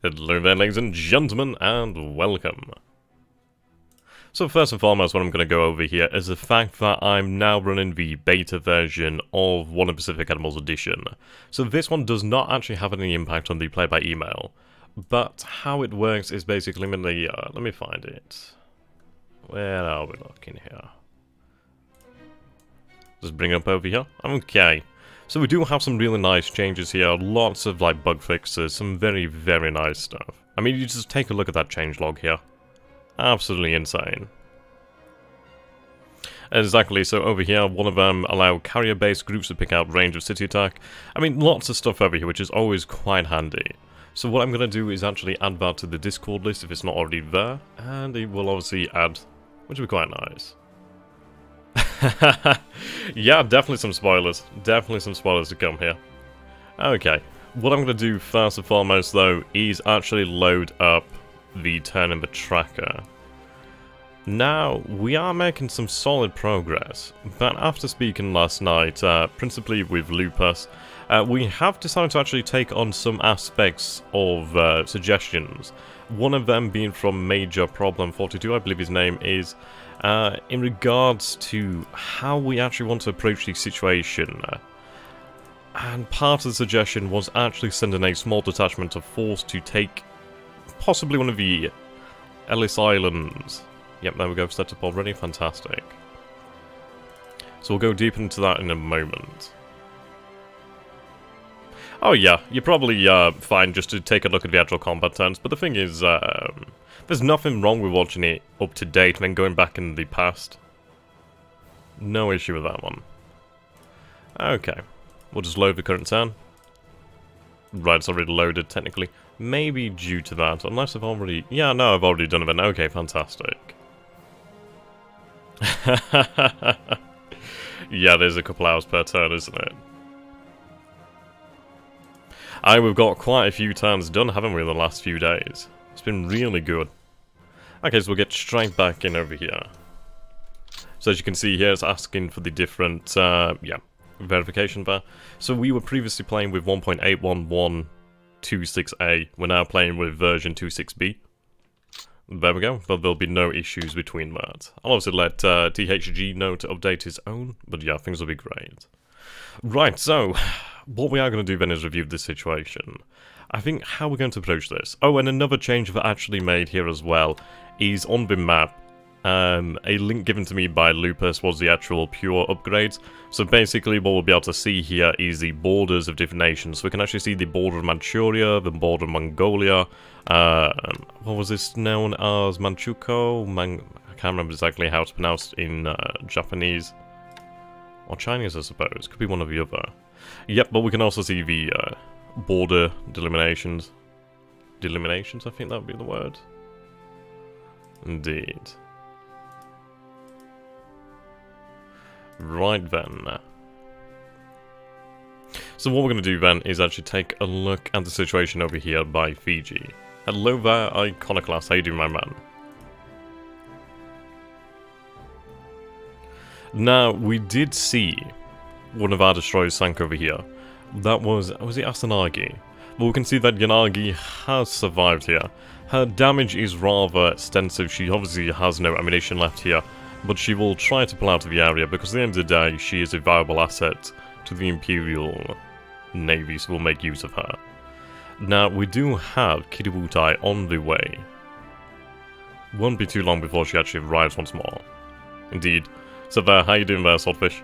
Hello there, ladies and gentlemen, and welcome. So first and foremost, what I'm going to go over here is the fact that I'm now running the beta version of One of Pacific Animals Edition. So this one does not actually have any impact on the play by email, but how it works is basically, let me find it. Where are we looking here? Just bring it up over here. Okay. So we do have some really nice changes here, lots of like bug fixes, some very, very nice stuff. I mean, you just take a look at that changelog here. Absolutely insane. Exactly, so over here, one of them allow carrier-based groups to pick out range of city attack. I mean, lots of stuff over here, which is always quite handy. So what I'm going to do is actually add that to the Discord list if it's not already there, and it will obviously add, which will be quite nice. Yeah, definitely some spoilers. Definitely some spoilers to come here. Okay, what I'm going to do first and foremost, though, is actually load up the Turn15 tracker. Now, we are making some solid progress, but after speaking last night, principally with Lupus, we have decided to actually take on some aspects of suggestions. One of them being from Major Problem 42, I believe his name is, in regards to how we actually want to approach the situation. And part of the suggestion was actually sending a small detachment of force to take possibly one of the Ellis Islands. Yep, there we go, set up already, fantastic. So we'll go deep into that in a moment. Oh yeah, you're probably fine just to take a look at the actual combat turns, but the thing is, there's nothing wrong with watching it up to date and then going back in the past. No issue with that one. Okay, we'll just load the current turn. Right, it's already loaded, technically. Maybe due to that, unless I've already... Yeah, no, I've already done it then. Okay, fantastic. Yeah, there's a couple hours per turn, isn't it? We've got quite a few turns done, haven't we, in the last few days? It's been really good. Okay, so we'll get straight back in over here. So as you can see here, it's asking for the different, verification bar. So we were previously playing with 1.81126A. We're now playing with version 26B. There we go, but there'll be no issues between that. I'll also let THG know to update his own, but yeah, things will be great. Right, so what we are going to do then is review this situation. I think how we're going to approach this. Oh, and another change that I actually made here as well is on the map. A link given to me by Lupus was the actual pure upgrades. So basically what we'll be able to see here is the borders of different nations. So we can actually see the border of Manchuria, the border of Mongolia. What was this known as? Manchukuo? I can't remember exactly how it's pronounced in Japanese. Or Chinese, I suppose. Could be one or the other. Yep, but we can also see the border delimitations. Delimitations, I think that would be the word. Indeed. Right then. So what we're going to do then is actually take a look at the situation over here by Fiji. Hello there, Iconoclast. How you doing, my man? Now, we did see one of our destroyers sank over here. That was it Asanagi? But we can see that Yanagi has survived here. Her damage is rather extensive. She obviously has no ammunition left here, but she will try to pull out of the area because at the end of the day, she is a viable asset to the Imperial Navy, so we'll make use of her. Now, we do have Kiributai on the way. Won't be too long before she actually arrives once more. Indeed. So there, how you doing there, Swordfish?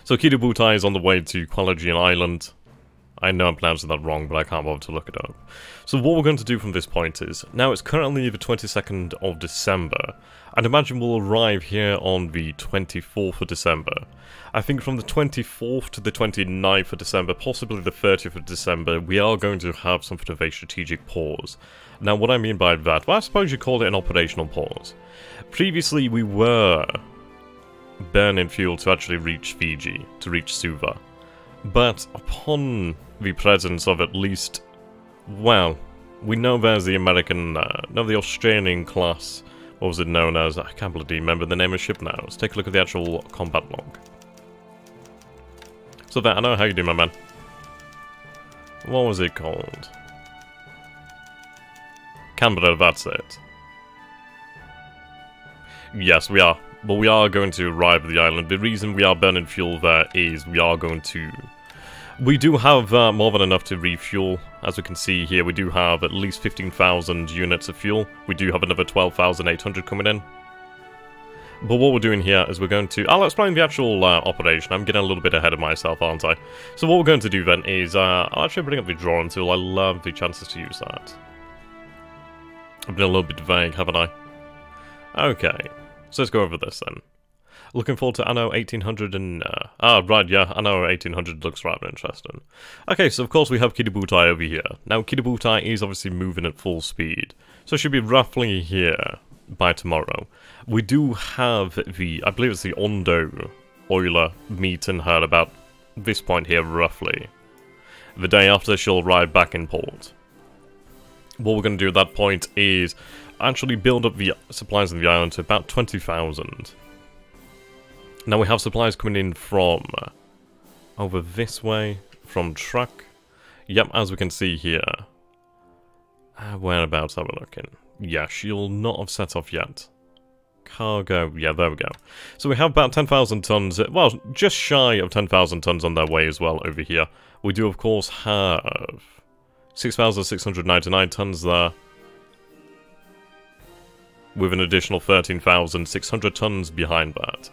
So Kiributai is on the way to Kwalajian Island. I know I'm pronouncing that wrong, but I can't bother to look it up. So what we're going to do from this point is, now it's currently the 22nd of December. I'd imagine we'll arrive here on the 24th of December. I think from the 24th to the 29th of December, possibly the 30th of December, we are going to have something of a strategic pause. Now what I mean by that, well I suppose you call it an operational pause. Previously we were burning fuel to actually reach Fiji, to reach Suva. But upon the presence of at least, well, we know there's the American, no, the Australian class, what was it known as? I can't believe I remember the name of the ship now. Let's take a look at the actual combat log. So that, I know how you do, my man. What was it called? Canberra, that's it. Yes, we are. But we are going to arrive at the island. The reason we are burning fuel there is we are going to... We do have more than enough to refuel. As we can see here, we do have at least 15,000 units of fuel. We do have another 12,800 coming in. But what we're doing here is we're going to... I'll explain the actual operation. I'm getting a little bit ahead of myself, aren't I? So what we're going to do then is... I'll actually bring up the drawing tool. I love the chances to use that. I've been a little bit vague, haven't I? Okay. So let's go over this then. Looking forward to Anno 1800 and... right, yeah, Anno 1800 looks rather interesting. Okay, so of course we have Kidabutai over here. Now, Kidabutai is obviously moving at full speed. So it should be roughly here by tomorrow. We do have the... I believe it's the Ondo Oiler meet in her about this point here, roughly. The day after she'll arrive back in port. What we're going to do at that point is... actually build up the supplies on the island to about 20,000. Now we have supplies coming in from over this way, from truck. Yep, as we can see here. Whereabouts are we looking? Yeah, she'll not have set off yet. Cargo, yeah, there we go. So we have about 10,000 tons, well, just shy of 10,000 tons on their way as well over here. We do, of course, have 6,699 tons there, with an additional 13,600 tons behind that.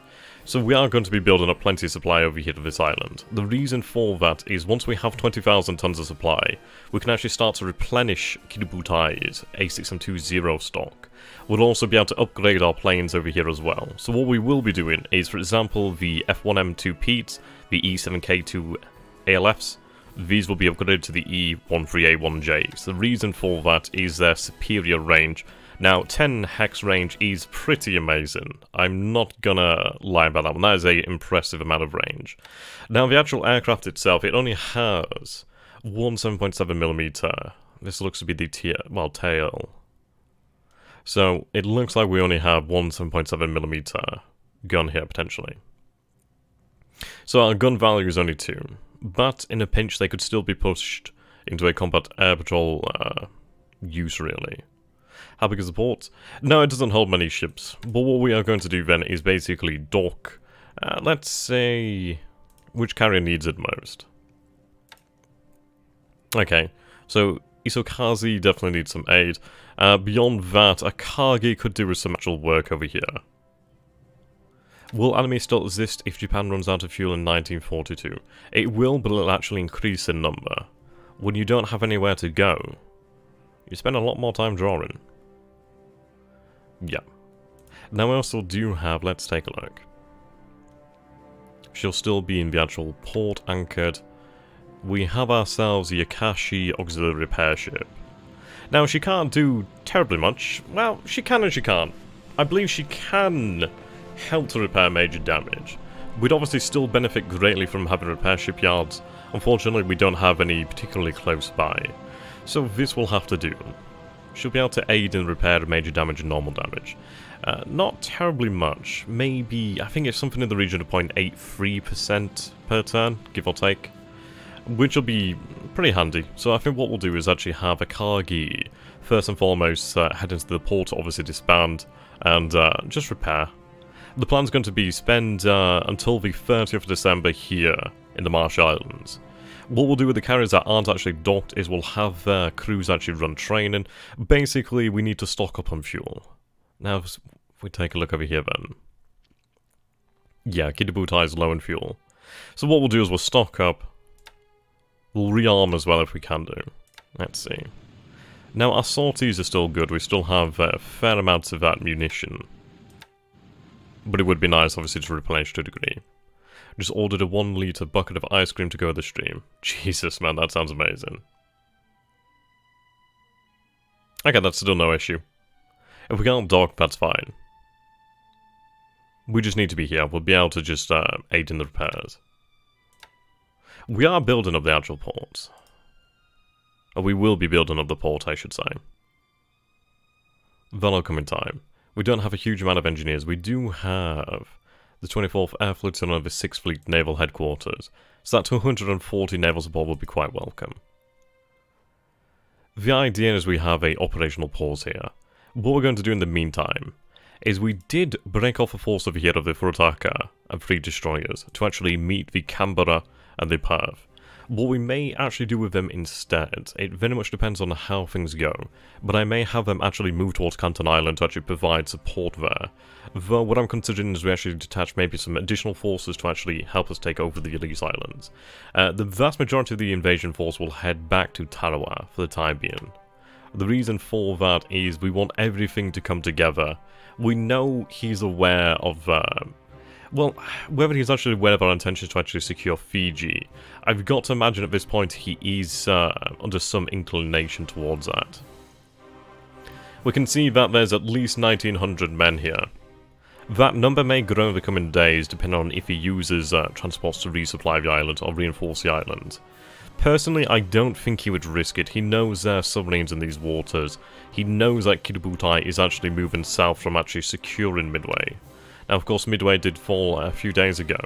So we are going to be building up plenty of supply over here to this island. The reason for that is once we have 20,000 tons of supply, we can actually start to replenish Kidabutai's A6720 stock. We'll also be able to upgrade our planes over here as well. So what we will be doing is, for example, the F1M2 Petes, the E7K2 ALFs, these will be upgraded to the E13A1Js. The reason for that is their superior range. Now, 10 hex range is pretty amazing. I'm not gonna lie about that one. That is an impressive amount of range. Now, the actual aircraft itself, it only has one 7.7mm. This looks to be the tail. So, it looks like we only have one 7.7mm gun here, potentially. So, our gun value is only 2. But, in a pinch, they could still be pushed into a combat air patrol use, really. How big is the port? No, it doesn't hold many ships. But what we are going to do then is basically dock. Let's say... which carrier needs it most? Okay, so Isokazi definitely needs some aid. Beyond that, Akagi could do with some actual work over here. Will anime still exist if Japan runs out of fuel in 1942? It will, but it'll actually increase in number. When you don't have anywhere to go, you spend a lot more time drawing. Yeah. Now we also do have, let's take a look. She'll still be in the actual port anchored. We have ourselves the Akashi Auxiliary Repair Ship. Now she can't do terribly much. Well, she can and she can't. I believe she can help to repair major damage. We'd obviously still benefit greatly from having repair shipyards. Unfortunately, we don't have any particularly close by. So this will have to do. She'll be able to aid in repair of major damage and normal damage. Not terribly much. Maybe, I think it's something in the region of 0.83% per turn, give or take. Which will be pretty handy. So I think what we'll do is actually have Akagi, first and foremost, head into the port to obviously disband, and just repair. The plan's going to be spend until the 30th of December here in the Marsh Islands. What we'll do with the carriers that aren't actually docked is we'll have their crews actually run training. Basically, we need to stock up on fuel. Now, if we take a look over here then. Yeah, Kidabutai is low in fuel. So what we'll do is we'll stock up. We'll rearm as well if we can do. Let's see. Now, our sorties are still good. We still have fair amounts of that munition. But it would be nice, obviously, to replenish to a degree. Just ordered a 1-litre bucket of ice cream to go with the stream. Jesus, man, that sounds amazing. Okay, that's still no issue. If we can't dock, that's fine. We just need to be here. We'll be able to just aid in the repairs. We are building up the actual port. Or we will be building up the port, I should say. That'll come in time. We don't have a huge amount of engineers. We do have the 24th Air Flotilla of the 6th Fleet Naval Headquarters, so that 240 naval support will be quite welcome. The idea is we have a operational pause here. What we're going to do in the meantime is we did break off a force over here of the Furutaka and 3 destroyers to actually meet the Canberra and the Perth. What we may actually do with them instead, it very much depends on how things go, but I may have them actually move towards Canton Island to actually provide support there. Though what I'm considering is we actually detach maybe some additional forces to actually help us take over the Elise Islands. The vast majority of the invasion force will head back to Tarawa for the time being. The reason for that is we want everything to come together. We know he's aware of, well, whether he's actually aware of our intentions to actually secure Fiji, I've got to imagine at this point he is under some inclination towards that. We can see that there's at least 1900 men here. That number may grow in the coming days depending on if he uses transports to resupply the island or reinforce the island. Personally, I don't think he would risk it. He knows there are submarines in these waters. He knows that Kiributai is actually moving south from actually securing Midway. Now, of course, Midway did fall a few days ago.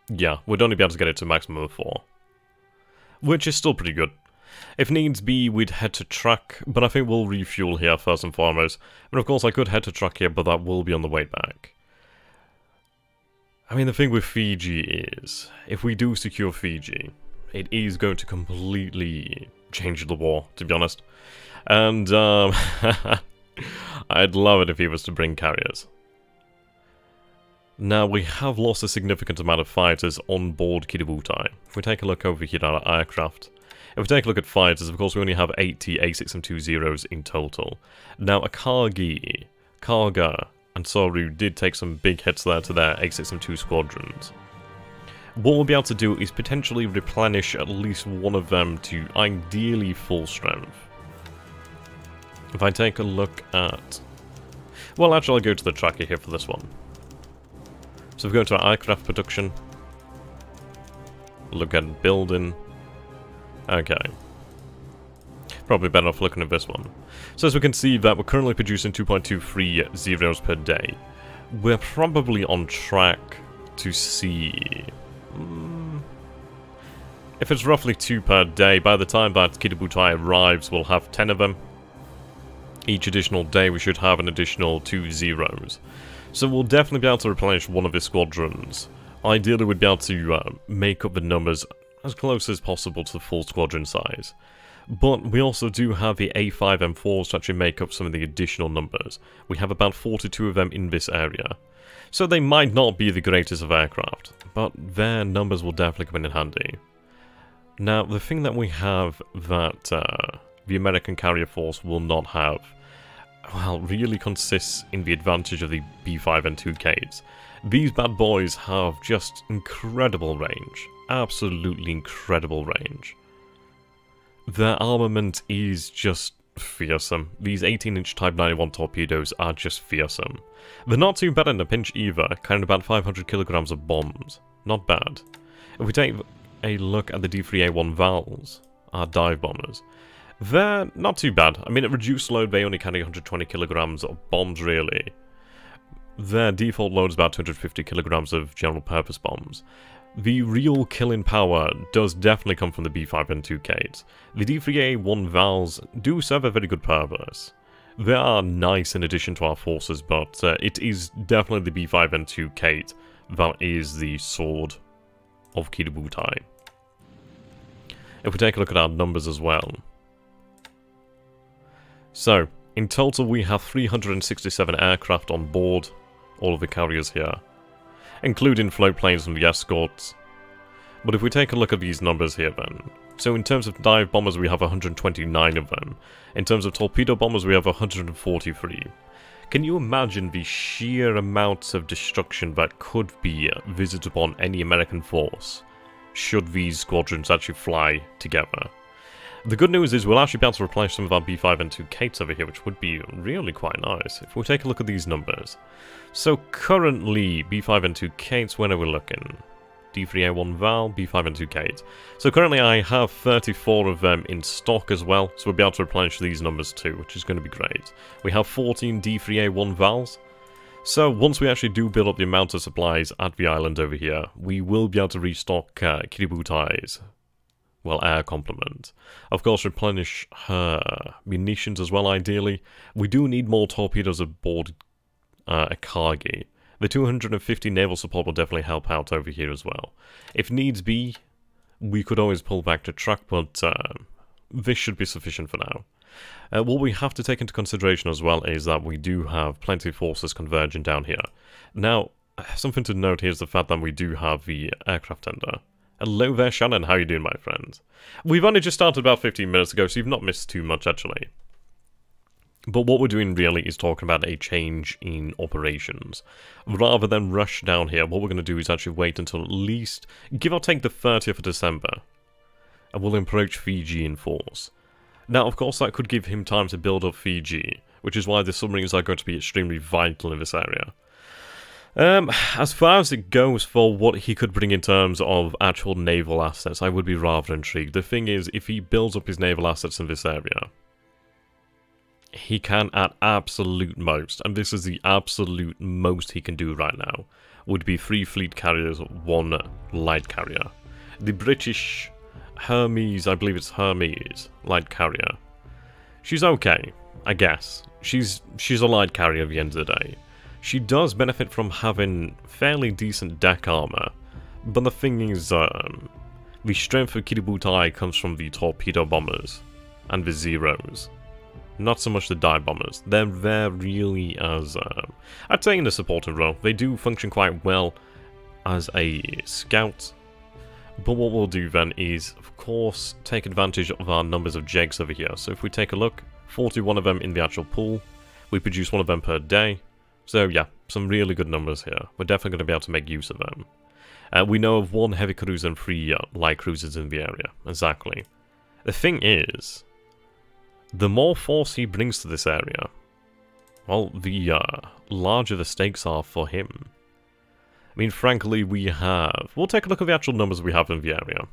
Yeah, we'd only be able to get it to a maximum of 4. Which is still pretty good. If needs be, we'd head to track, but I think we'll refuel here first and foremost. And of course, I could head to track here, but that will be on the way back. I mean, the thing with Fiji is, if we do secure Fiji, it is going to completely change the war, to be honest. And, I'd love it if he was to bring carriers. Now, we have lost a significant amount of fighters on board Kiributai. If we take a look over here at our aircraft, if we take a look at fighters, of course we only have 80 A6M20s in total. Now, Akagi, Kaga, and Soru did take some big hits there to their A6M2 squadrons. What we'll be able to do is potentially replenish at least one of them to ideally full strength. If I take a look at... Well, actually I'll go to the tracker here for this one. So if we go to our aircraft production, look at building. Okay. Probably better off looking at this one. So as we can see that we're currently producing 2.23 zeros per day. We're probably on track to see... if it's roughly 2 per day, by the time that Kiributai arrives, we'll have 10 of them. Each additional day we should have an additional 2 zeros. So we'll definitely be able to replenish one of his squadrons. Ideally we'd be able to make up the numbers as close as possible to the full squadron size. But we also do have the A5M4s to actually make up some of the additional numbers. We have about 42 of them in this area. So they might not be the greatest of aircraft, but their numbers will definitely come in handy. Now, the thing that we have that the American carrier force will not have, well, really consists in the advantage of the B5N2Ks. These bad boys have just incredible range. Absolutely incredible range. Their armament is just fearsome. These 18-inch Type 91 torpedoes are just fearsome. They're not too bad in a pinch either, carrying about 500 kilograms of bombs. Not bad. If we take a look at the D3A1 Vals, our dive bombers, they're not too bad. I mean, at reduced load, they only carry 120 kilograms of bombs, really. Their default load is about 250 kilograms of general purpose bombs. The real killing power does definitely come from the B5N2Ks. The D3A1 Vals do serve a very good purpose. They are nice in addition to our forces, but it is definitely the B5N2K that is the sword of Kiributai. If we take a look at our numbers as well. So, in total we have 367 aircraft on board, all of the carriers here, including float planes and the escorts. But if we take a look at these numbers here then, so in terms of dive bombers we have 129 of them, in terms of torpedo bombers we have 143. Can you imagine the sheer amounts of destruction that could be visited upon any American force, should these squadrons actually fly together? The good news is we'll actually be able to replace some of our B5N2Ks over here, which would be really quite nice, if we take a look at these numbers. So currently, B5N2Ks, when are we looking? D3A1 Val, B5N2Ks. So currently I have 34 of them in stock as well, so we'll be able to replenish these numbers too, which is going to be great. We have 14 D3A1 Vals. So once we actually do build up the amount of supplies at the island over here, we will be able to restock Kiributai's well, air complement. Of course, replenish her munitions as well, ideally. We do need more torpedoes aboard Akagi. The 250 naval support will definitely help out over here as well. If needs be, we could always pull back to track, but this should be sufficient for now. What we have to take into consideration as well is that we do have plenty of forces converging down here. Now, something to note here is the fact that we do have the aircraft tender. Hello there, Shannon. How are you doing, my friend? We've only just started about 15 minutes ago, so you've not missed too much, actually. But what we're doing really is talking about a change in operations. Rather than rush down here, what we're going to do is actually wait until at least, give or take the 30th of December. And we'll approach Fiji in force. Now, of course, that could give him time to build up Fiji, which is why the submarines are going to be extremely vital in this area. As far as it goes for what he could bring in terms of actual naval assets, I would be rather intrigued. The thing is, if he builds up his naval assets in this area, he can at absolute most, and this is the absolute most he can do right now, would be 3 fleet carriers, 1 light carrier. The British Hermes, I believe it's Hermes, light carrier. She's okay, I guess. She's a light carrier at the end of the day. She does benefit from having fairly decent deck armor, but the thing is, the strength of Kiributai comes from the torpedo bombers and the Zeros. Not so much the dive bombers. They're there really as, I'd say in a supporting role. They do function quite well as a scout. But what we'll do then is, of course, take advantage of our numbers of jegs over here. So if we take a look, 41 of them in the actual pool. We produce 1 of them per day. So yeah, some really good numbers here. We're definitely going to be able to make use of them. We know of 1 heavy cruiser and 3 light cruisers in the area. Exactly. The thing is, the more force he brings to this area, well, the larger the stakes are for him. I mean, frankly, we'll take a look at the actual numbers we have in the area.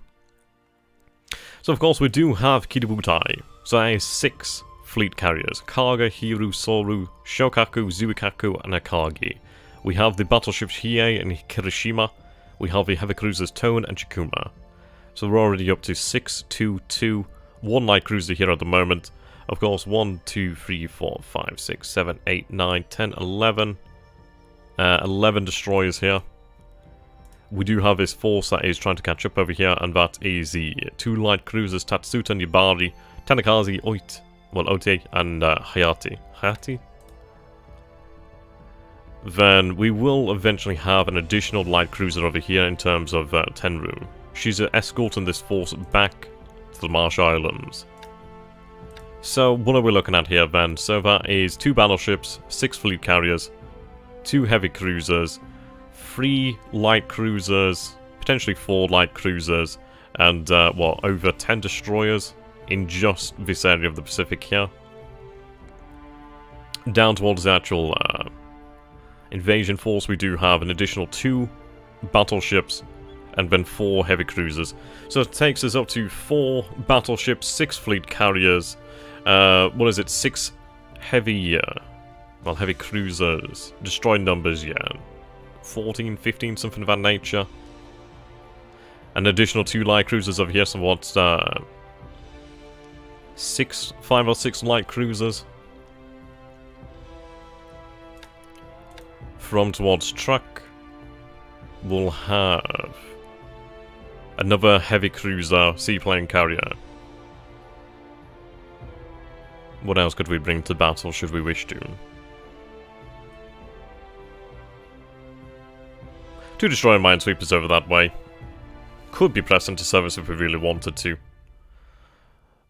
So, of course, we do have Kiributai. So, that is 6 fleet carriers. Kaga, Hiru, Soru, Shokaku, Zuikaku, and Akagi. We have the battleships Hiei and Kirishima. We have the heavy cruisers Tone and Chikuma. So, we're already up to 6, 2, 2, 1 light cruiser here at the moment. Of course, 1, 2, 3, 4, 5, 6, 7, 8, 9, 10, 11. 11 destroyers here. We do have this force that is trying to catch up over here, and that is the 2 light cruisers Tatsuta and Yabari, Tanakazi, Ote, and Hayati. Hayati? Then we will eventually have an additional light cruiser over here in terms of Tenru. She's escorting this force back to the Marshall Islands. So, what are we looking at here then? So that is 2 battleships, 6 fleet carriers, 2 heavy cruisers, 3 light cruisers, potentially 4 light cruisers, and, over 10 destroyers in just this area of the Pacific here. Down towards the actual invasion force, we do have an additional 2 battleships, and then 4 heavy cruisers. So it takes us up to 4 battleships, 6 fleet carriers, 6 heavy, heavy cruisers. Destroy numbers, yeah. 14, 15, something of that nature. An additional 2 light cruisers over here, so what's 5 or 6 light cruisers. From towards truck, we'll have another heavy cruiser, seaplane carrier. What else could we bring to battle should we wish to? 2 destroyer minesweepers over that way. Could be pressed into service if we really wanted to.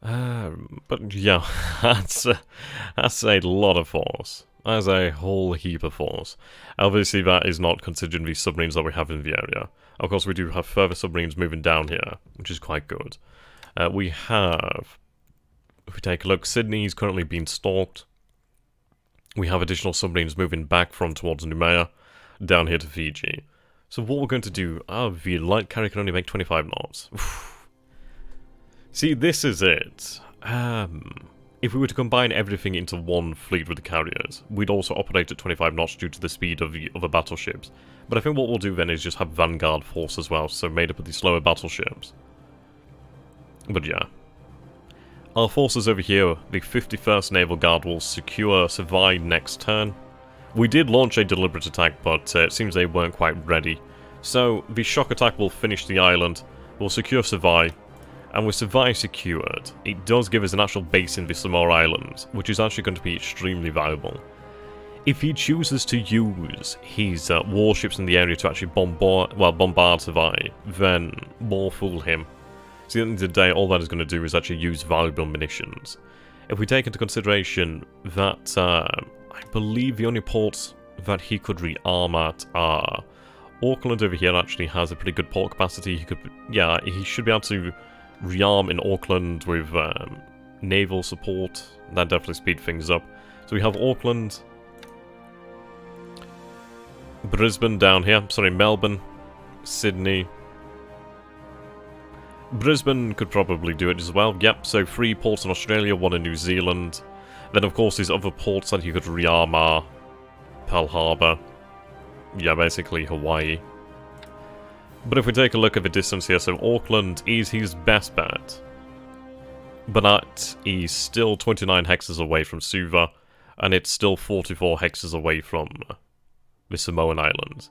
But yeah, that's a lot of force. That's a whole heap of force. Obviously that is not considering the submarines that we have in the area. Of course we do have further submarines moving down here, which is quite good. We have, if we take a look, Sydney's currently being stalked. We have additional submarines moving back from towards Noumea, down here to Fiji. So what we're going to do, the light carrier can only make 25 knots. See, this is it. If we were to combine everything into one fleet with the carriers, we'd also operate at 25 knots due to the speed of the other battleships. But I think what we'll do then is just have Vanguard force as well, so made up of the slower battleships. But yeah. Our forces over here, the 51st Naval Guard, will secure Savai next turn. We did launch a deliberate attack, but it seems they weren't quite ready. So, the shock attack will finish the island, we'll secure Savai, and with Savai secured, it does give us an actual base in the Samoa Islands, which is actually going to be extremely valuable. If he chooses to use his warships in the area to actually bombard Savai, then more fool him. So at the end of the day, all that is going to do is actually use valuable munitions. If we take into consideration that I believe the only ports that he could rearm at are Auckland over here actually has a pretty good port capacity. He should be able to rearm in Auckland with naval support. That definitely speed things up. So we have Auckland, Brisbane down here. Sorry, Melbourne, Sydney. Brisbane could probably do it as well. Yep, so 3 ports in Australia, 1 in New Zealand. Then, of course, these other ports that you could rearm are Pearl Harbor. Yeah, basically Hawaii. But if we take a look at the distance here, so Auckland is his best bet. But that is still 29 hexes away from Suva, and it's still 44 hexes away from the Samoan Islands.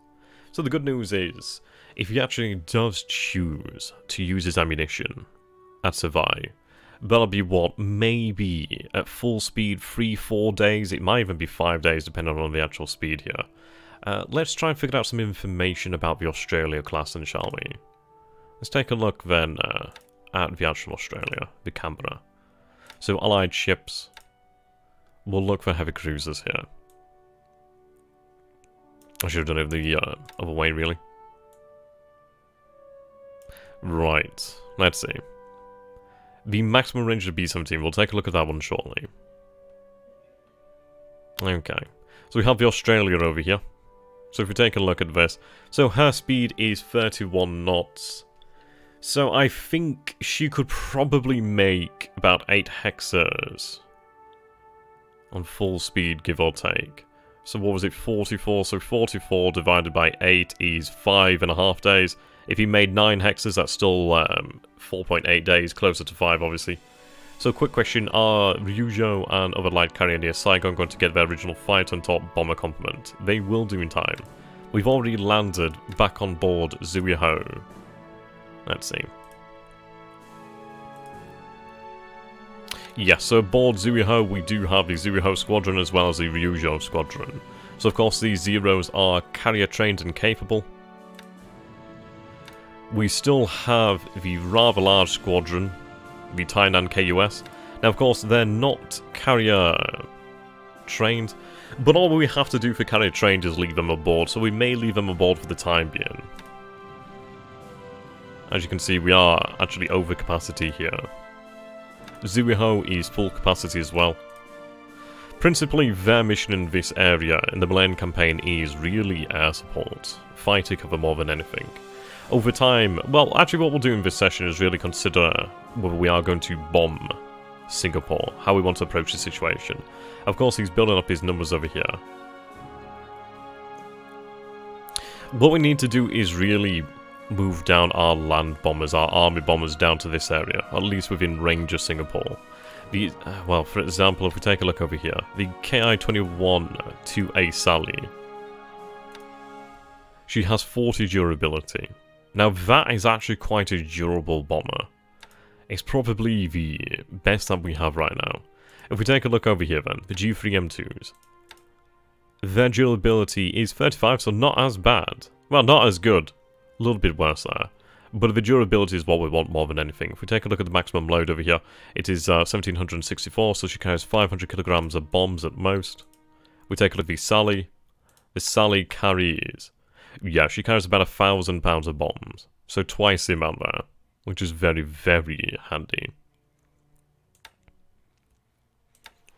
So the good news is, if he actually does choose to use his ammunition at Savai, that'll be what, maybe at full speed 3-4 days, it might even be 5 days depending on the actual speed here. Let's try and figure out some information about the Australia class then, shall we? Let's take a look then at the actual Australia, the Canberra. So allied ships, we'll look for heavy cruisers here. I should have done it the other way, really. Right, let's see. The maximum range of B-17, we'll take a look at that one shortly. Okay, so we have the Australia over here. So if we take a look at this, so her speed is 31 knots. So I think she could probably make about 8 hexers on full speed, give or take. So what was it, 44? So 44 divided by 8 is 5.5 days. If he made 9 hexes, that's still 4.8 days, closer to 5, obviously. So quick question, are Ryujo and other light carrier near Saigon going to get their original fighter and top bomber complement? They will do in time. We've already landed back on board Zuiho. Let's see. Yes, so aboard Zuiho, we do have the Zuiho Squadron as well as the Ryujo Squadron. So of course these Zeros are carrier trained and capable. We still have the rather large squadron, the Tainan KUS. Now of course they're not carrier trained, but all we have to do for carrier trained is leave them aboard, so we may leave them aboard for the time being. As you can see, we are actually over capacity here. Zuiho is full capacity as well. Principally, their mission in this area, in the Malayan campaign, is really air support. Fighter cover more than anything. Over time, well, actually what we'll do in this session is really consider whether we are going to bomb Singapore, how we want to approach the situation. Of course, he's building up his numbers over here. What we need to do is really move down our land bombers, our army bombers down to this area, at least within range of Singapore. Well, for example, if we take a look over here, the KI-21-2A Sally, she has 40 durability. Now that is actually quite a durable bomber. It's probably the best that we have right now. If we take a look over here then, the G3M2s, their durability is 35, so not as bad. Well, not as good. A little bit worse there. But the durability is what we want more than anything. If we take a look at the maximum load over here, it is 1764, so she carries 500 kilograms of bombs at most. We take a look at the Sally. The Sally carries... yeah, she carries about 1,000 pounds of bombs. So twice the amount there, which is very, very handy.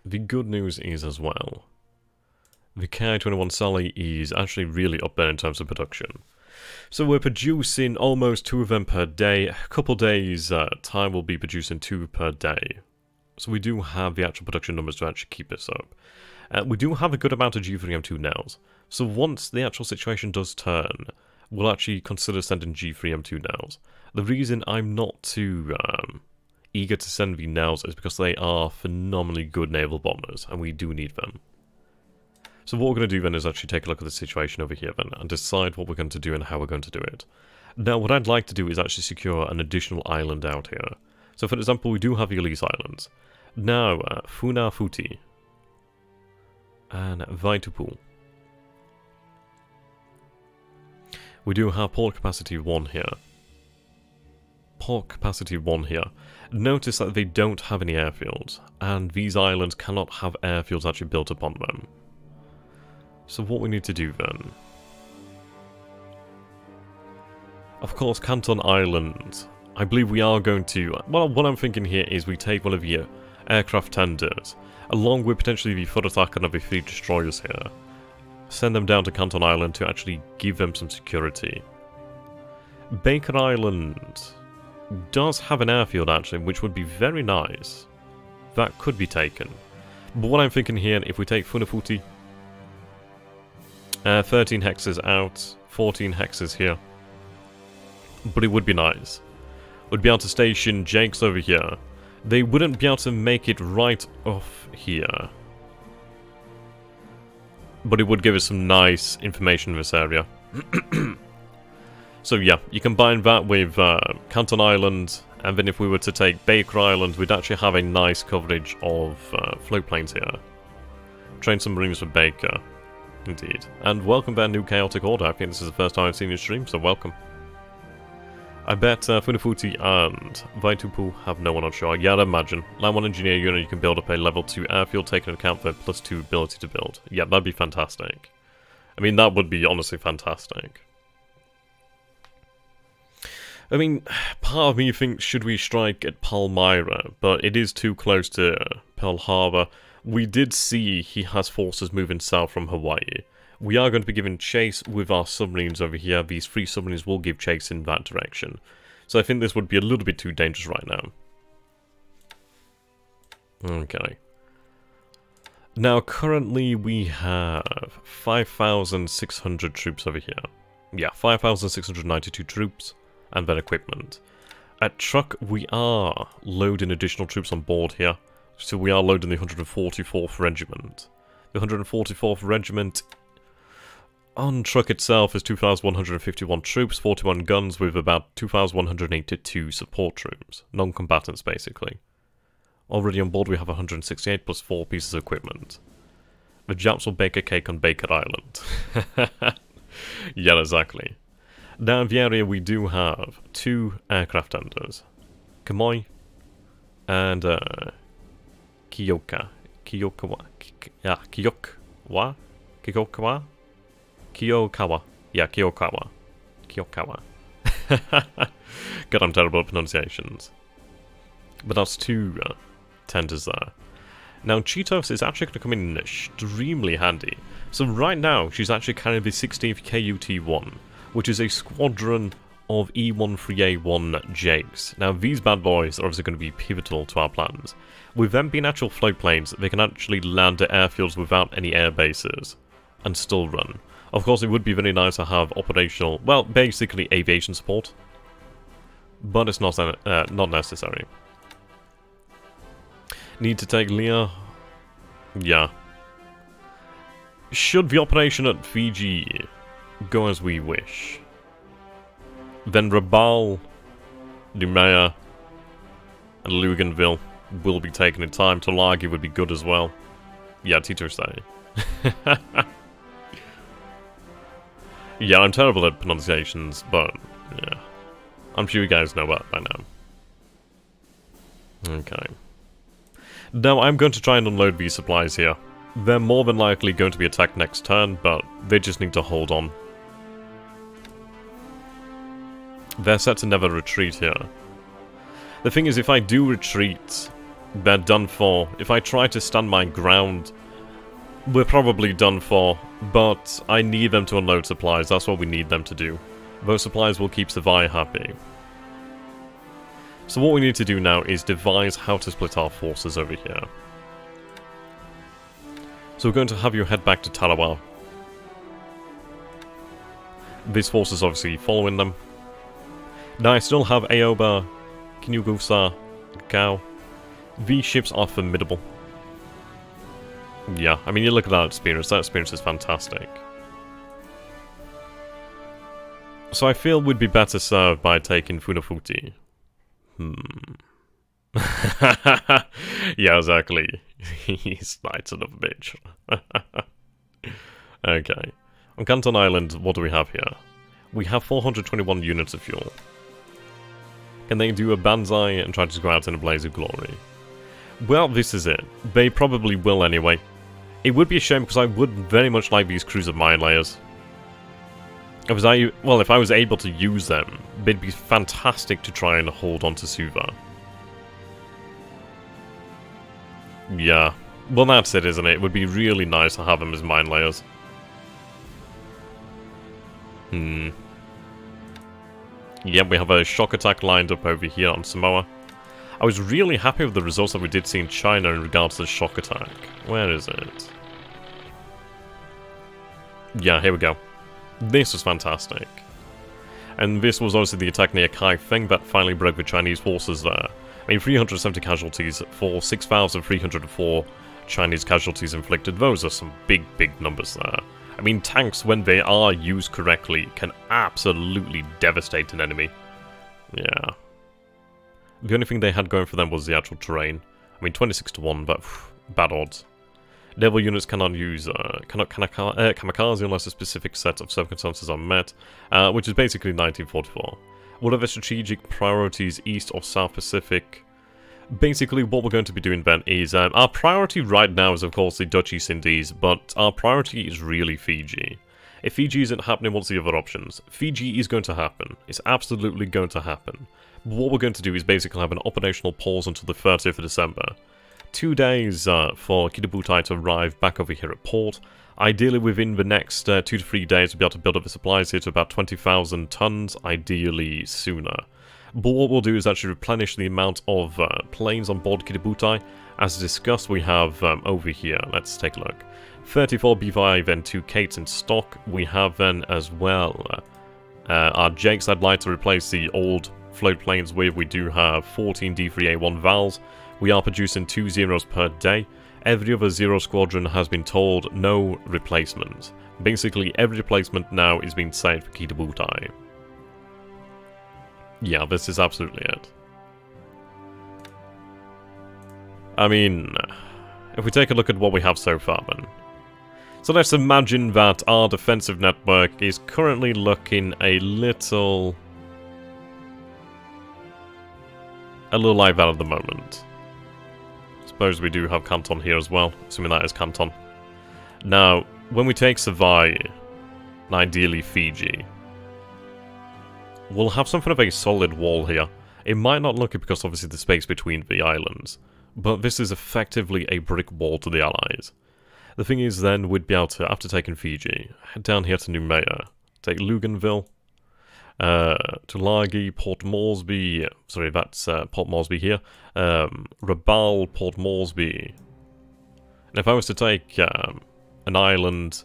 The good news is as well, the KI-21 Sally is actually really up there in terms of production. So we're producing almost 2 of them per day. A couple days time we'll be producing 2 per day. So we do have the actual production numbers to actually keep this up. We do have a good amount of G3M2 nows. So once the actual situation does turn, we'll actually consider sending G3M2 nows. The reason I'm not too eager to send the Nels is because they are phenomenally good naval bombers, and we do need them. So what we're going to do then is actually take a look at the situation over here then, and decide what we're going to do and how we're going to do it. Now, what I'd like to do is actually secure an additional island out here. So, for example, we do have the Elise Islands. Now, Funafuti and Vaitupu. We do have port capacity 1 here. Port capacity 1 here. Notice that they don't have any airfields, and these islands cannot have airfields actually built upon them. So what we need to do then... Of course, Canton Island. I believe we are going to... Well, what I'm thinking here is we take one of the aircraft tenders, along with potentially the Furutaka and the 3 destroyers here. Send them down to Canton Island to actually give them some security. Baker Island does have an airfield actually, which would be very nice. That could be taken. But what I'm thinking here, if we take Funafuti, 13 hexes out, 14 hexes here. But it would be nice. Would be able to station Jakes over here. They wouldn't be able to make it right off here. But it would give us some nice information in this area. So yeah, you combine that with Canton Island, and then if we were to take Baker Island, we'd actually have a nice coverage of float planes here. Train some Marines for Baker. Indeed. And welcome back, New Chaotic Order. I think this is the first time I've seen your stream, so welcome. I bet Funafuti and Vaitupu have no one on shore. Yeah, I'd imagine. Line 1 engineer unit, you can build up a level 2 airfield, taking into account their +2 ability to build. Yeah, that'd be fantastic. I mean, that would be honestly fantastic. I mean, part of me thinks, should we strike at Palmyra? But it is too close to Pearl Harbor. We did see he has forces moving south from Hawaii. We are going to be giving chase with our submarines over here. These 3 submarines will give chase in that direction. So I think this would be a little bit too dangerous right now. Okay. Now, currently we have 5,600 troops over here. Yeah, 5,692 troops. And then equipment. At truck, we are loading additional troops on board here. So we are loading the 144th Regiment. The 144th Regiment on truck itself is 2,151 troops, 41 guns with about 2,182 support troops. Non-combatants, basically. Already on board we have 168 plus 4 pieces of equipment. The Japs will bake a cake on Baker Island. Yeah, exactly. Now in the area we do have 2 aircraft tenders. Kamoi and Kiyoka. Kiyokawa. Yeah, Kiyokawa? Kiyokawa? Kiyokawa. Yeah, Kiyokawa. Kiyokawa. God, I'm terrible at pronunciations. But that's 2 tenders there. Now, Cheetos is actually going to come in extremely handy. So right now, she's actually carrying the 16th KUT-1. Which is a squadron of E-13A1 Jakes. Now, these bad boys are obviously going to be pivotal to our plans. With them being actual float planes, they can actually land at airfields without any air bases, and still run. Of course, it would be very nice to have operational, well, basically aviation support, but it's not necessary. Need to take Leah? Yeah. Should the operation at Fiji go as we wish, then Rabaul, Lumea, and Luganville will be taken in time. Tulagi would be good as well. Yeah, teacher say. Yeah, I'm terrible at pronunciations, but yeah, I'm sure you guys know that by now. Okay. Now I'm going to try and unload these supplies here. They're more than likely going to be attacked next turn, but they just need to hold on. They're set to never retreat here. The thing is, if I do retreat, they're done for. If I try to stand my ground, we're probably done for. But I need them to unload supplies. That's what we need them to do. Those supplies will keep Savai happy. So what we need to do now is devise how to split our forces over here. So we're going to have you head back to Tarawa. This force is obviously following them. Now I still have Aoba, Kinyugusa, Cow. These ships are formidable. Yeah, I mean, you look at that experience is fantastic. So I feel we'd be better served by taking Funafuti. Yeah, exactly. He's nice son of a bitch. Okay. On Canton Island, what do we have here? We have 421 units of fuel. Can they do a banzai and try to go out in a blaze of glory? Well, this is it. They probably will anyway. It would be a shame because I would very much like these cruiser mine layers. If I was able to use them, they'd be fantastic to try and hold on to Suva. Yeah. Well, that's it, isn't it? It would be really nice to have them as mine layers. Yep, we have a shock attack lined up over here on Samoa. I was really happy with the results that we did see in China in regards to the shock attack. Where is it? Yeah, here we go. This was fantastic. And this was also the attack near Kaifeng that finally broke the Chinese forces there. I mean, 370 casualties for 6,304 Chinese casualties inflicted. Those are some big, big numbers there. I mean, tanks, when they are used correctly, can absolutely devastate an enemy. Yeah. The only thing they had going for them was the actual terrain. I mean, 26-1, but bad odds. Naval units cannot use kamikaze unless a specific set of circumstances are met, which is basically 1944. What are the strategic priorities, East or South Pacific? Basically, what we're going to be doing then is, our priority right now is of course the Dutch East Indies, but our priority is really Fiji. If Fiji isn't happening, what's the other options? Fiji is going to happen. It's absolutely going to happen. What we're going to do is basically have an operational pause until the 30th of December. 2 days for Kitabutai to arrive back over here at port. Ideally within the next 2 to 3 days we'll be able to build up the supplies here to about 20,000 tons, ideally sooner. But what we'll do is actually replenish the amount of planes on board Kitabutai. As discussed, we have over here, let's take a look, 34 B5 and 2 Kates in stock. We have then as well our Jakes I'd like to replace the old float planes with. We do have 14 D3A1 Vals. We are producing 2 Zeros per day. Every other Zero squadron has been told no replacement. Basically, every replacement now is being saved for Kitabutai. Yeah, this is absolutely it. I mean, if we take a look at what we have so far then. So let's imagine that our defensive network is currently looking a little like that at the moment. Suppose we do have Canton here as well, assuming that is Canton. Now, when we take Savai, and ideally Fiji, we'll have something of a solid wall here. It might not look it because obviously the space between the islands, but this is effectively a brick wall to the Allies. The thing is then, we'd be able to, after taking Fiji, head down here to Noumea, take Luganville, Tulagi, Port Moresby, sorry, that's Port Moresby here, Rabaul, Port Moresby. And if I was to take an island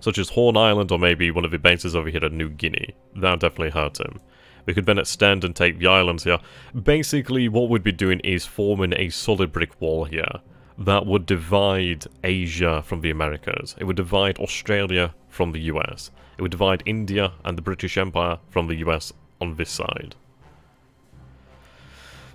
such as Horn Island or maybe one of the bases over here at New Guinea, that would definitely hurt him. We could then extend and take the islands here. Basically, what we'd be doing is forming a solid brick wall here that would divide Asia from the Americas. It would divide Australia from the US. It would divide India and the British Empire from the US on this side.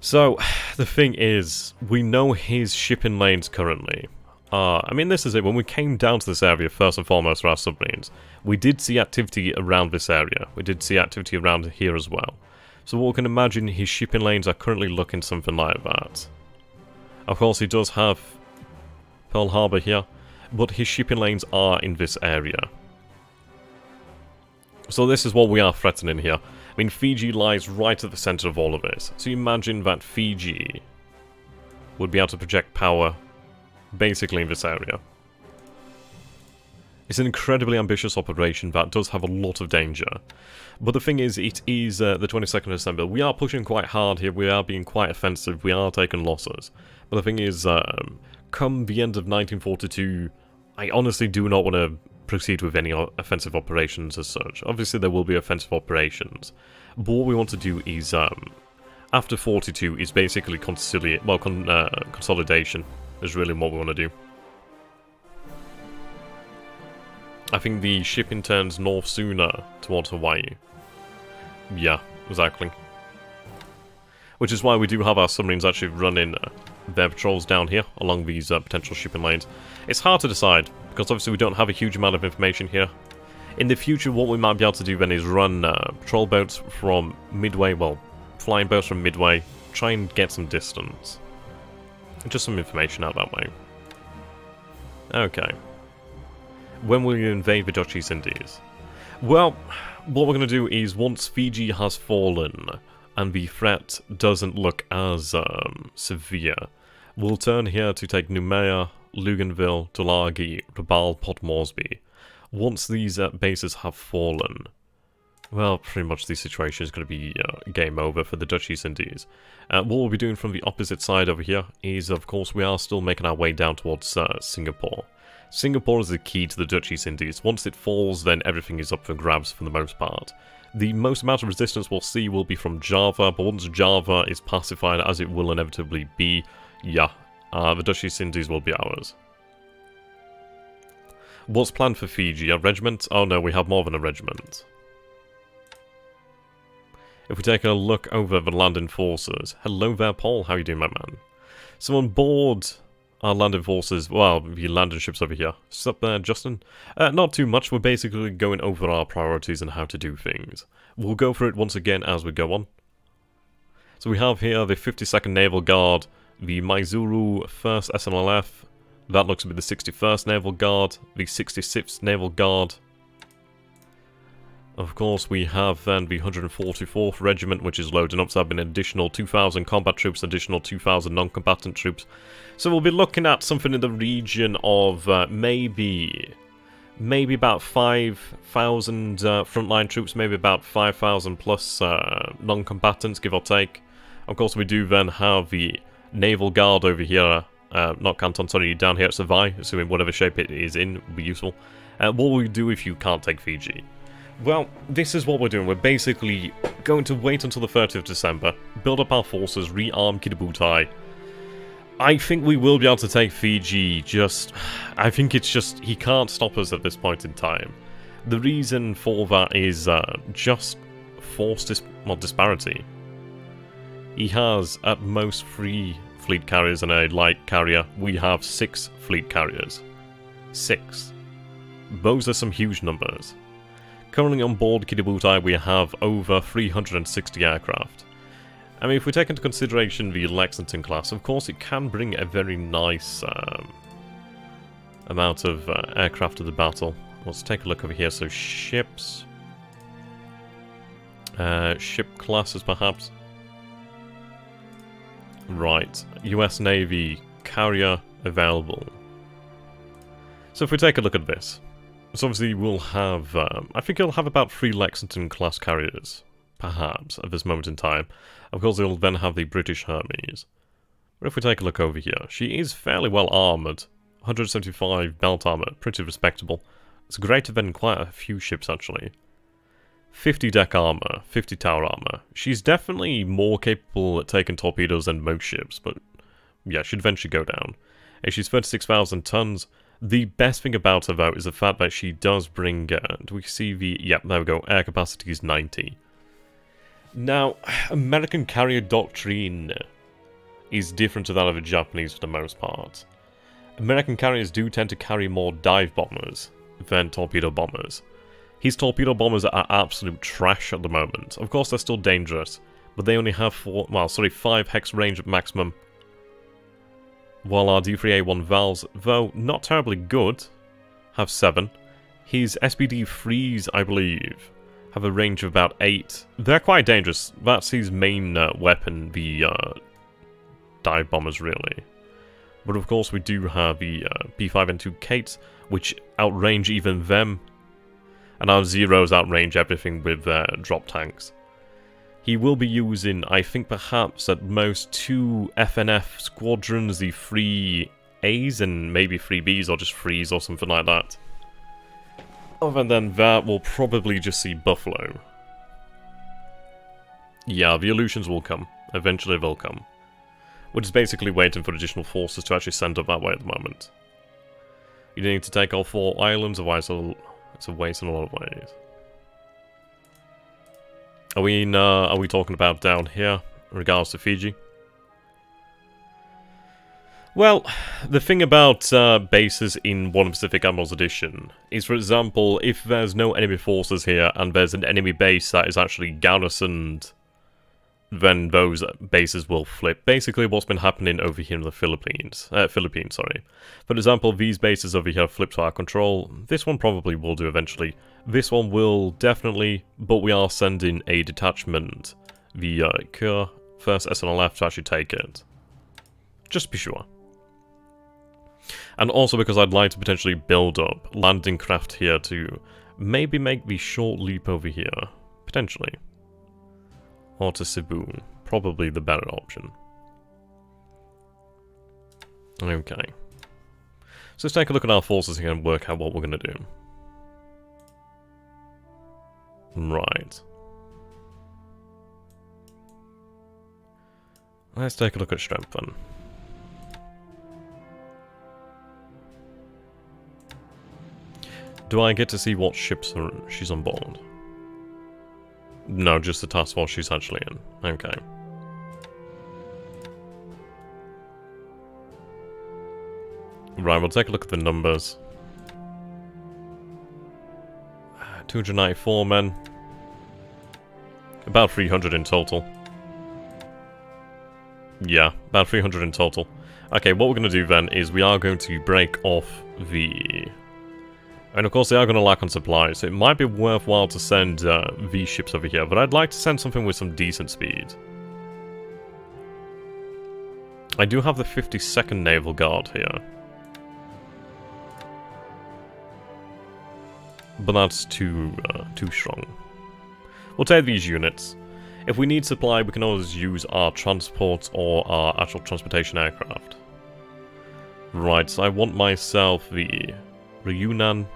So, the thing is, we know his shipping lanes currently. I mean, this is it. When we came down to this area, first and foremost for our submarines, we did see activity around this area. We did see activity around here as well. So what we can imagine, his shipping lanes are currently looking something like that. Of course, he does have Pearl Harbor here, but his shipping lanes are in this area. So this is what we are threatening here. I mean, Fiji lies right at the center of all of this. So imagine that Fiji would be able to project power basically in this area. It's an incredibly ambitious operation that does have a lot of danger. But the thing is, it is the 22nd of December. We are pushing quite hard here, we are being quite offensive, we are taking losses. But the thing is, come the end of 1942, I honestly do not want to proceed with any offensive operations as such. Obviously there will be offensive operations, but what we want to do is after 42 is basically consolidation is really what we want to do. I think the shipping turns north sooner towards Hawaii. Yeah, exactly. Which is why we do have our submarines actually running their patrols down here along these potential shipping lanes. It's hard to decide, because obviously we don't have a huge amount of information here. In the future, what we might be able to do then is run patrol boats from Midway, well, flying boats from Midway, try and get some distance. Just some information out that way. Okay. When will you invade the Dutch East Indies? Well, what we're going to do is once Fiji has fallen and the threat doesn't look as severe, we'll turn here to take Noumea, Luganville, Tulagi, Rabaul, Port Moresby. Once these bases have fallen, well, pretty much the situation is going to be game over for the Dutch East Indies. What we'll be doing from the opposite side over here is, of course, we are still making our way down towards Singapore. Singapore is the key to the Dutch East Indies. Once it falls, then everything is up for grabs for the most part. The most amount of resistance we'll see will be from Java, but once Java is pacified, as it will inevitably be, yeah, the Dutch East Indies will be ours. What's planned for Fiji? A regiment? Oh no, we have more than a regiment. If we take a look over the landing forces. Hello there, Paul. How are you doing, my man? So on board our landing forces, well, the landing ships over here. What's up there, Justin? Not too much. We're basically going over our priorities and how to do things. We'll go through it once again as we go on. So we have here the 52nd Naval Guard, the Maizuru 1st SNLF. That looks to be the 61st Naval Guard, the 66th Naval Guard. Of course, we have then the 144th Regiment, which is loading up, so that have been an additional 2,000 combat troops, additional 2,000 non-combatant troops. So we'll be looking at something in the region of maybe about 5,000 frontline troops, maybe about 5,000 plus non-combatants, give or take. Of course, we do then have the Naval Guard over here, not Canton, sorry, down here at Savai, assuming whatever shape it is in will be useful. What will we do if you can't take Fiji? Well, this is what we're doing. We're basically going to wait until the 30th of December, build up our forces, rearm Kidabutai. I think we will be able to take Fiji, I think it's just, he can't stop us at this point in time. The reason for that is just force disparity. He has at most 3 fleet carriers and a light carrier. We have 6 fleet carriers. 6. Those are some huge numbers. Currently on board Kidabutai we have over 360 aircraft. I mean, if we take into consideration the Lexington class, of course it can bring a very nice amount of aircraft to the battle. Let's take a look over here. So ships, ship classes perhaps. Right, US Navy carrier available. So if we take a look at this. So obviously we'll have, I think he'll have about 3 Lexington-class carriers, perhaps, at this moment in time. Of course, he'll then have the British Hermes. But if we take a look over here, she is fairly well armoured. 175 belt armour, pretty respectable. It's greater than quite a few ships, actually. 50 deck armour, 50 tower armour. She's definitely more capable at taking torpedoes than most ships, but yeah, she'd eventually go down. She's 36,000 tons. The best thing about her, though, is the fact that she does bring, do we see the, yep, there we go, air capacity is 90. Now, American carrier doctrine is different to that of the Japanese for the most part. American carriers do tend to carry more dive bombers than torpedo bombers. His torpedo bombers are absolute trash at the moment. Of course, they're still dangerous, but they only have 5 hex range at maximum. While our D3A1 valves, though not terribly good, have 7. His SPD-3s, I believe, have a range of about 8. They're quite dangerous. That's his main weapon, the dive bombers, really. But of course we do have the P5N2 Kates, which outrange even them. And our Zeros outrange everything with drop tanks. He will be using, I think perhaps at most 2 FNF squadrons, the 3 A's and maybe 3 B's or just 3's or something like that. Other than that, we'll probably just see Buffalo. Yeah, the Aleutians will come. Eventually they'll come. We're just basically waiting for additional forces to actually send up that way at the moment. You need to take all 4 islands, otherwise it's a waste in a lot of ways. Are we talking about down here in regards to Fiji? Well, the thing about bases in War Pacific Admiral's Edition is, for example, if there's no enemy forces here and there's an enemy base that is actually garrisoned, then those bases will flip. Basically what's been happening over here in the Philippines, sorry. For example, these bases over here flip to our control. This one probably will do eventually. This one will definitely, but we are sending a detachment, the Kur, 1st SNLF, to actually take it. Just to be sure. And also because I'd like to potentially build up landing craft here to maybe make the short leap over here. Potentially. Or to Cebu. Probably the better option. Okay. So let's take a look at our forces here and work out what we're going to do. Right. Let's take a look at strength then. Do I get to see what ships she's on board? No, just the task force she's actually in. Okay. Right, we'll take a look at the numbers. 294 men. About 300 in total. Yeah, about 300 in total. Okay, what we're going to do then is we are going to break off the... And of course they are going to lack on supplies, so it might be worthwhile to send these ships over here, but I'd like to send something with some decent speed. I do have the 52nd Naval Guard here. But that's too strong. We'll take these units. If we need supply, we can always use our transport or our actual transportation aircraft. Right, so I want myself the Ryunan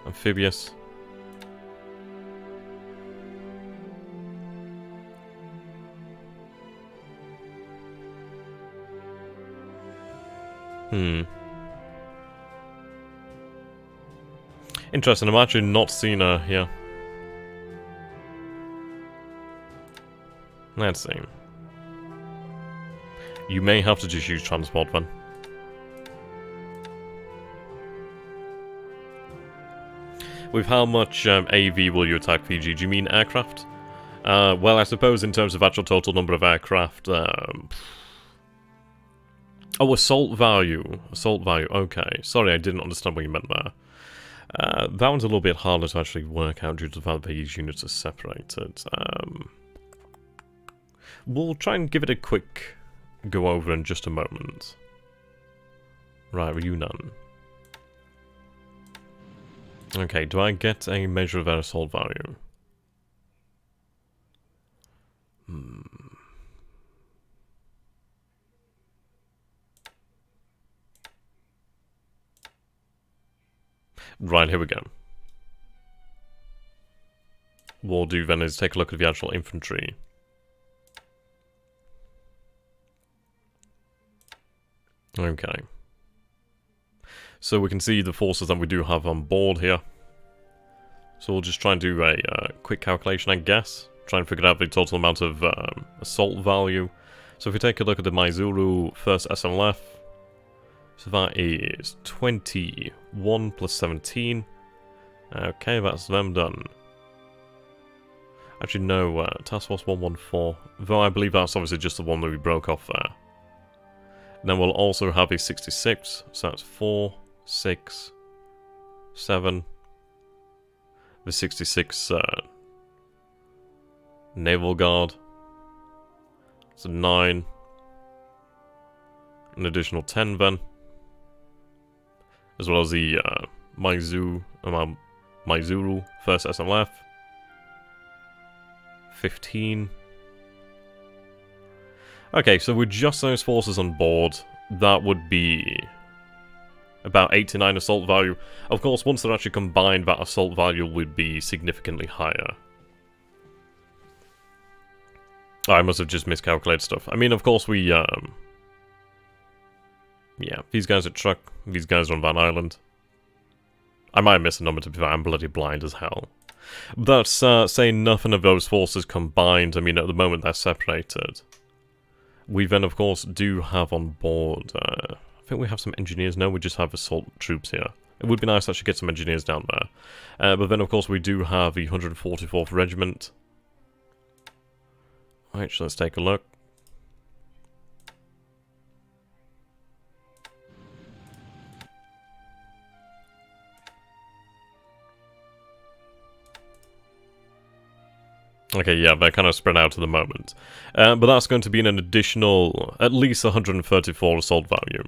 amphibious. Interesting, I'm actually not seeing her here. Let's see. You may have to just use transport then. With how much AV will you attack Fiji? Do you mean aircraft? Well, I suppose in terms of actual total number of aircraft... Oh, assault value. Assault value, okay. Sorry, I didn't understand what you meant there. That one's a little bit harder to actually work out due to the fact that these units are separated. We'll try and give it a quick go over in just a moment. Right, Ryunan. Okay, do I get a measure of their assault value? Right, here we go. What we'll do then is take a look at the actual infantry. Okay. So we can see the forces that we do have on board here. So we'll just try and do a quick calculation, I guess. Try and figure out the total amount of assault value. So if we take a look at the Maizuru 1st SNLF, so that is 21 plus 17. Okay, that's them done. Actually, no, Task Force 114. Though I believe that's obviously just the one that we broke off there. And then we'll also have a 66. So that's 4, 6, 7. The 66 Naval Guard. So 9. An additional 10 then. As well as the Maizuru 1st SNLF. 15. Okay, so with just those forces on board, that would be about 89 assault value. Of course, once they're actually combined, that assault value would be significantly higher. Oh, I must have just miscalculated stuff. I mean, of course we, yeah, these guys are truck, these guys are on Van Island. I might have missed a number, to be fair, I'm bloody blind as hell. But that's saying nothing of those forces combined. I mean, at the moment they're separated. We then, of course, do have on board, I think we have some engineers. No, we just have assault troops here. It would be nice to actually get some engineers down there. But then, of course, we do have the 144th Regiment. Right, so let's take a look. Okay, yeah, they're kind of spread out at the moment. But that's going to be an additional, at least 134 assault value.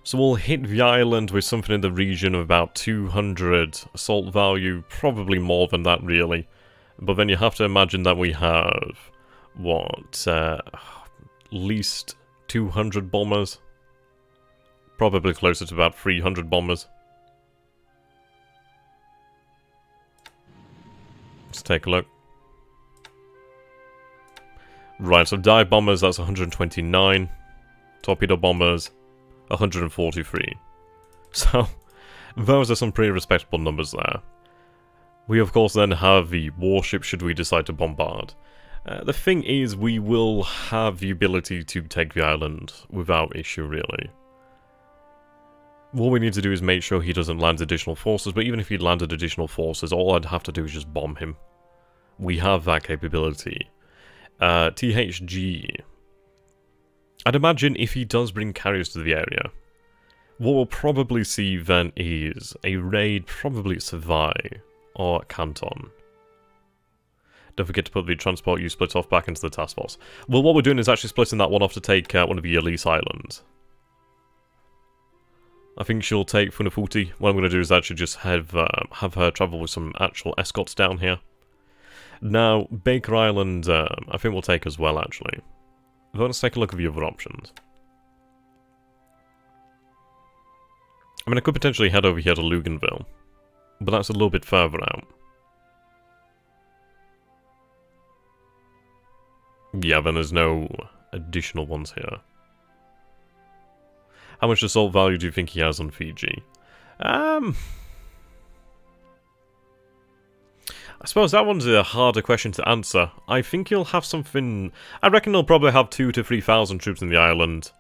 So we'll hit the island with something in the region of about 200 assault value, probably more than that, really. But then you have to imagine that we have, what, at least 200 bombers? Probably closer to about 300 bombers. Let's take a look. Right, so dive bombers, that's 129. Torpedo bombers, 143. So, those are some pretty respectable numbers there. We, of course, then have the warship should we decide to bombard. The thing is, we will have the ability to take the island without issue, really. What we need to do is make sure he doesn't land additional forces, but even if he landed additional forces, all I'd have to do is just bomb him. We have that capability. THG. I'd imagine if he does bring carriers to the area, what we'll probably see then is a raid, probably at Savai or Canton. Don't forget to put the transport you split off back into the task force. Well, what we're doing is actually splitting that one off to take one of the Elise Islands. I think she'll take Funafuti. What I'm going to do is actually just have her travel with some actual escorts down here. Now, Baker Island, I think we'll take as well, actually. But let's take a look at the other options. I mean, I could potentially head over here to Luganville, but that's a little bit further out. Yeah, then there's no additional ones here. How much assault value do you think he has on Fiji? I suppose that one's a harder question to answer. I think he'll have something... I reckon he'll probably have 2,000 to 3,000 troops in the island.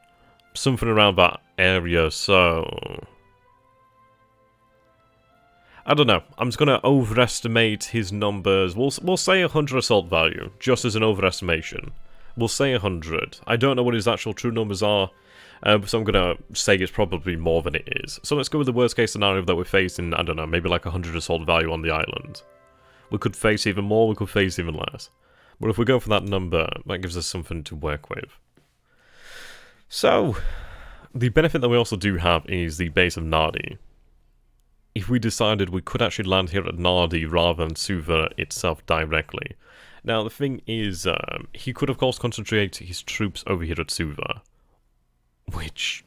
Something around that area, so... I don't know. I'm just going to overestimate his numbers. We'll say 100 assault value, just as an overestimation. We'll say 100. I don't know what his actual true numbers are, so I'm going to say it's probably more than it is. So let's go with the worst case scenario that we're facing, I don't know, maybe like 100 assault value on the island. We could face even more, we could face even less. But if we go for that number, that gives us something to work with. So, the benefit that we also do have is the base of Nadi. If we decided we could actually land here at Nadi rather than Suva itself directly. Now, the thing is, he could of course concentrate his troops over here at Suva. Which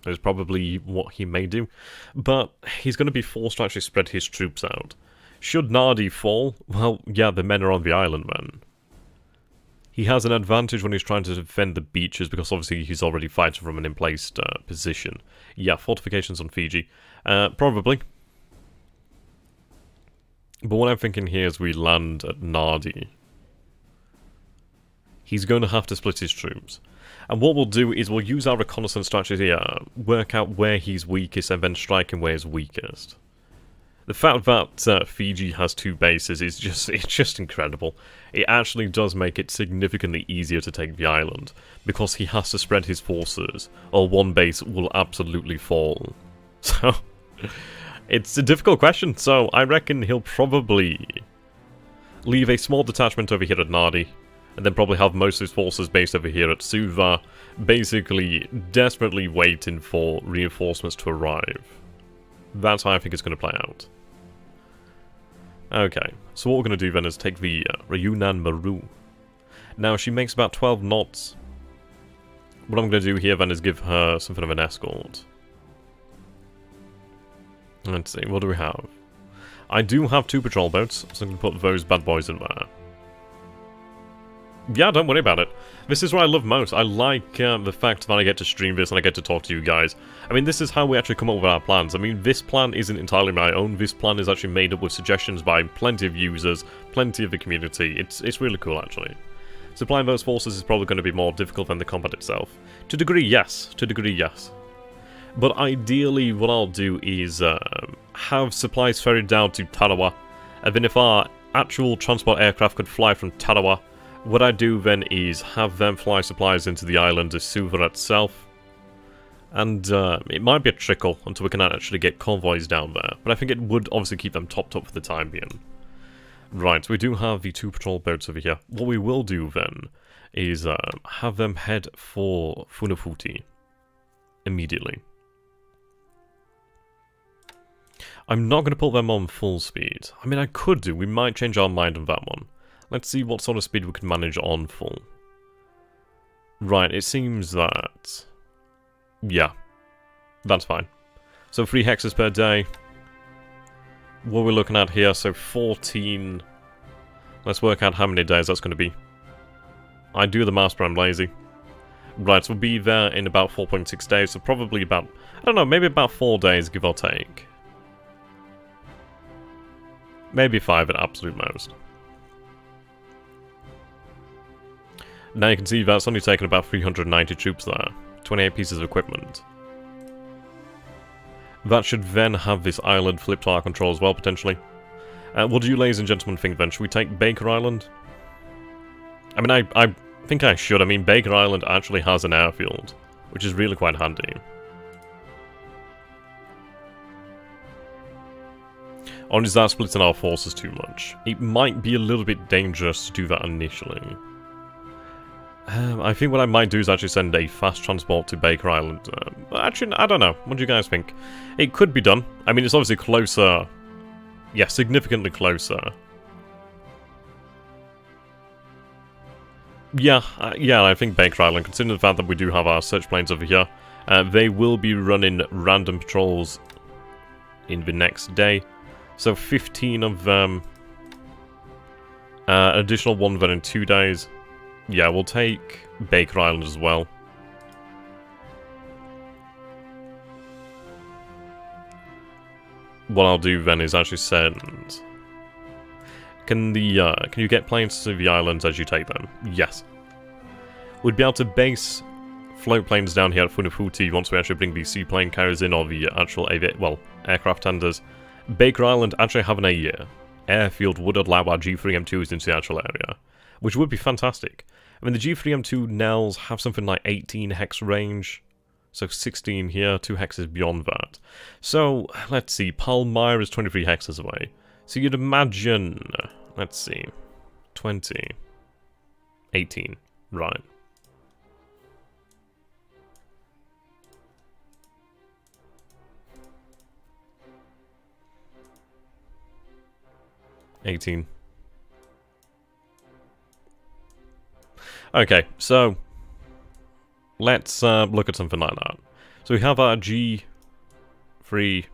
is probably what he may do. But he's going to be forced to actually spread his troops out. Should Nadi fall, well, yeah, the men are on the island then. He has an advantage when he's trying to defend the beaches, because obviously he's already fighting from an emplaced position. Yeah, fortifications on Fiji. Probably. But what I'm thinking here is we land at Nadi. He's going to have to split his troops. And what we'll do is we'll use our reconnaissance to actually work out where he's weakest and then strike him where he's weakest. The fact that Fiji has 2 bases is just incredible. It actually does make it significantly easier to take the island, because he has to spread his forces, or one base will absolutely fall. So, it's a difficult question, so I reckon he'll probably leave a small detachment over here at Nadi, and then probably have most of his forces based over here at Suva, basically desperately waiting for reinforcements to arrive. That's how I think it's going to play out. Okay, so what we're going to do then is take the Ryunan Maru. Now, she makes about 12 knots. What I'm going to do here then is give her something of an escort. Let's see, what do we have? I do have 2 patrol boats, so I'm going to put those bad boys in there. Yeah, don't worry about it. This is what I love most. I like the fact that I get to stream this and I get to talk to you guys. I mean, this is how we actually come up with our plans. I mean, this plan isn't entirely my own. This plan is actually made up with suggestions by plenty of users, plenty of the community. It's really cool, actually. Supplying those forces is probably going to be more difficult than the combat itself. To a degree, yes. To a degree, yes. But ideally, what I'll do is have supplies ferried down to Tarawa, and then if our actual transport aircraft could fly from Tarawa, what I do then is have them fly supplies into the island of Suva itself. And it might be a trickle until we can actually get convoys down there. But I think it would obviously keep them topped up for the time being. Right, so we do have the 2 patrol boats over here. What we will do then is have them head for Funafuti immediately. I'm not going to put them on full speed. I mean, I could do. We might change our mind on that one. Let's see what sort of speed we can manage on full. Right, it seems that... yeah, that's fine. So 3 hexes per day. What we're looking at here, so 14... let's work out how many days that's going to be. I do the maths, but I'm lazy. Right, so we'll be there in about 4.6 days, so probably about... I don't know, maybe about 4 days, give or take. Maybe 5 at absolute most. Now you can see that's only taken about 390 troops there. 28 pieces of equipment. That should then have this island flipped to our control as well, potentially. What do you ladies and gentlemen think then? Should we take Baker Island? I mean, I think I should. I mean, Baker Island actually has an airfield, which is really quite handy. Or is that splitting our forces too much? It might be a little bit dangerous to do that initially. I think what I might do is actually send a fast transport to Baker Island. Actually, I don't know. What do you guys think? It could be done. I mean, it's obviously closer. Yeah, significantly closer. Yeah, I think Baker Island, considering the fact that we do have our search planes over here, they will be running random patrols in the next day. So 15 of them. Additional 1 then in 2 days. Yeah, we'll take Baker Island as well. What I'll do then is actually send... Can you get planes to the islands as you take them? Yes. We'd be able to base float planes down here at Funafuti once we actually bring the seaplane carriers in, or the actual aircraft tenders. Baker Island actually having a airfield would allow our G3M2s into the actual area, which would be fantastic. I mean, the G3M2 Nels have something like 18 hex range, so 16 here, 2 hexes beyond that. So, let's see, Palmyra is 23 hexes away. So you'd imagine, let's see, 20, 18, right. Okay, so let's look at something like that. So we have our G3M2s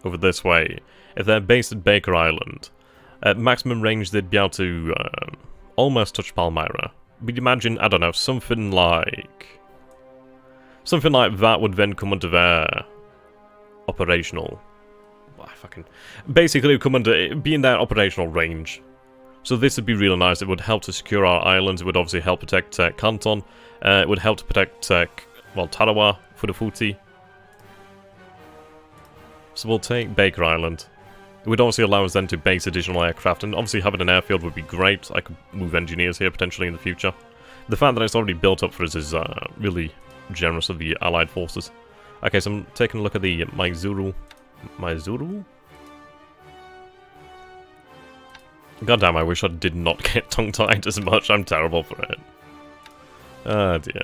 over this way. If they're based at Baker Island, at maximum range they'd be able to almost touch Palmyra. We'd imagine, I don't know, something like that would then come under their operational... Basically, it would come under... be in their operational range. So this would be really nice. It would help to secure our islands. It would obviously help protect Canton. It would help to protect, well, Tarawa, Funafuti. So we'll take Baker Island. It would obviously allow us then to base additional aircraft, and obviously having an airfield would be great. I could move engineers here potentially in the future. The fact that it's already built up for us is really generous of the Allied forces. Okay, so I'm taking a look at the Maizuru. Goddamn, I wish I did not get tongue-tied as much. I'm terrible for it. Ah, dear.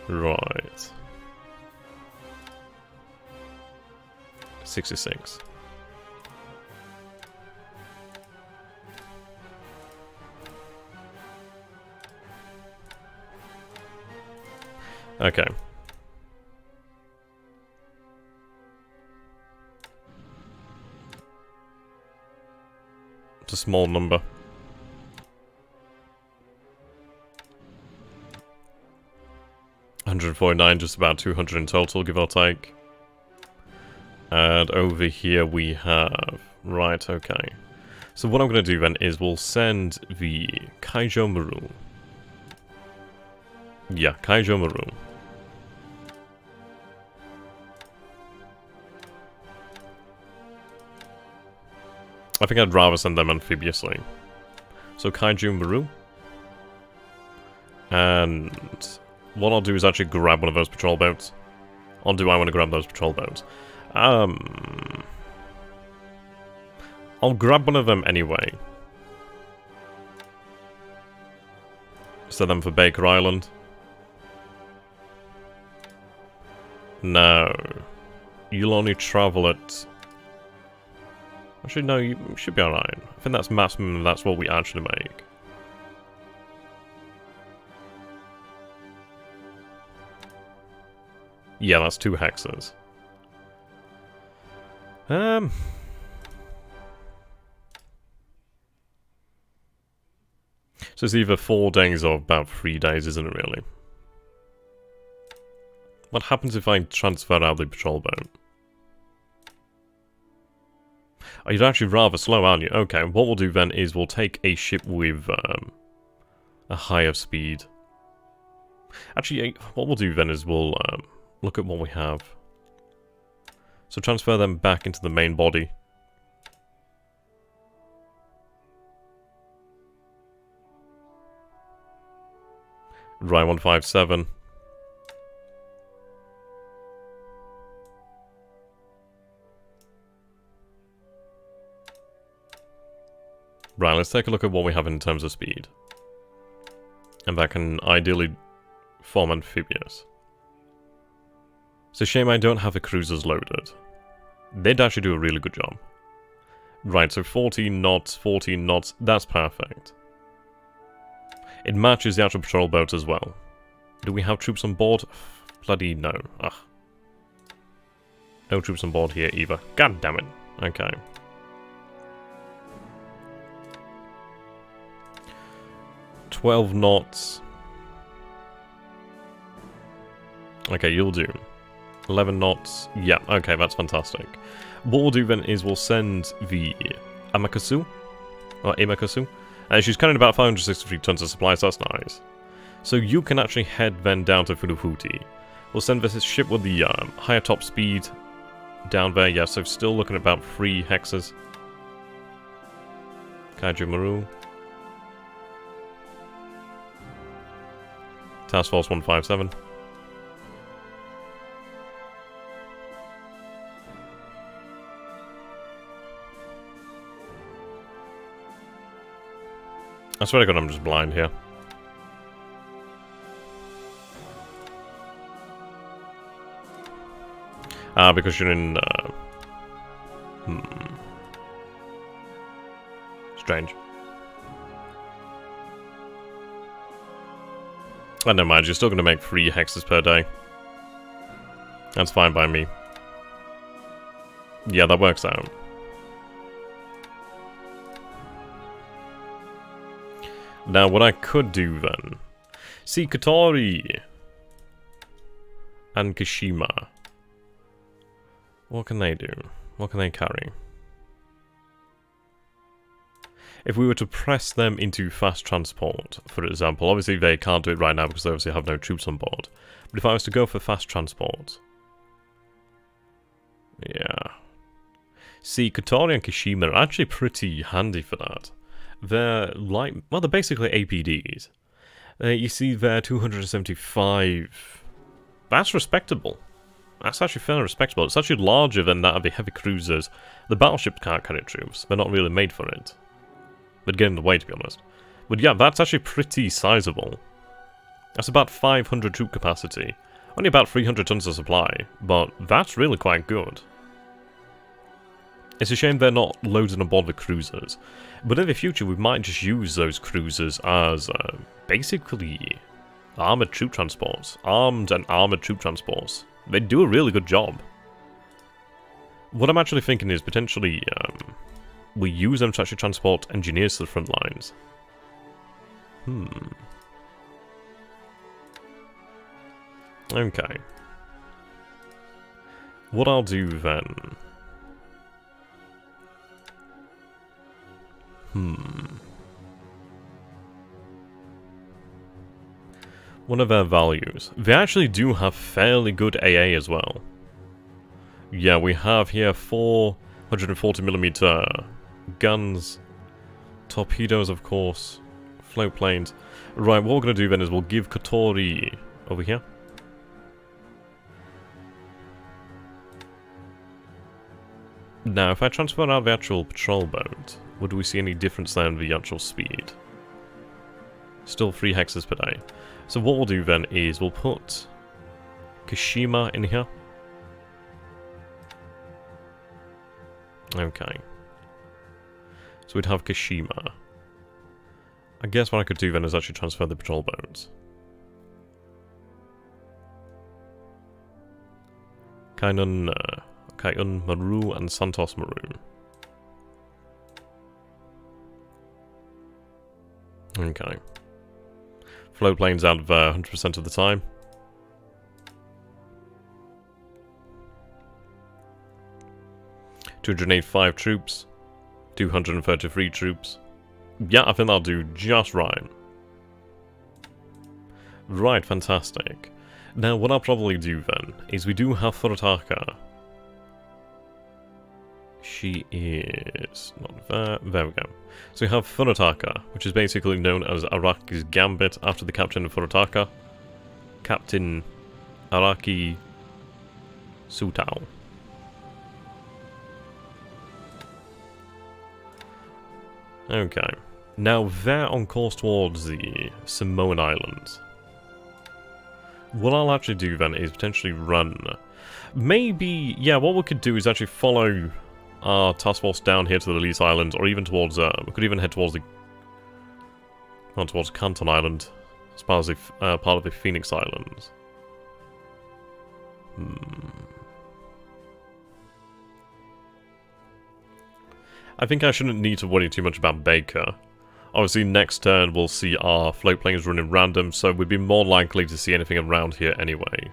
Right. 66. Okay. small number. $149, just about 200 in total, give or take. And over here we have... Right, okay. So what I'm going to do then is we'll send the Kaijo Maru. Yeah, Kaijo Maru. I think I'd rather send them amphibiously. So Kaiju Maru. And what I'll do is actually grab one of those patrol boats. Or do I want to grab those patrol boats? I'll grab one of them anyway. Set them for Baker Island. No. You'll only travel at... Actually, no, you should be alright. I think that's maximum, and that's what we actually make. Yeah, that's 2 hexes. So it's either 4 days or about 3 days, isn't it really? What happens if I transfer out the patrol boat? Oh, you'd actually rather slow, aren't you? Okay, what we'll do then is we'll take a ship with a higher speed. Actually, what we'll do then is we'll look at what we have. So transfer them back into the main body. Right, 157. Right, let's take a look at what we have in terms of speed. And that can ideally form amphibious. It's a shame I don't have the cruisers loaded. They'd actually do a really good job. Right, so 14 knots, that's perfect. It matches the actual patrol boat as well. Do we have troops on board? Bloody no. Ugh. No troops on board here either. God damn it. Okay. $12 knots. Okay, you'll do. 11 knots. Yeah, okay, that's fantastic. What we'll do then is we'll send the Amakasu. Or Amakasu. She's carrying about 563 tons of supplies, so that's nice. So you can actually head then down to Funufuti. We'll send this ship with the higher top speed down there. Yeah, so still looking at about 3 hexes. Kaiju Maru. Task Force 157. I swear to God, I'm just blind here. Because you're in, Strange. Oh, never mind, you're still going to make 3 hexes per day. That's fine by me. Yeah, that works out. Now, what I could do then... See, Katori and Kashima. What can they do? What can they carry? If we were to press them into fast transport, for example, obviously they can't do it right now because they obviously have no troops on board. But if I was to go for fast transport... Yeah. See, Katori and Kashima are actually pretty handy for that. They're like, well, they're basically APDs. You see there, 275. That's respectable. That's actually fairly respectable. It's actually larger than that of the heavy cruisers. The battleships can't carry troops. They're not really made for it. But get in the way, to be honest. But yeah, that's actually pretty sizable. That's about 500 troop capacity. Only about 300 tons of supply. But that's really quite good. It's a shame they're not loaded on board with cruisers. But in the future, we might just use those cruisers as, basically, armoured troop transports. Armed and armoured troop transports. They do a really good job. What I'm actually thinking is potentially, we use them to actually transport engineers to the front lines. Okay. What I'll do then... One of their values. They actually do have fairly good AA as well. Yeah, we have here 440mm guns, torpedoes, of course, float planes. Right, what we're going to do then is we'll give Kotori over here. Now, if I transfer out the actual patrol boat, would we see any difference there in the actual speed? Still 3 hexes per day. So what we'll do then is we'll put Kashima in here. Okay. So we'd have Kashima. I guess what I could do then is actually transfer the patrol boats. Kainan Maru and Santos Maru. Okay. Float planes out of 100% of the time. $285 troops. 233 troops. Yeah, I think that'll do just right. Right, fantastic. Now, what I'll probably do then is we do have Furutaka. She is not there. There we go. So we have Furutaka, which is basically known as Araki's Gambit after the captain of Furutaka, Captain Araki Sutao. Okay. Now they're on course towards the Samoan Islands. What I'll actually do then is potentially run. Maybe, yeah, what we could do is actually follow our task force down here to the Release Islands, or even towards, we could even head towards the, not towards Canton Island, as part of the Phoenix Islands. I think I shouldn't need to worry too much about Baker. Obviously, next turn we'll see our float planes running random, so we'd be more likely to see anything around here anyway.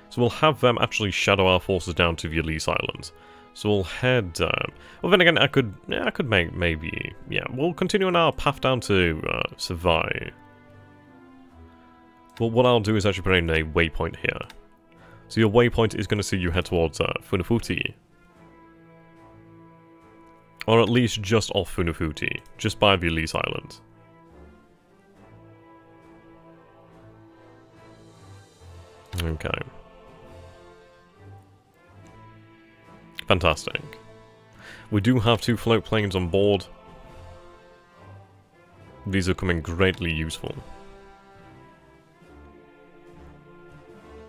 So we'll have them actually shadow our forces down to the Elise Islands. So we'll head... well, then again, I could make, maybe... Yeah, we'll continue on our path down to Savai. But what I'll do is actually put in a waypoint here. So your waypoint is going to see you head towards Funafuti. Or at least just off Funafuti, just by the Elise Islands. Okay. Fantastic. We do have 2 float planes on board. These are coming greatly useful.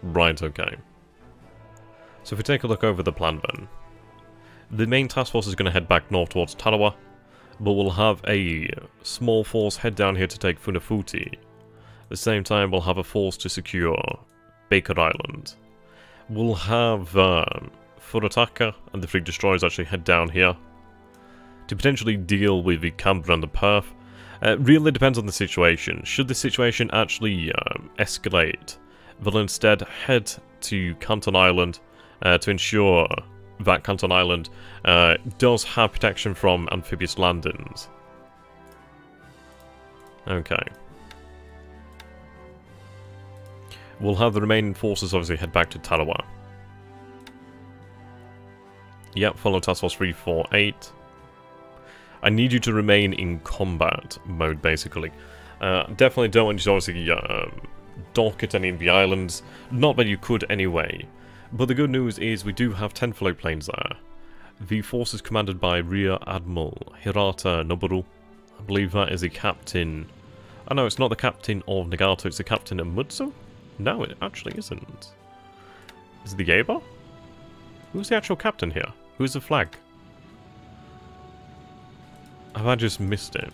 Right, okay. So if we take a look over the plan then. The main task force is going to head back north towards Tarawa, but we'll have a small force head down here to take Funafuti. At the same time, we'll have a force to secure Baker Island. We'll have Furutaka and the 3 destroyers actually head down here to potentially deal with the Canberra and the Perth. Really depends on the situation. Should the situation actually escalate, they'll instead head to Canton Island to ensure that Canton Island does have protection from amphibious landings. Okay. We'll have the remaining forces obviously head back to Tarawa. Yep, follow Task Force 348. I need you to remain in combat mode, basically. Definitely don't want you to obviously dock at any of the islands. Not that you could anyway. But the good news is we do have 10 float planes there. The force is commanded by Rear Admiral Hirata Noboru. I believe that is the captain... Oh no, it's not the captain of Nagato, it's the captain of Mutsu? No, it actually isn't. Is it the Geber? Who's the actual captain here? Who's the flag? Have I just missed it?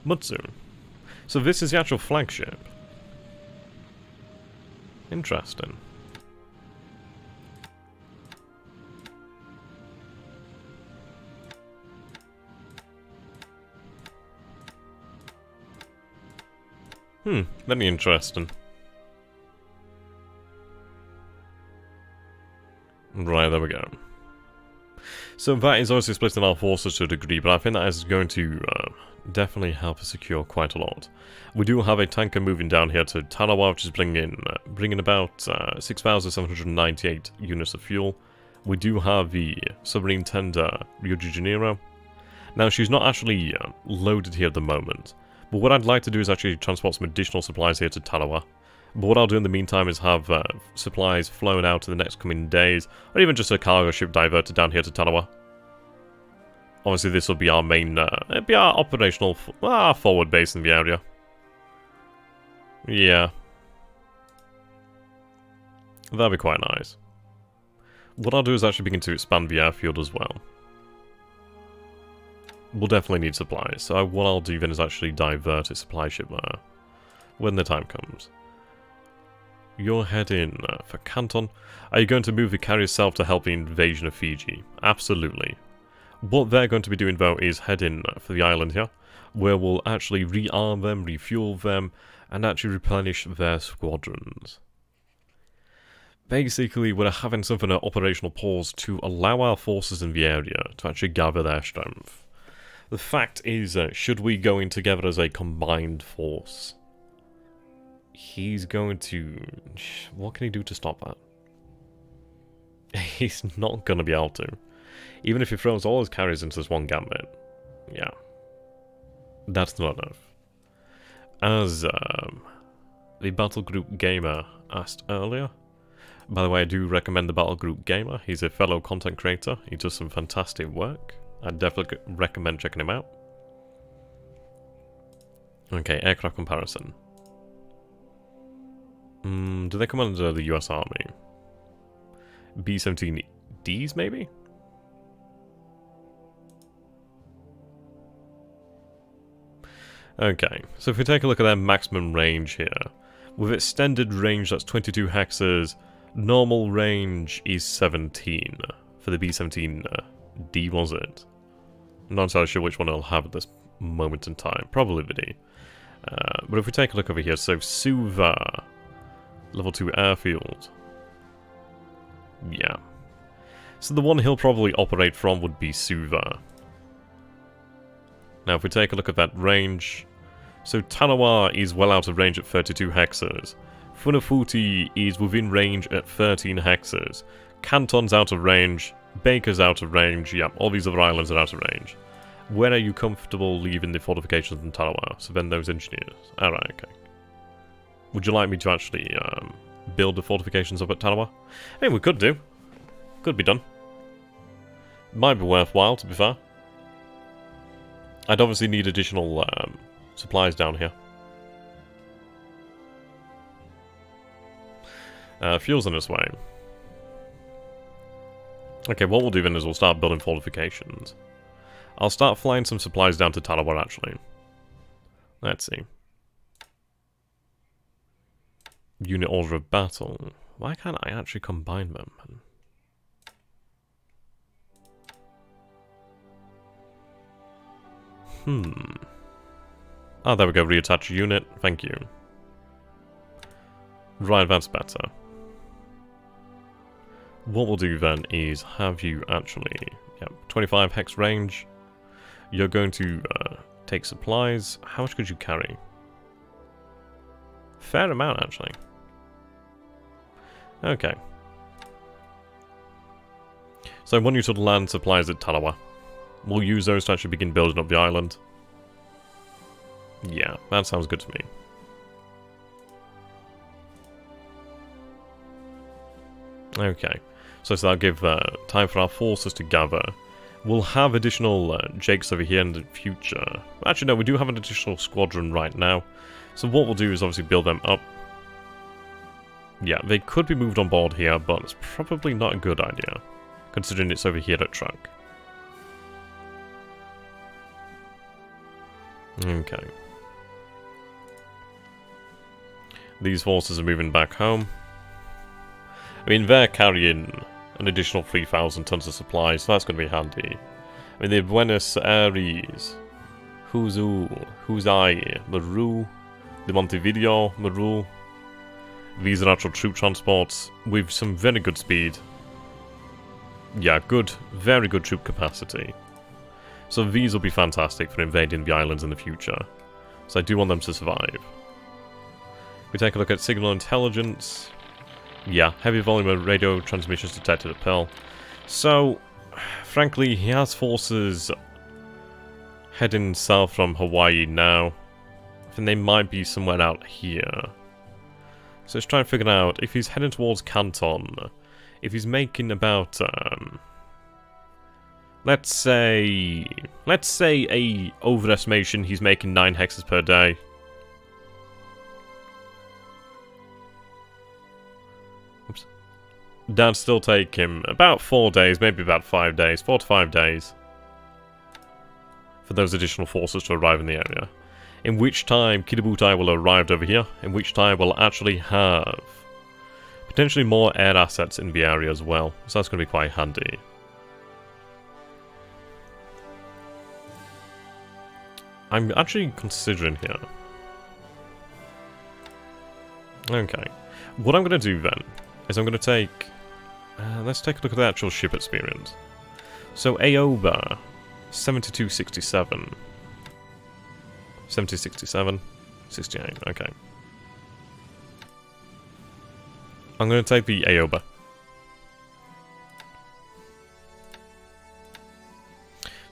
Mutsu. So this is the actual flagship. Interesting. Very interesting. Right, there we go. So that is obviously splitting our forces to a degree, but I think that is going to definitely help us secure quite a lot. We do have a tanker moving down here to Tarawa, which is bringing about 6,798 units of fuel. We do have the submarine tender Rio de Janeiro. Now, she's not actually loaded here at the moment, but what I'd like to do is actually transport some additional supplies here to Tarawa. But what I'll do in the meantime is have supplies flown out in the next coming days, or even just a cargo ship diverted down here to Tarawa. Obviously, this will be our main, it'll be our operational, forward base in the area. Yeah. That'd be quite nice. What I'll do is actually begin to expand the airfield as well. We'll definitely need supplies, so what I'll do then is actually divert a supply ship there when the time comes. You're heading for Canton. Are you going to move the carrier south to help the invasion of Fiji? Absolutely. What they're going to be doing though is heading for the island here, where we'll actually rearm them, refuel them, and actually replenish their squadrons. Basically, we're having something of an operational pause to allow our forces in the area to actually gather their strength. The fact is, should we go in together as a combined force, he's going to... What can he do to stop that? He's not going to be able to. Even if he throws all his carriers into this one gambit. Yeah. That's not enough. As the Battle Group Gamer asked earlier. By the way, I do recommend the Battle Group Gamer. He's a fellow content creator. He does some fantastic work. I'd definitely recommend checking him out. Okay, aircraft comparison. Do they come under the US Army? B-17Ds, maybe? Okay, so if we take a look at their maximum range here, with extended range that's 22 hexes, normal range is 17 for the B-17D, was it? I'm not entirely sure which one I'll have at this moment in time. Probably the D. But if we take a look over here, so Suva, level 2 airfield. Yeah. So the one he'll probably operate from would be Suva. Now if we take a look at that range, so Tarawa is well out of range at 32 hexes. Funafuti is within range at 13 hexes. Canton's out of range. Baker's out of range. Yeah, all these other islands are out of range. Where are you comfortable leaving the fortifications in Tarawa? So then those engineers. Alright, okay. Would you like me to actually build the fortifications up at Tarawa? I mean, we could do. Could be done. Might be worthwhile, to be fair. I'd obviously need additional supplies down here. Fuel's on its way. Okay, what we'll do then is we'll start building fortifications. I'll start flying some supplies down to Tarawa, actually. Let's see. Unit order of battle. Why can't I actually combine them? Oh, there we go. Reattach unit. Thank you. Right, that's better. What we'll do then is have you actually... Yep, 25 hex range. You're going to take supplies. How much could you carry? Fair amount, actually. Okay. So I want you to land supplies at Tarawa. We'll use those to actually begin building up the island. Yeah, that sounds good to me. Okay, so that'll give time for our forces to gather. We'll have additional Jakes over here in the future. Actually, no, we do have an additional squadron right now. So what we'll do is obviously build them up. Yeah, they could be moved on board here, but it's probably not a good idea, considering it's over here at Trunk. Okay. These forces are moving back home. I mean, they're carrying an additional 3,000 tons of supplies, so that's going to be handy. I mean, the Buenos Aires, Huzai, Maru, the Montevideo, Maru. These are actual troop transports with some very good speed. Yeah, good, very good troop capacity. So these will be fantastic for invading the islands in the future. So I do want them to survive. We take a look at signal intelligence. Yeah, heavy volume of radio transmissions detected at Pearl. So, frankly, he has forces heading south from Hawaii now. I think they might be somewhere out here. So let's try and figure out if he's heading towards Canton. If he's making about, let's say a overestimation, he's making 9 hexes per day. Oops. That'd still take him about 4 days, maybe about 5 days, 4 to 5 days, for those additional forces to arrive in the area. In which time Kidabutai will have arrived over here, in which time we'll actually have potentially more air assets in the area as well, so that's going to be quite handy. I'm actually considering here. Okay. What I'm going to do then is I'm going to take... let's take a look at the actual ship experience. So Aoba, 7267. 7067. 68, okay. I'm going to take the Aoba.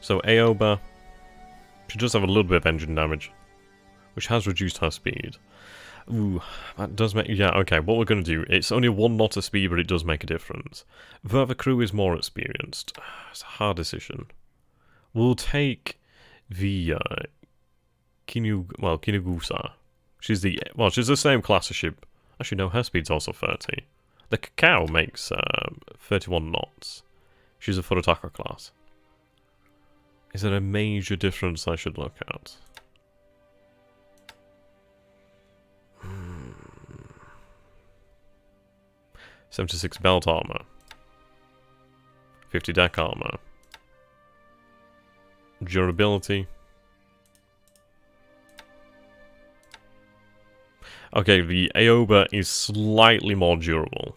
So Aoba, she does have a little bit of engine damage, which has reduced her speed. Ooh, that does make... Yeah, okay, what we're going to do, it's only 1 knot of speed, but it does make a difference. The other crew is more experienced. It's a hard decision. We'll take the Kinugusa. She's the same class of ship. Actually, no, her speed's also 30. The Cacao makes 31 knots. She's a Furutaka class. Is there a major difference I should look at? 76 belt armor. 50 deck armor. Durability. Okay, the Aoba is slightly more durable.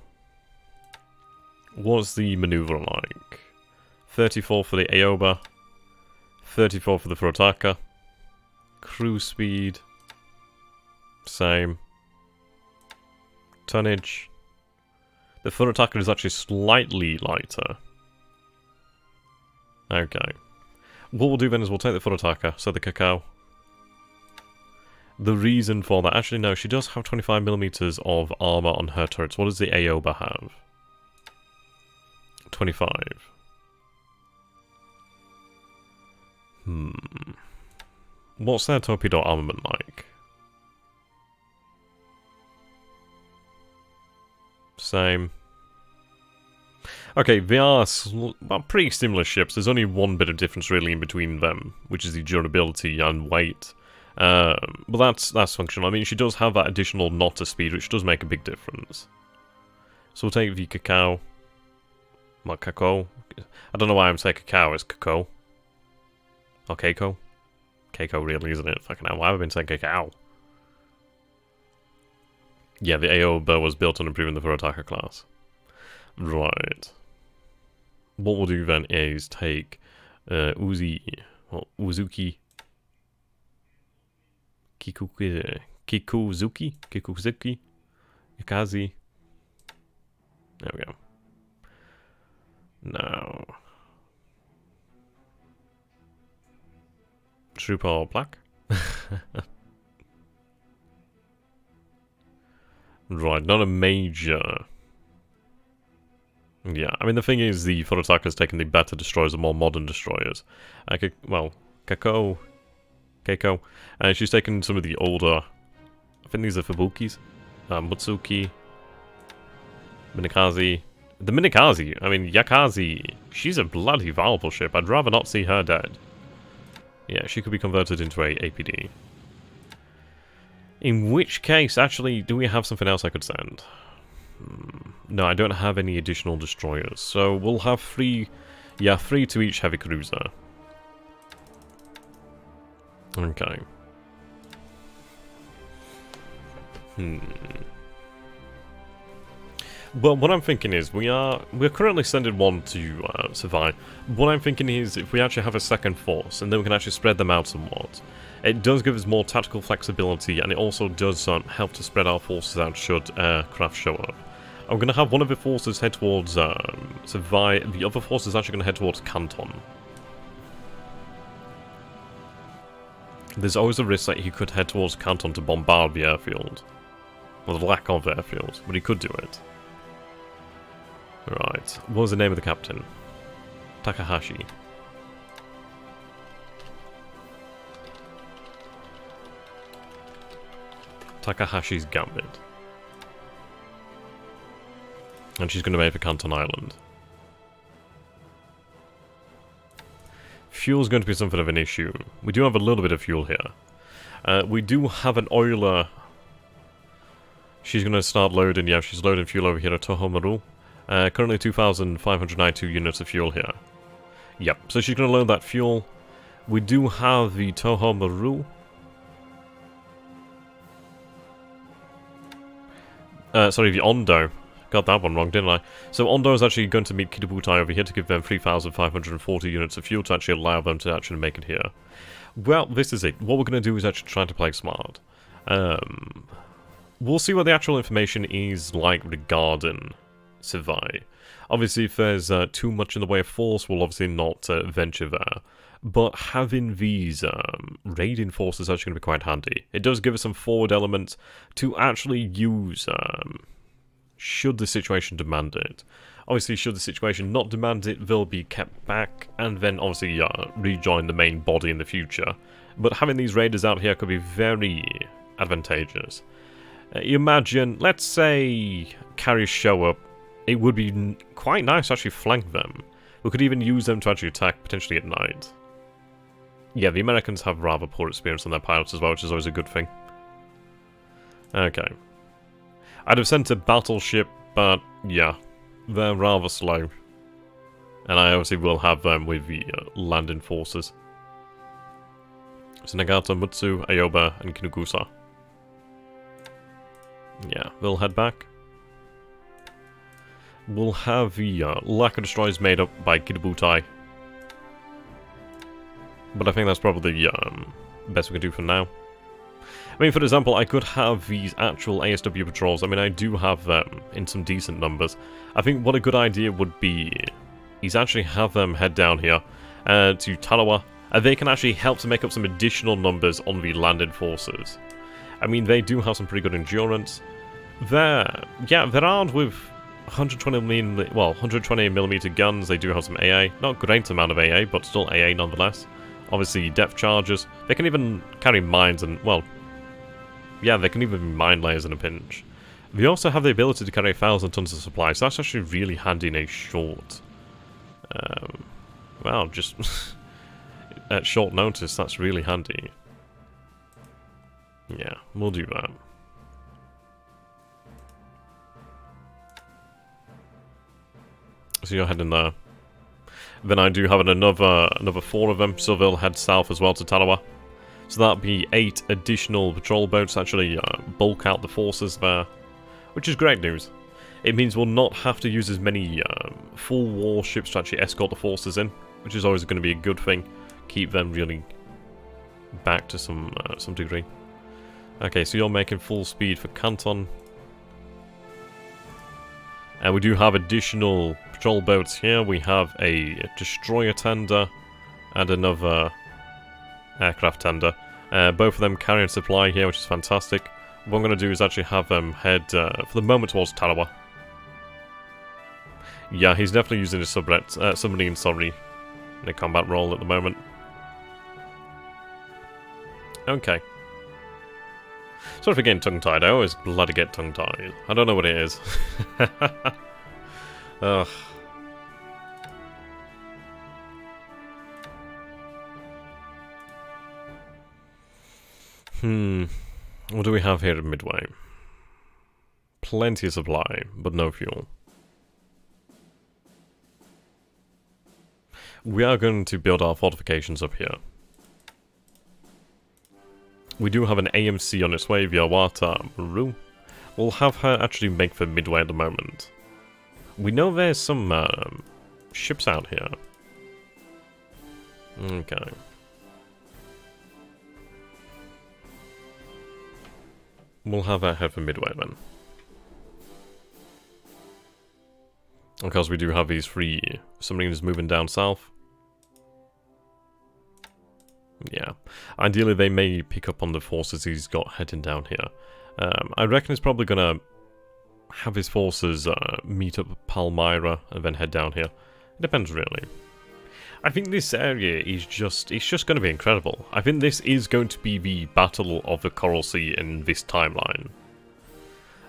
What's the maneuver like? 34 for the Aoba. 34 for the Furutaka. Cruise speed. Same. Tonnage. The Furutaka is actually slightly lighter. Okay. What we'll do then is we'll take the Furutaka, so the Cacao. The reason for that... Actually, no, she does have 25mm of armor on her turrets. What does the Aoba have? 25. What's their torpedo armament like? Same. Okay, they are pretty similar ships. There's only one bit of difference really in between them, which is the durability and weight. But that's functional. I mean, she does have that additional knot of speed, which does make a big difference. So we'll take the Cacao. What, Cacao? I don't know why I'm saying Cacao, it's Cacao. Or Keiko? Keiko really, isn't it? Fucking hell, why have I been saying Cacao? Yeah, the Aoba was built on improving the Furutaka class. Right. What we'll do then is take Uzuki, Kikuzuki, Yakazi. There we go. Now, Trooper Black. Right, not a major. Yeah, I mean, the thing is, the Furutaka has taken the better destroyers, the more modern destroyers. Well, Keiko. She's taken some of the older... I think these are Fubukis. Mutsuki. Minakazi. The Minakazi, I mean, Yakazi, she's a bloody valuable ship. I'd rather not see her dead. Yeah, she could be converted into a APD. In which case, actually, do we have something else I could send? No, I don't have any additional destroyers. So we'll have 3... Yeah, 3 to each heavy cruiser. Okay. Well, what I'm thinking is, we're currently sending 1 to survive. What I'm thinking is, if we actually have a second force, and then we can actually spread them out somewhat, it does give us more tactical flexibility, and it also does help to spread our forces out should aircraft show up. I'm going to have one of the forces head towards survive. The other force is actually going to head towards Canton. There's always a risk that he could head towards Canton to bombard the airfield. Or the lack of airfield, but he could do it. Right, what was the name of the captain? Takahashi. Takahashi's Gambit. And she's going to make for Canton Island. Fuel's going to be something of an issue. We do have a little bit of fuel here. We do have an oiler. She's going to start loading. Yeah, she's loading fuel over here at Tohomaru. Currently 2,592 units of fuel here. Yep, so she's going to load that fuel. We do have the Tohomaru. Sorry, the Ondo. Got that one wrong, didn't I? So Ondo is actually going to meet Kidabutai over here to give them 3,540 units of fuel to actually allow them to actually make it here. Well, this is it. What we're going to do is actually try to play smart. We'll see what the actual information is like regarding Sivai. Obviously, if there's too much in the way of force, we'll obviously not venture there. But having these raiding forces is actually going to be quite handy. It does give us some forward elements to actually use should the situation demand it. Obviously, should the situation not demand it, they'll be kept back and then obviously rejoin the main body in the future. But having these raiders out here could be very advantageous. You imagine, let's say carriers show up, it would be quite nice to actually flank them. We could even use them to actually attack potentially at night. Yeah, the Americans have rather poor experience on their pilots as well, which is always a good thing. Okay. I'd have sent a battleship, but yeah, they're rather slow. And I obviously will have them with the landing forces. So Nagata, Mutsu, Aoba, and Kinugusa. Yeah, they'll head back. We'll have the lack of destroyers made up by Kidabutai. But I think that's probably the best we can do for now. I mean, for example, I could have these actual ASW patrols. I mean, I do have them in some decent numbers. I think what a good idea would be is actually have them head down here to Tarawa. And they can actually help to make up some additional numbers on the landed forces. I mean, they do have some pretty good endurance. They're armed with 120mm guns. They do have some AA. Not a great amount of AA, but still AA nonetheless. Obviously, depth charges. They can even carry mines and, well, yeah, they can even be mine layers in a pinch. They also have the ability to carry 1,000 tons of supply, so that's actually really handy in a short... well, just... at short notice, that's really handy. Yeah, we'll do that. So you're heading there. Then I do have another 4 of them, so they'll head south as well to Tarawa. So that'll be 8 additional patrol boats actually bulk out the forces there, which is great news. It means we'll not have to use as many full warships to actually escort the forces in, which is always going to be a good thing. Keep them really back to some degree. Okay, so you're making full speed for Canton. And we do have additional patrol boats here. We have a destroyer tender and another aircraft tender. Both of them carrying supply here, which is fantastic. What I'm going to do is actually have them head, for the moment, towards Tarawa. Yeah, he's definitely using his submarine, sorry, in a combat role at the moment. Okay. Sorry for getting tongue-tied. I always bloody get tongue-tied. I don't know what it is. Ugh. What do we have here at Midway? Plenty of supply, but no fuel. We are going to build our fortifications up here. We do have an AMC on its way via Wata Maru. We'll have her actually make for Midway at the moment. We know there's some ships out here. Okay. We'll have her head for Midway then. Because we do have these 3 submarines moving down south. Yeah. Ideally, they may pick up on the forces he's got heading down here. I reckon he's probably going to have his forces meet up at Palmyra and then head down here. It depends, really. I think this area is just... it's just going to be incredible. I think this is going to be the Battle of the Coral Sea in this timeline.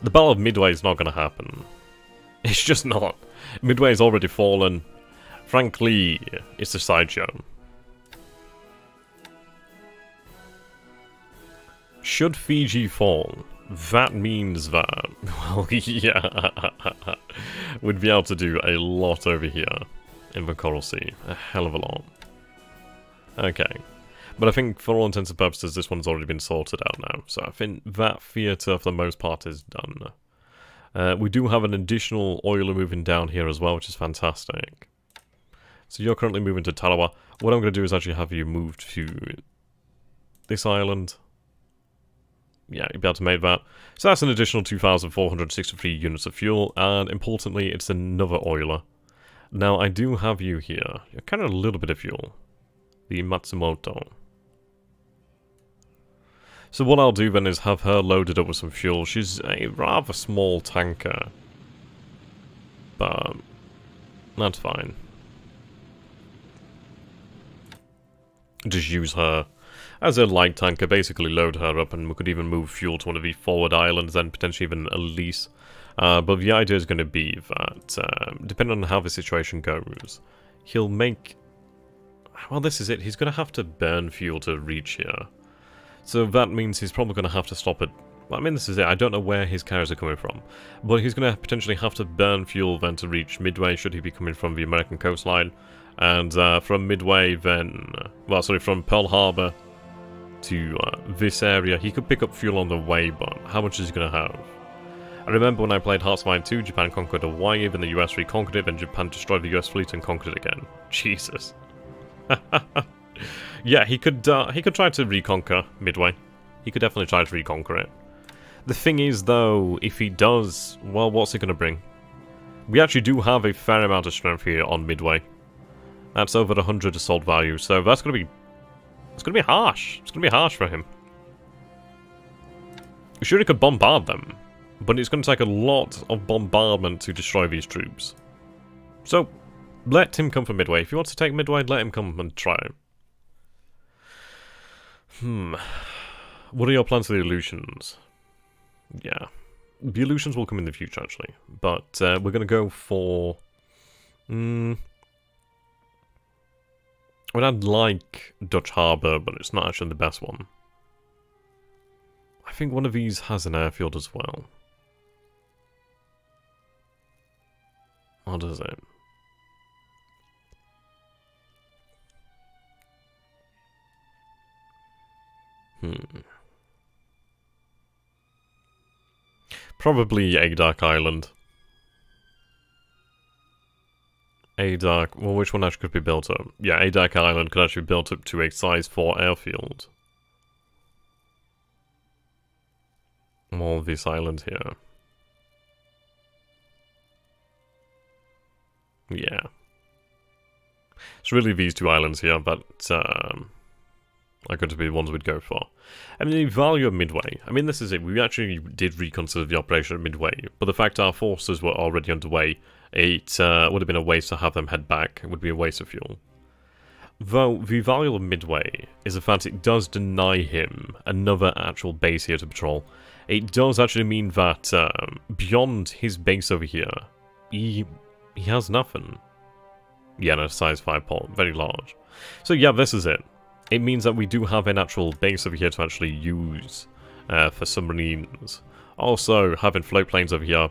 The Battle of Midway is not going to happen. It's just not. Midway has already fallen. Frankly, it's a sideshow. Should Fiji fall, that means that, well, yeah, we'd be able to do a lot over here in the Coral Sea. A hell of a lot. Okay. But I think for all intents and purposes, this one's already been sorted out now. So I think that theatre, for the most part, is done. We do have an additional oiler moving down here as well, which is fantastic. So you're currently moving to Tarawa. What I'm going to do is actually have you move to this island. Yeah, you'll be able to make that. So that's an additional 2,463 units of fuel, and importantly, it's another oiler. Now, I do have you here. You're kind of a little bit of fuel. The Matsumoto. So what I'll do then is have her loaded up with some fuel. She's a rather small tanker. But that's fine. Just use her as a light tanker, basically load her up, and we could even move fuel to one of the forward islands, then potentially even a lease. But the idea is going to be that, depending on how the situation goes, he'll make... well, this is it. He's going to have to burn fuel to reach here. So that means he's probably going to have to stop at... well, I mean, this is it. I don't know where his carriers are coming from. But he's going to potentially have to burn fuel then to reach Midway, should he be coming from the American coastline. And from Midway then... well, sorry, from Pearl Harbor to this area. He could pick up fuel on the way, but how much is he going to have? I remember when I played Hearts of Iron 2, Japan conquered Hawaii, then the US reconquered it, then Japan destroyed the US fleet and conquered it again. Jesus. Yeah, he could try to reconquer Midway. He could definitely try to reconquer it. The thing is, though, if he does, well, what's he going to bring? We actually do have a fair amount of strength here on Midway. That's over 100 assault value, so that's going to be... it's going to be harsh. It's going to be harsh for him. Sure, he could bombard them, but it's going to take a lot of bombardment to destroy these troops. So, let him come from Midway. If he wants to take Midway, let him come and try. What are your plans for the Aleutians? Yeah. The Aleutians will come in the future, actually. But we're going to go for... well, I'd like Dutch Harbour, but it's not actually the best one. I think one of these has an airfield as well. Or does it? Probably Adak Island. Adak, well, which one actually could be built up? Yeah, Adak Island could actually be built up to a size 4 airfield. All this island here. Yeah. It's really these two islands here, but are going to be the ones we'd go for. I mean, the value of Midway. I mean, this is it. We actually did reconsider the operation at Midway, but the fact our forces were already underway, it would have been a waste to have them head back. It would be a waste of fuel. Though, the value of Midway is the fact it does deny him another actual base here to patrol. It does actually mean that beyond his base over here, he has nothing. Yeah, no, size 5 port, very large. So yeah, this is it. It means that we do have an actual base over here to actually use for submarines. Also, having float planes over here,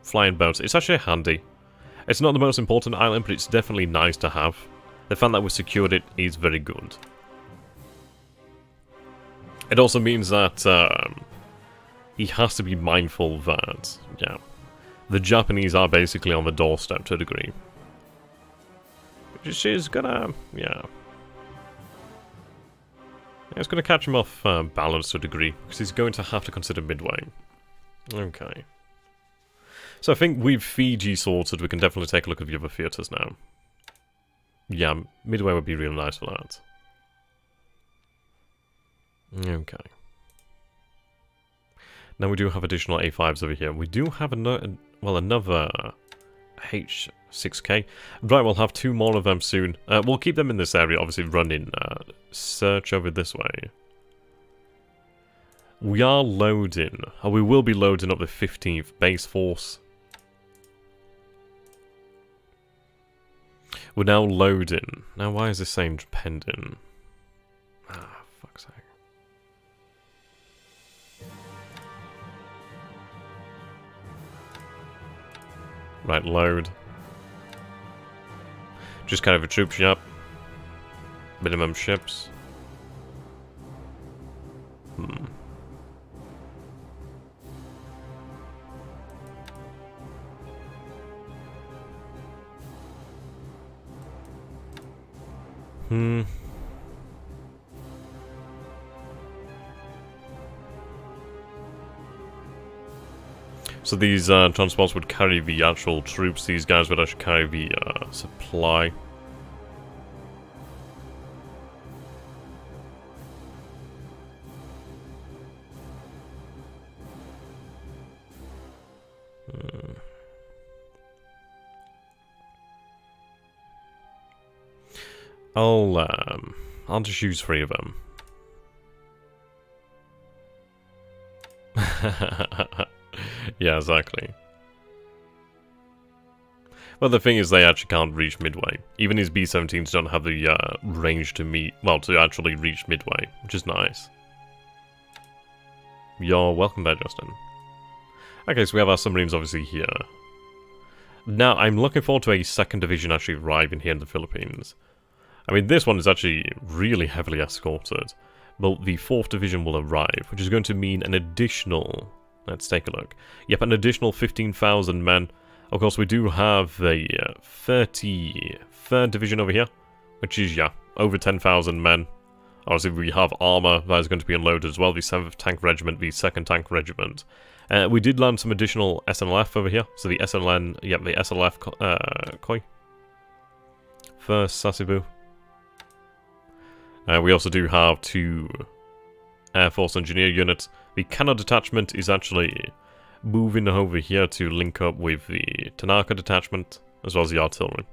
flying boats, it's actually handy. It's not the most important island, but it's definitely nice to have. The fact that we secured it is very good. It also means that he has to be mindful that, yeah, the Japanese are basically on the doorstep to a degree. Which is gonna, yeah. It's gonna catch him off balance to a degree, because he's going to have to consider Midway. Okay. So I think with Fiji sorted, we can definitely take a look at the other theatres now. Yeah, Midway would be real nice for that. Okay. Now we do have additional A5s over here. We do have another H6K. Right, we'll have 2 more of them soon. We'll keep them in this area, obviously running search over this way. We are loading, or we will be loading up the 15th base force. We're now loading. Now why is this saying pending? Ah, fuck's sake. Right, load. Just kind of a troop shop. Minimum ships. So these transports would carry the actual troops, these guys would actually carry the supply. I'll just use 3 of them. Yeah, exactly. Well, the thing is, they actually can't reach Midway. Even his B-17s don't have the range to meet, well, to actually reach Midway, which is nice. You're welcome there, Justin. Okay, so we have our submarines obviously here. Now, I'm looking forward to a 2nd division actually arriving here in the Philippines. I mean, this one is actually really heavily escorted, but the 4th division will arrive, which is going to mean an additional... Let's take a look. Yep, an additional 15,000 men. Of course, we do have the 33rd division over here, which is, yeah, over 10,000 men. Obviously, we have armor that is going to be unloaded as well, the 7th Tank Regiment, the 2nd Tank Regiment. We did land some additional SNLF over here, so the SLN, yep, the SLF Koi. First Sasibu. We also do have 2 Air Force Engineer units. The Cannon Detachment is actually moving over here to link up with the Tanaka Detachment, as well as the Artillery.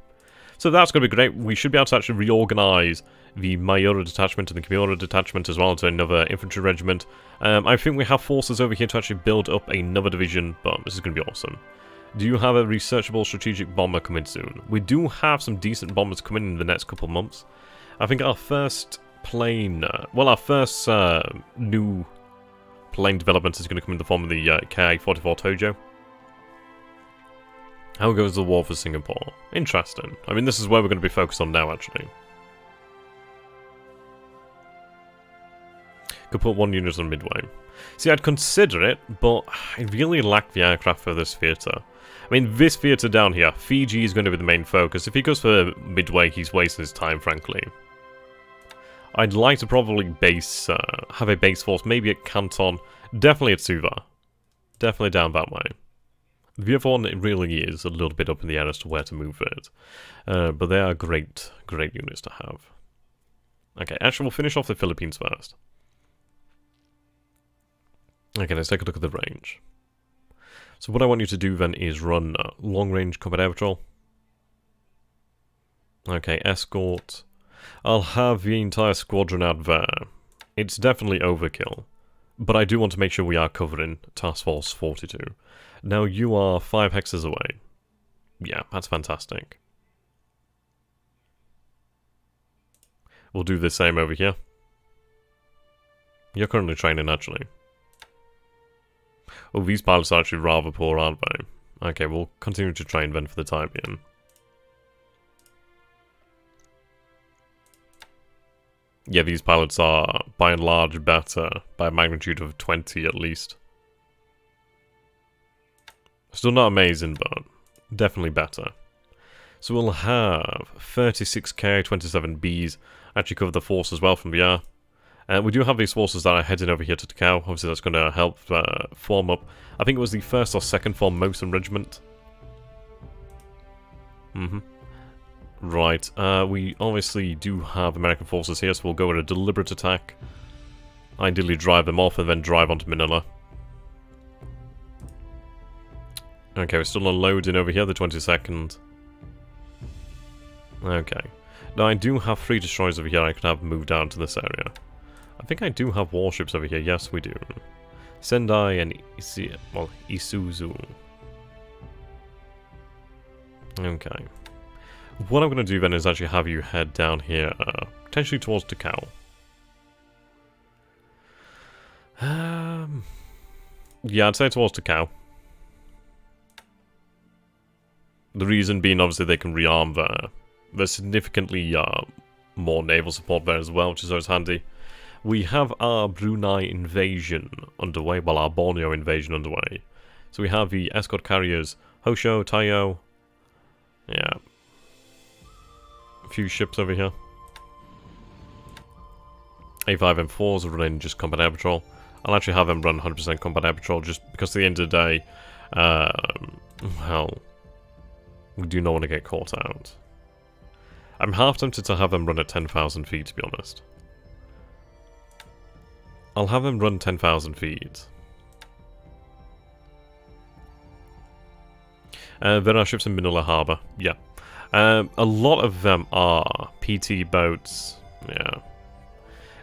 So that's going to be great. We should be able to actually reorganize the Mayura Detachment and the Kimura Detachment as well into another infantry regiment. I think we have forces over here to actually build up another division, but this is going to be awesome. Do you have a researchable strategic bomber coming soon? We do have some decent bombers coming in the next couple of months. I think our first plane, well, our first new plane development is going to come in the form of the Ka-44 Tojo. How goes the war for Singapore? Interesting. I mean, this is where we're going to be focused on now, actually. Could put 1 unit on Midway. See, I'd consider it, but I really lack the aircraft for this theatre. I mean, this theatre down here, Fiji is going to be the main focus. If he goes for Midway, he's wasting his time, frankly. I'd like to probably have a base force, maybe at Canton, definitely at Suva. Definitely down that way. The other one, it really is a little bit up in the air as to where to move it. But they are great, great units to have. Okay, actually, we'll finish off the Philippines first. Okay, let's take a look at the range. So what I want you to do then is run long-range combat air patrol. Okay, escort. I'll have the entire squadron out there. It's definitely overkill. But I do want to make sure we are covering Task Force 42. Now you are 5 hexes away. Yeah, that's fantastic. We'll do the same over here. You're currently training, actually. Oh, these pilots are actually rather poor, aren't they? Okay, we'll continue to train then for the time being. Yeah, these pilots are, by and large, better, by a magnitude of 20 at least. Still not amazing, but definitely better. So we'll have 36k, 27Bs, actually cover the force as well from the air. And we do have these forces that are heading over here to Takao. Obviously that's going to help form up, I think it was the 1st or 2nd Formosan Regiment. Right, we obviously do have American forces here, so we'll go with a deliberate attack. Ideally drive them off and then drive onto Manila. Okay, we're still unloading over here, the 22nd. Okay. Now I do have 3 destroyers over here I could have moved down to this area. I think I do have warships over here, yes we do. Sendai and Isuzu. Okay. What I'm going to do then is actually have you head down here, potentially towards Takao. Yeah, I'd say towards Takao. The reason being, obviously, they can rearm there. There's significantly more naval support there as well, which is always handy. We have our Brunei invasion underway, well, our Borneo invasion underway. So we have the escort carriers Hosho, Taiyo. Yeah. A few ships over here. A5M4s are running just combat air patrol. I'll actually have them run 100% combat air patrol just because at the end of the day, well, we do not want to get caught out. I'm half tempted to have them run at 10,000 feet, to be honest. I'll have them run 10,000 feet. There are ships in Manila Harbour, yeah. A lot of them are PT boats, yeah.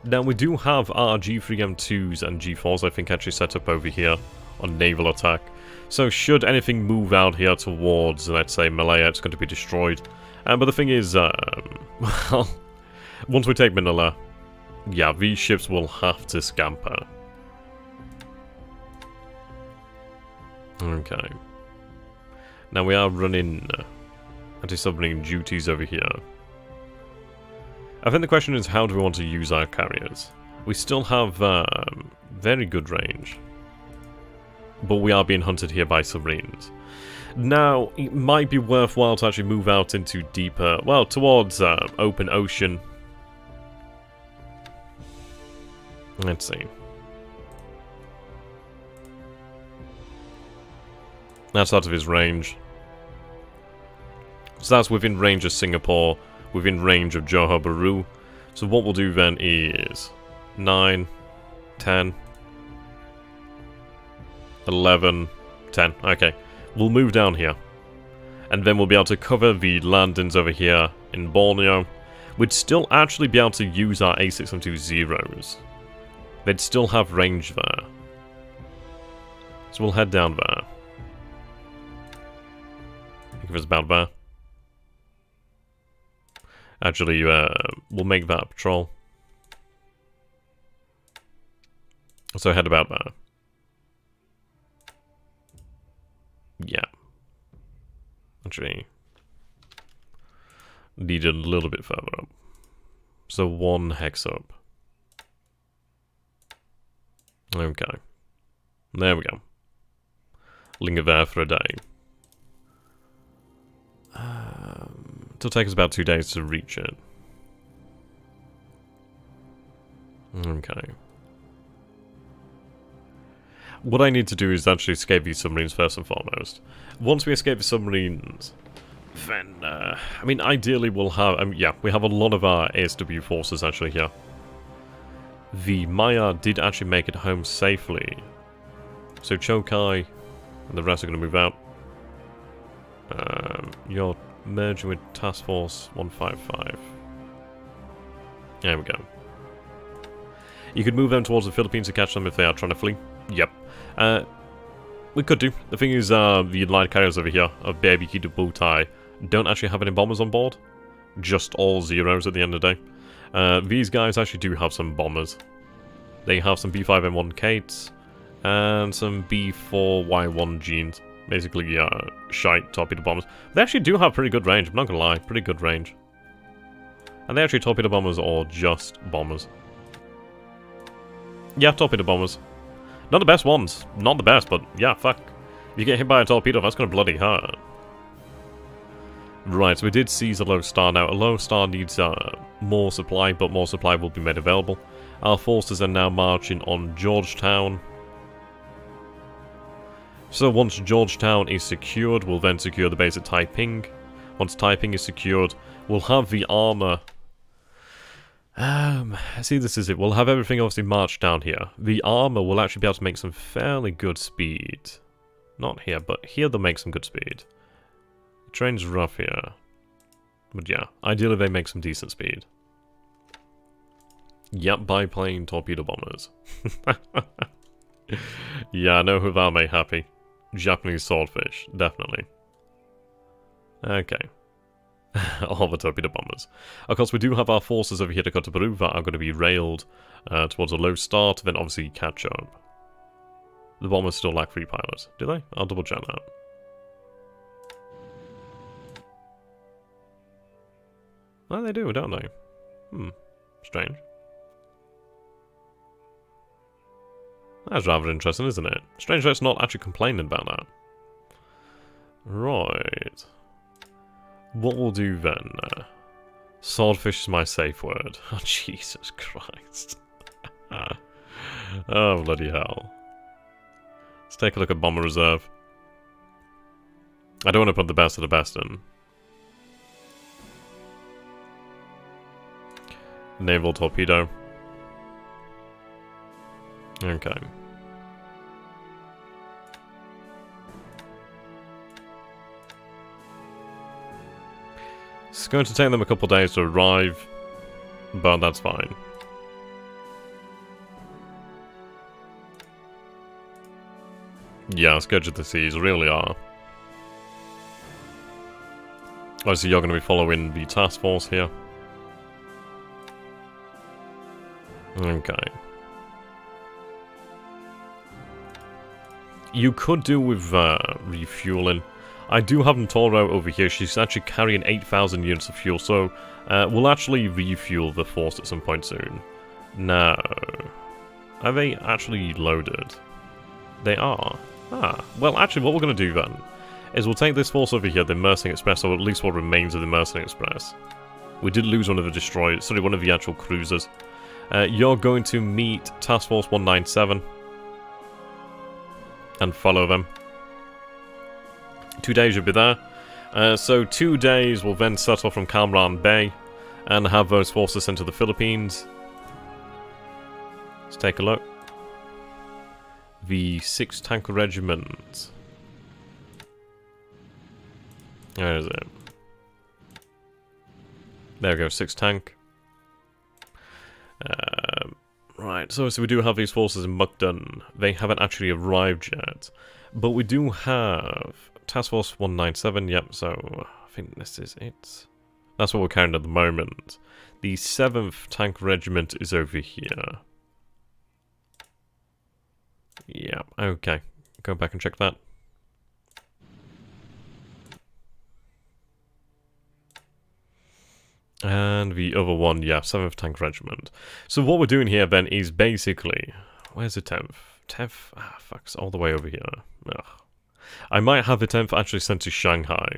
Now we do have our G3M2s and G4s I think actually set up over here on naval attack. So should anything move out here towards, let's say, Malaya, it's going to be destroyed. But the thing is, well, once we take Manila, yeah, these ships will have to scamper. Okay. Now we are running anti-submarine duties over here. I think the question is, how do we want to use our carriers? We still have very good range, but we are being hunted here by submarines. Now, it might be worthwhile to actually move out into deeper, well, towards open ocean. Let's see. That's out of his range. So that's within range of Singapore, within range of Johor Bahru. So what we'll do then is 9, 10, 11, 10. Okay, we'll move down here. And then we'll be able to cover the landings over here in Borneo. We'd still actually be able to use our A6M2 Zeros. They'd still have range there. So we'll head down there. I think it was about there. Actually, we'll make that patrol. So head about there. Yeah. Actually, need it a little bit further up. So 1 hex up. Okay. There we go. Linger there for a day. It'll take us about 2 days to reach it. Okay. What I need to do is actually escape these submarines first and foremost. Once we escape the submarines, then, I mean, ideally we'll have, yeah, we have a lot of our ASW forces actually here. The Maya did actually make it home safely. So Chokai and the rest are going to move out. You're merging with Task Force 155. There we go. You could move them towards the Philippines to catch them if they are trying to flee. Yep. We could do. The thing is, the line carriers over here of Baby Kita Butai don't actually have any bombers on board. Just all Zeros at the end of the day. These guys actually do have some bombers. They have some B5M1 Kates, And some B4Y1 genes. Basically, shite torpedo bombers. They actually do have pretty good range, I'm not gonna lie. Pretty good range. And they actually torpedo bombers or just bombers? Yeah, torpedo bombers. Not the best ones. Not the best, but yeah, fuck. If you get hit by a torpedo, that's gonna bloody hurt. Right, so we did seize a low star. Now, a low star needs more supply, but more supply will be made available. Our forces are now marching on Georgetown. So once Georgetown is secured, we'll then secure the base at Taiping. Once Taiping is secured, we'll have the armor. See, this is it. We'll have everything obviously marched down here. The armor will actually be able to make some fairly good speed. Not here, but here they'll make some good speed. The train's rough here. But yeah, ideally they make some decent speed. Yep, biplane torpedo bombers. Yeah, I know who that made happy. Japanese swordfish, definitely. Okay. All the torpedo bombers. Of course, we do have our forces over here to Kotobaru that are going to be railed towards a low star to then obviously catch up. The bombers still lack 3 pilots, do they? I'll double check that. Oh, they do, don't they? Strange. That's rather interesting, isn't it? Strange that it's not actually complaining about that. Right. What we'll do then? Swordfish is my safe word. Oh, Jesus Christ. Oh, bloody hell. Let's take a look at Bomber Reserve. I don't want to put the best of the best in. Naval torpedo. Okay. It's going to take them a couple days to arrive, but that's fine. Yeah, Scourge of the Seas really are. Obviously, you're going to be following the task force here. Okay. You could do with refueling. I do have Ntoro over here. She's actually carrying 8,000 units of fuel, so we'll actually refuel the force at some point soon. Now, are they actually loaded? They are. Ah, well, actually, what we're going to do then is we'll take this force over here, the Mercenary Express, or at least what remains of the Mercenary Express. We did lose one of the destroyers, sorry, one of the actual cruisers. You're going to meet Task Force 197 and follow them. 2 days you'll be there. So 2 days will then settle from Cam Bay and have those forces sent to the Philippines. Let's take a look. The 6th Tank Regiment. Where is it? There we go, 6th Tank. Right, so we do have these forces in Mukden. They haven't actually arrived yet. But we do have Task Force 197, yep, so I think this is it. That's what we're carrying at the moment. The 7th Tank Regiment is over here. Yeah, okay. Go back and check that. And the other one, yeah, 7th Tank Regiment. So what we're doing here then is basically... Where's the 10th? 10th? Ah, fuck, it's all the way over here. Ugh. I might have the 10th actually sent to Shanghai.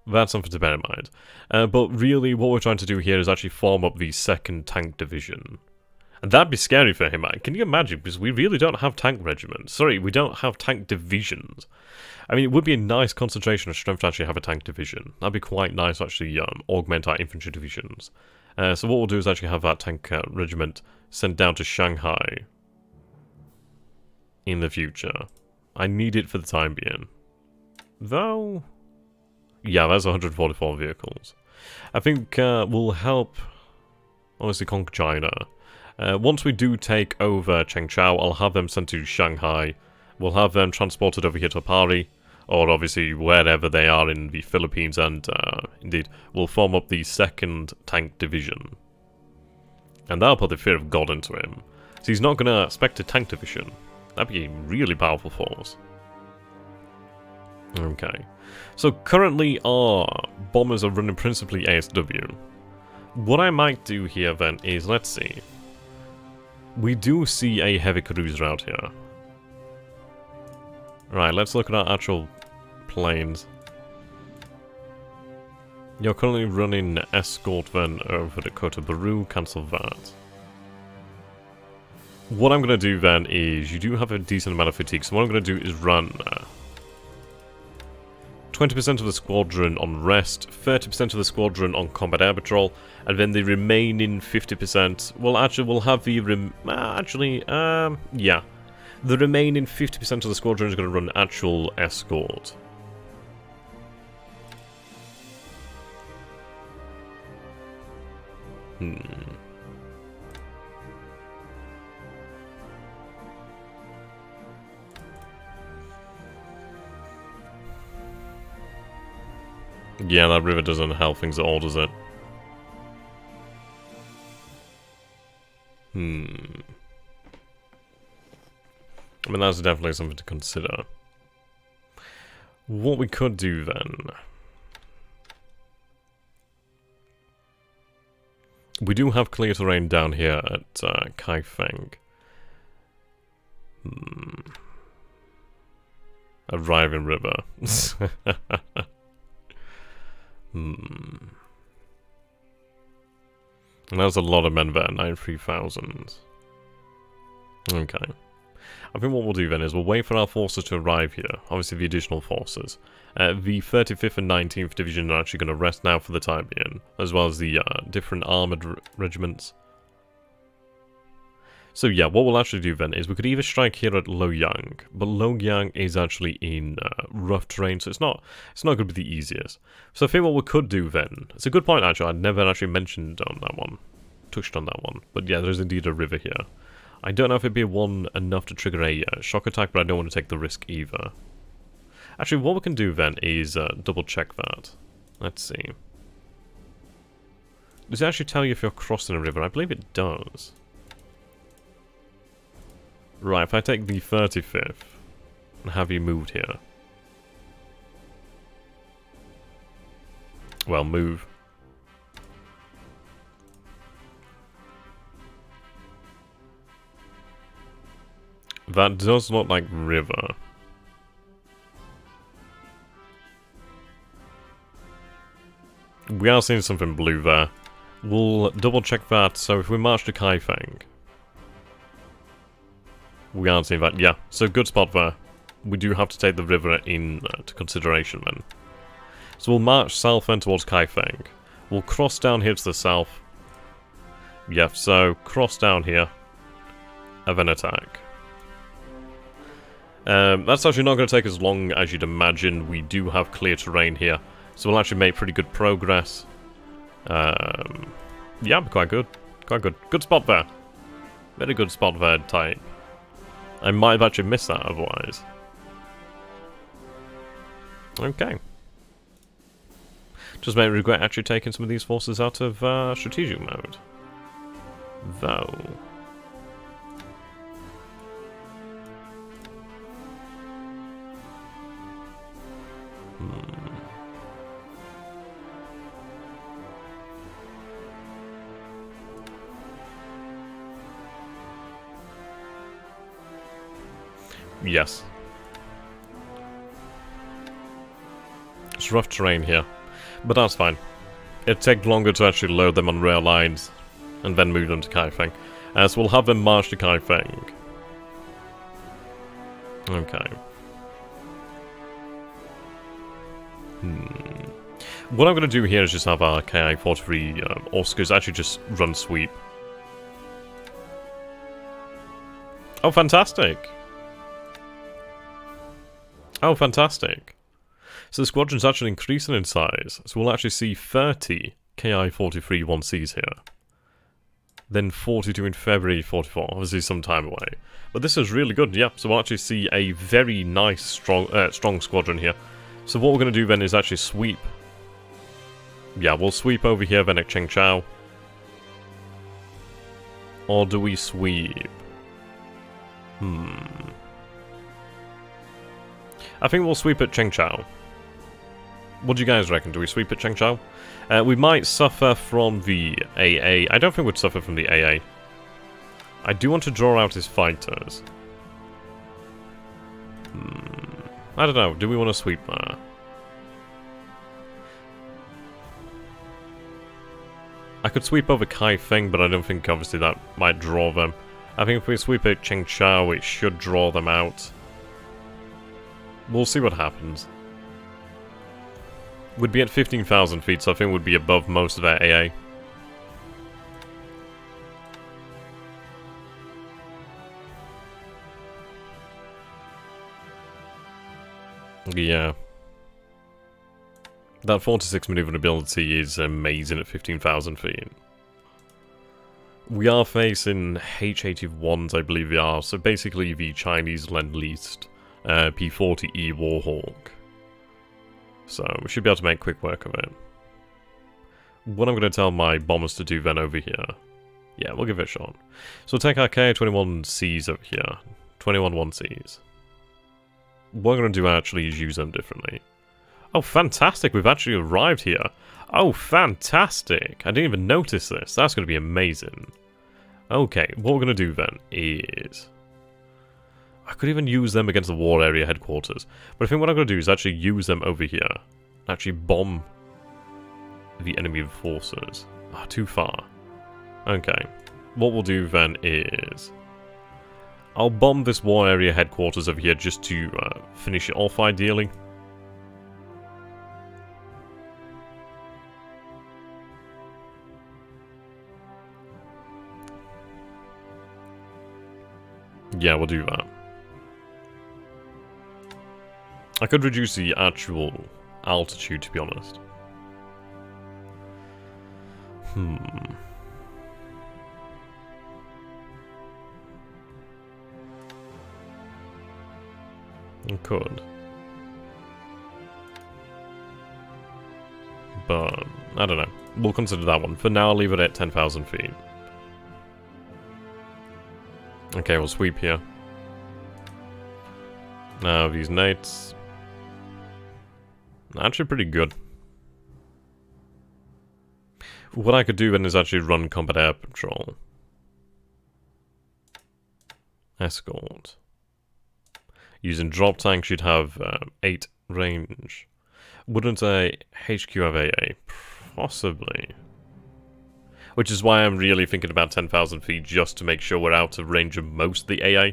That's something to bear in mind. But really, what we're trying to do here is actually form up the 2nd Tank Division. And that'd be scary for him, man. Can you imagine? Because we really don't have tank regiments. Sorry, we don't have tank divisions. I mean, it would be a nice concentration of strength to actually have a tank division. That'd be quite nice to actually augment our infantry divisions. So what we'll do is actually have that tank regiment sent down to Shanghai in the future. I need it for the time being. Though... Yeah, there's 144 vehicles. I think we'll help, obviously, conquer China. Once we do take over Chengchao, I'll have them sent to Shanghai. We'll have them transported over here to Pari, or obviously wherever they are in the Philippines, and indeed, we'll form up the 2nd Tank Division. And that'll put the fear of God into him. So he's not going to expect a tank division. That'd be a really powerful force. Okay. So currently our bombers are running principally ASW. What I might do here then is, let's see. We do see a heavy cruiser out here. Right, let's look at our actual planes. You're currently running escort then over the Kota Baru, cancel that. What I'm going to do then is, you do have a decent amount of fatigue, so what I'm going to do is run 20% of the squadron on rest, 30% of the squadron on combat air patrol, and then the remaining 50%, well actually we'll have the, yeah. The remaining 50% of the squadron is going to run actual escort. Yeah, that river doesn't help things at all, does it? I mean, that's definitely something to consider. What we could do then... We do have clear terrain down here at Kaifeng. Arriving river. And that's a lot of men there, 93,000. Okay. I think what we'll do then is we'll wait for our forces to arrive here. Obviously the additional forces. The 35th and 19th Division are actually going to rest now for the time being, as well as the different armoured regiments. So yeah, what we'll actually do then is we could either strike here at Loyang, but Loyang is actually in rough terrain, so it's not going to be the easiest. So I think what we could do then, it's a good point actually, I'd never actually mentioned on that one, touched on that one, but yeah, there's indeed a river here. I don't know if it'd be one enough to trigger a shock attack, but I don't want to take the risk either. Actually, what we can do then is double check that. Let's see. Does it actually tell you if you're crossing a river? I believe it does. Right, if I take the 35th and have you moved here. Well, move. That does look like river. We are seeing something blue there. We'll double check that, so if we march to Kaifeng. We aren't seeing that, yeah. So good spot there. We do have to take the river into consideration then. So we'll march south then towards Kaifeng. We'll cross down here to the south. Yeah, so cross down here. And then attack. That's actually not going to take as long as you'd imagine. We do have clear terrain here. So we'll actually make pretty good progress. Yeah, quite good. Quite good. Good spot there. Very good spot there, type. I might have actually missed that otherwise. Okay. Just may regret actually taking some of these forces out of strategic mode. Though. Yes. It's rough terrain here, but that's fine. It'd take longer to actually load them on rail lines and then move them to Kaifeng. So we'll have them march to Kaifeng. Okay. What I'm going to do here is just have our Ki-43 Oscars actually just run sweep. Oh, fantastic! Oh, fantastic. So the squadron's actually increasing in size. So we'll actually see 30 Ki-43 1Cs here. Then 42 in February 44, obviously some time away. But this is really good, yeah. So we'll actually see a very nice, strong squadron here. So what we're going to do then is actually sweep. Yeah, we'll sweep over here then at Chengchao. Or do we sweep? I think we'll sweep at Chengchao. What do you guys reckon? Do we sweep at Chengchao? We might suffer from the AA. I don't think we'd suffer from the AA. I do want to draw out his fighters. I don't know. Do we want to sweep there? I could sweep over Kaifeng, but I don't think obviously that might draw them. I think if we sweep at Chengchao, it should draw them out. We'll see what happens. We'd be at 15,000 feet, so I think we'd be above most of their AA. Yeah. That 46 maneuverability is amazing at 15,000 feet. We are facing H-81s, I believe they are, so basically the Chinese Lend-Leased P-40E Warhawk. So we should be able to make quick work of it. What I'm going to tell my bombers to do then over here. Yeah, we'll give it a shot. So we'll take our Ka-21Cs over here. 21-1Cs. What I'm going to do actually is use them differently. Oh, fantastic! We've actually arrived here. Oh, fantastic! I didn't even notice this. That's going to be amazing. Okay, what we're going to do then is... I could even use them against the war area headquarters. But I think what I'm going to do is actually use them over here. Actually bomb the enemy forces. Ah, too far. Okay. What we'll do then is... I'll bomb this war area headquarters over here just to finish it off, ideally. Yeah, we'll do that. I could reduce the actual altitude, to be honest. I could. But, I don't know. We'll consider that one. For now, I'll leave it at 10,000 feet. Okay, we'll sweep here. Now, these knights... Actually pretty good. What I could do then is actually run combat air patrol. Escort. Using drop tanks, you'd have 8 range. Wouldn't a HQ have AA? Possibly. Which is why I'm really thinking about 10,000 feet, just to make sure we're out of range of most of the AA.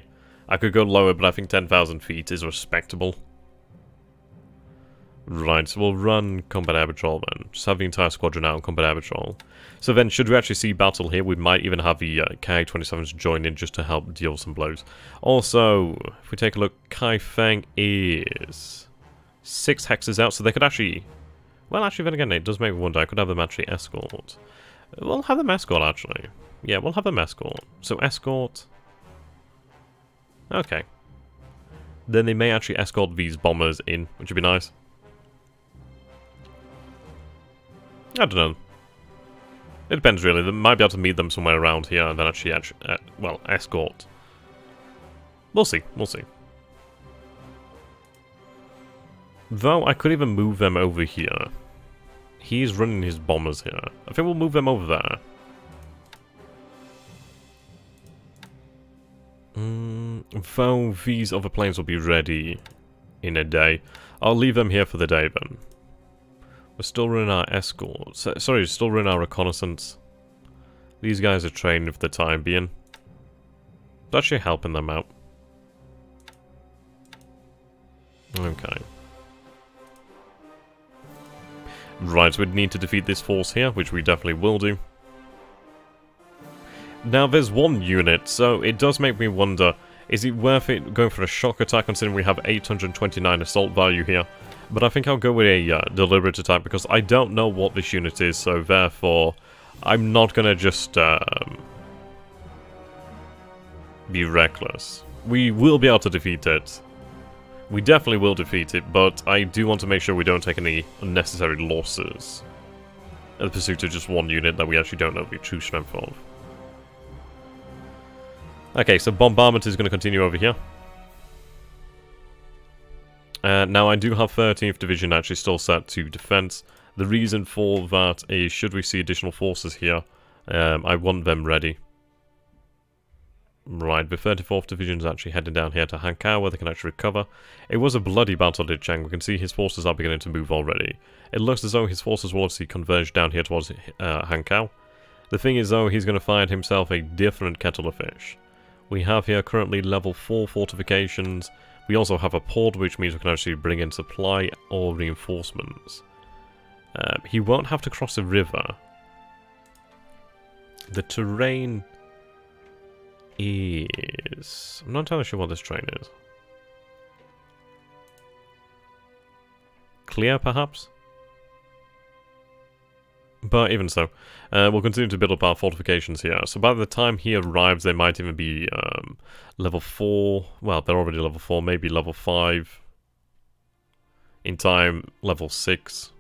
I could go lower, but I think 10,000 feet is respectable. Right, so we'll run combat air patrol then. Just have the entire squadron out on combat air patrol. So then, should we actually see battle here, we might even have the Ka-27s join in just to help deal some blows. Also, if we take a look, Kaifeng is 6 hexes out, so they could actually... Well, actually, then again, it does make me wonder. I could have them actually escort. We'll have them escort, actually. Yeah, we'll have them escort. So, escort... Okay. Then they may actually escort these bombers in, which would be nice. I don't know. It depends, really. They might be able to meet them somewhere around here and then actually well, escort. We'll see. We'll see. Though, I could even move them over here. He's running his bombers here. I think we'll move them over there. Though these other planes will be ready in a day. I'll leave them here for the day then. We're still running our escort. Sorry, still running our reconnaissance. These guys are trained for the time being. It's actually helping them out. Okay. Right, so we'd need to defeat this force here, which we definitely will do. Now, there's one unit, so it does make me wonder, is it worth it going for a shock attack considering we have 829 assault value here? But I think I'll go with a deliberate attack because I don't know what this unit is, so therefore I'm not going to just be reckless. We will be able to defeat it. We definitely will defeat it, but I do want to make sure we don't take any unnecessary losses in the pursuit of just one unit that we actually don't know the true strength of. Okay, so bombardment is going to continue over here. Now, I do have 13th Division actually still set to defense. The reason for that is, should we see additional forces here, I want them ready. Right, the 34th Division is actually heading down here to Hankow, where they can actually recover. It was a bloody battle at Chang. We can see his forces are beginning to move already. It looks as though his forces will obviously converge down here towards Hankow. The thing is, though, he's going to find himself a different kettle of fish. We have here currently level 4 fortifications. We also have a port, which means we can actually bring in supply or reinforcements. He won't have to cross a river. The terrain is... I'm not entirely sure what this terrain is. Clear, perhaps? But even so, we'll continue to build up our fortifications here. So by the time he arrives, they might even be level 4. Well, they're already level 4, maybe level 5. In time, level 6.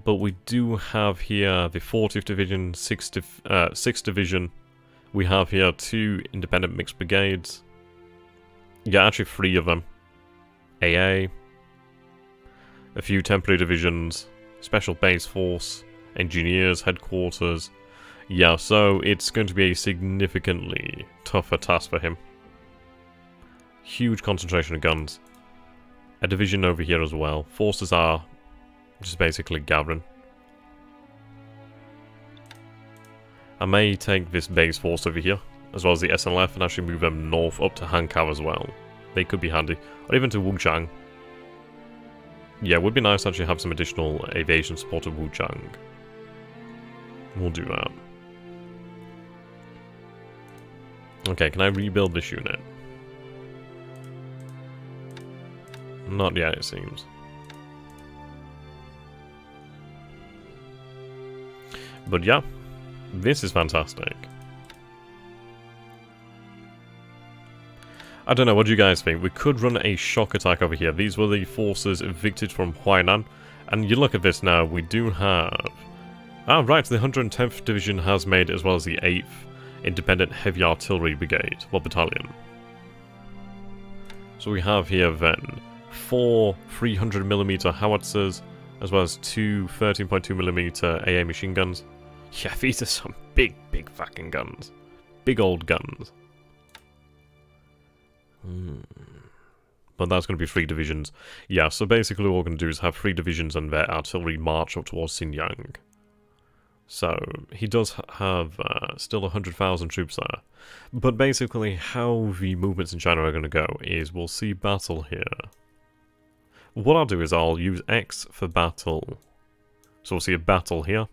But we do have here the 40th Division, 6th Division. We have here 2 independent mixed brigades. Yeah, actually 3 of them. AA. A few temporary divisions. Special base force. Engineers, headquarters. Yeah, so it's going to be a significantly tougher task for him. Huge concentration of guns. A division over here as well. Forces are just basically gathering. I may take this base force over here, as well as the SNLF, and actually move them north up to Hankow as well. They could be handy. Or even to Wuchang. Yeah, it would be nice to actually have some additional aviation support at Wuchang. We'll do that. Okay, can I rebuild this unit? Not yet, it seems. But yeah, this is fantastic. I don't know, what do you guys think? We could run a shock attack over here. These were the forces evicted from Huainan. And you look at this now, we do have... Ah, right, the 110th Division has made it, as well as the 8th Independent Heavy Artillery Brigade, well, Battalion. So we have here then 4 300mm howitzers, as well as 2 13.2mm AA machine guns. Yeah, these are some big fucking guns. Big old guns. But that's going to be 3 divisions. Yeah, so basically what we're going to do is have 3 divisions and their artillery march up towards Xinjiang. So, he does have still 100,000 troops there. But basically how the movements in China are going to go is we'll see battle here. What I'll do is I'll use X for battle. So we'll see a battle here.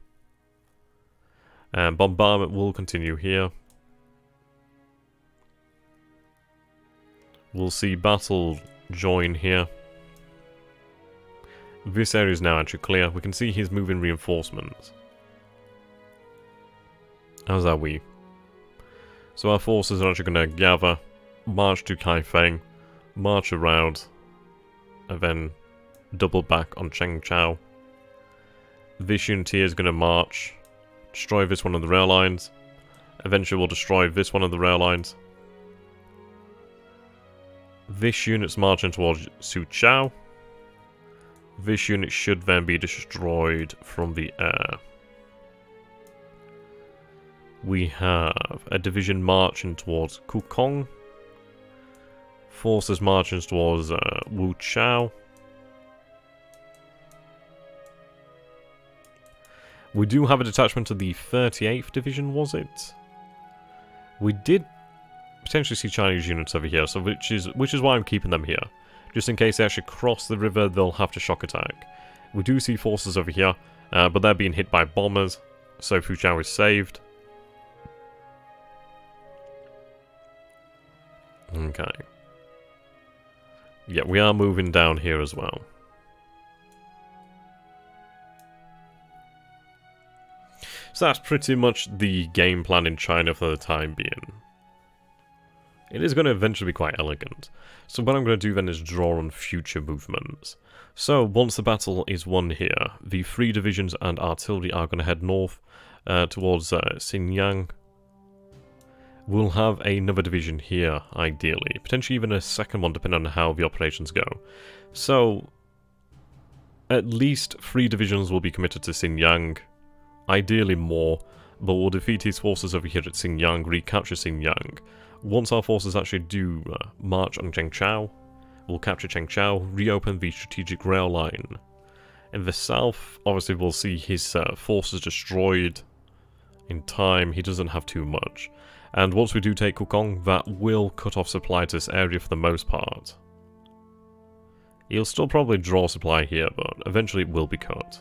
And bombardment will continue here. We'll see battle join here. This area is now actually clear. We can see he's moving reinforcements. How's that we? So our forces are actually going to gather, march to Kaifeng, march around, and then double back on Chengchao. This unit here is going to march, destroy this one of the rail lines. Eventually we'll destroy this one of the rail lines. This unit's marching towards Suchao. This unit should then be destroyed from the air. We have a division marching towards Kukong. Forces marching towards Wuchao. We do have a detachment of the 38th Division, was it? We did potentially see Chinese units over here, so which is why I'm keeping them here. Just in case they actually cross the river, they'll have to shock attack. We do see forces over here, but they're being hit by bombers, so Fuchao is saved. Okay. Yeah, we are moving down here as well. So that's pretty much the game plan in China for the time being. It is going to eventually be quite elegant. So what I'm going to do then is draw on future movements. So once the battle is won here, the 3 divisions and artillery are going to head north towards Xinjiang. We'll have another division here, ideally. Potentially even a second one, depending on how the operations go. So, at least 3 divisions will be committed to Xinjiang. Ideally more, but we'll defeat his forces over here at Xinjiang, recapture Xinjiang. Once our forces actually do march on Chengchao, we'll capture Chengchao, reopen the strategic rail line. In the south, obviously we'll see his forces destroyed in time. He doesn't have too much. And once we do take Kukong, that will cut off supply to this area for the most part. He'll still probably draw supply here, but eventually it will be cut.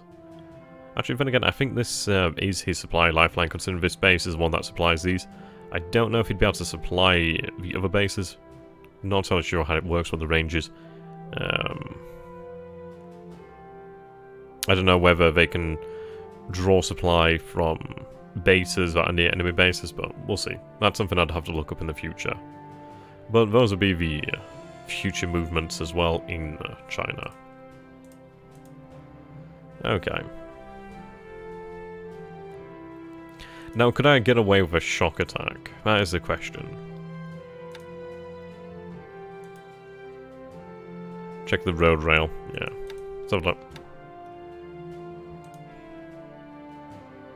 Actually, then again, I think this is his supply lifeline, considering this base is one that supplies these. I don't know if he'd be able to supply the other bases. Not entirely sure how it works with the ranges. I don't know whether they can draw supply from bases that are near enemy bases, but we'll see. That's something I'd have to look up in the future. But those would be the future movements as well in China. Okay. Now, could I get away with a shock attack? That is the question. Check the road rail. Yeah. Let's have a look.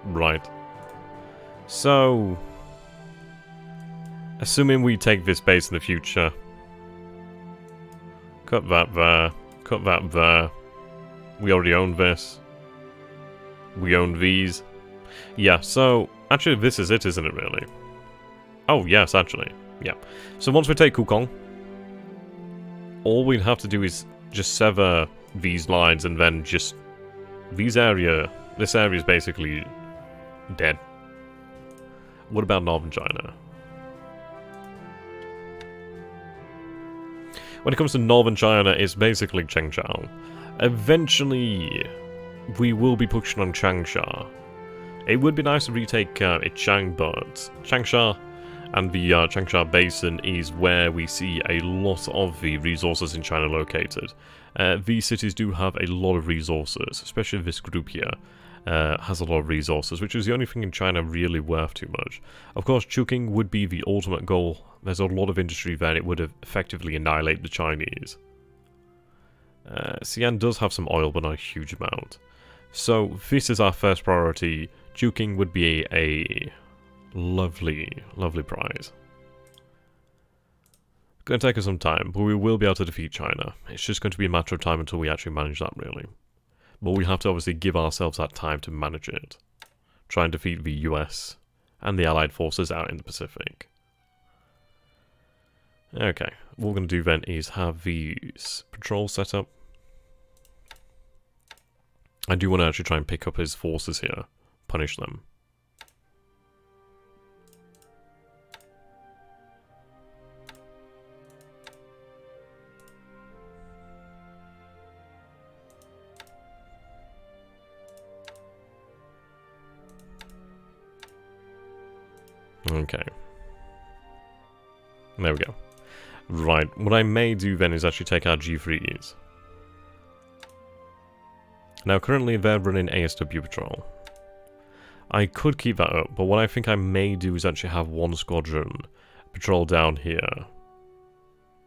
Right. So, assuming we take this base in the future, cut that there, cut that there. We already own this. We own these. Yeah, so, actually this is it, isn't it, really? Oh, yes, actually. Yeah. So once we take Kukong, all we'd have to do is just sever these lines and then just... this area is basically dead. What about northern China? When it comes to northern China, it's basically Chengchao. Eventually, we will be pushing on Changsha. It would be nice to retake Ichang, but Changsha and the Changsha Basin is where we see a lot of the resources in China located. These cities do have a lot of resources, especially this group here. Has a lot of resources, which is the only thing in China really worth too much. Of course, Chongqing would be the ultimate goal. There's a lot of industry there, and it would effectively annihilate the Chinese. Xi'an does have some oil, but not a huge amount. So, this is our first priority. Chongqing would be a lovely, lovely prize. It's going to take us some time, but we will be able to defeat China. It's just going to be a matter of time until we actually manage that, really. But we have to obviously give ourselves that time to manage it. Try and defeat the US and the Allied forces out in the Pacific. Okay, what we're going to do then is have these patrols set up. I do want to actually try and pick up his forces here. Punish them. Okay. There we go. Right, what I may do then is actually take our G3s. Now, currently they're running ASW patrol. I could keep that up, but what I think I may do is actually have one squadron patrol down here.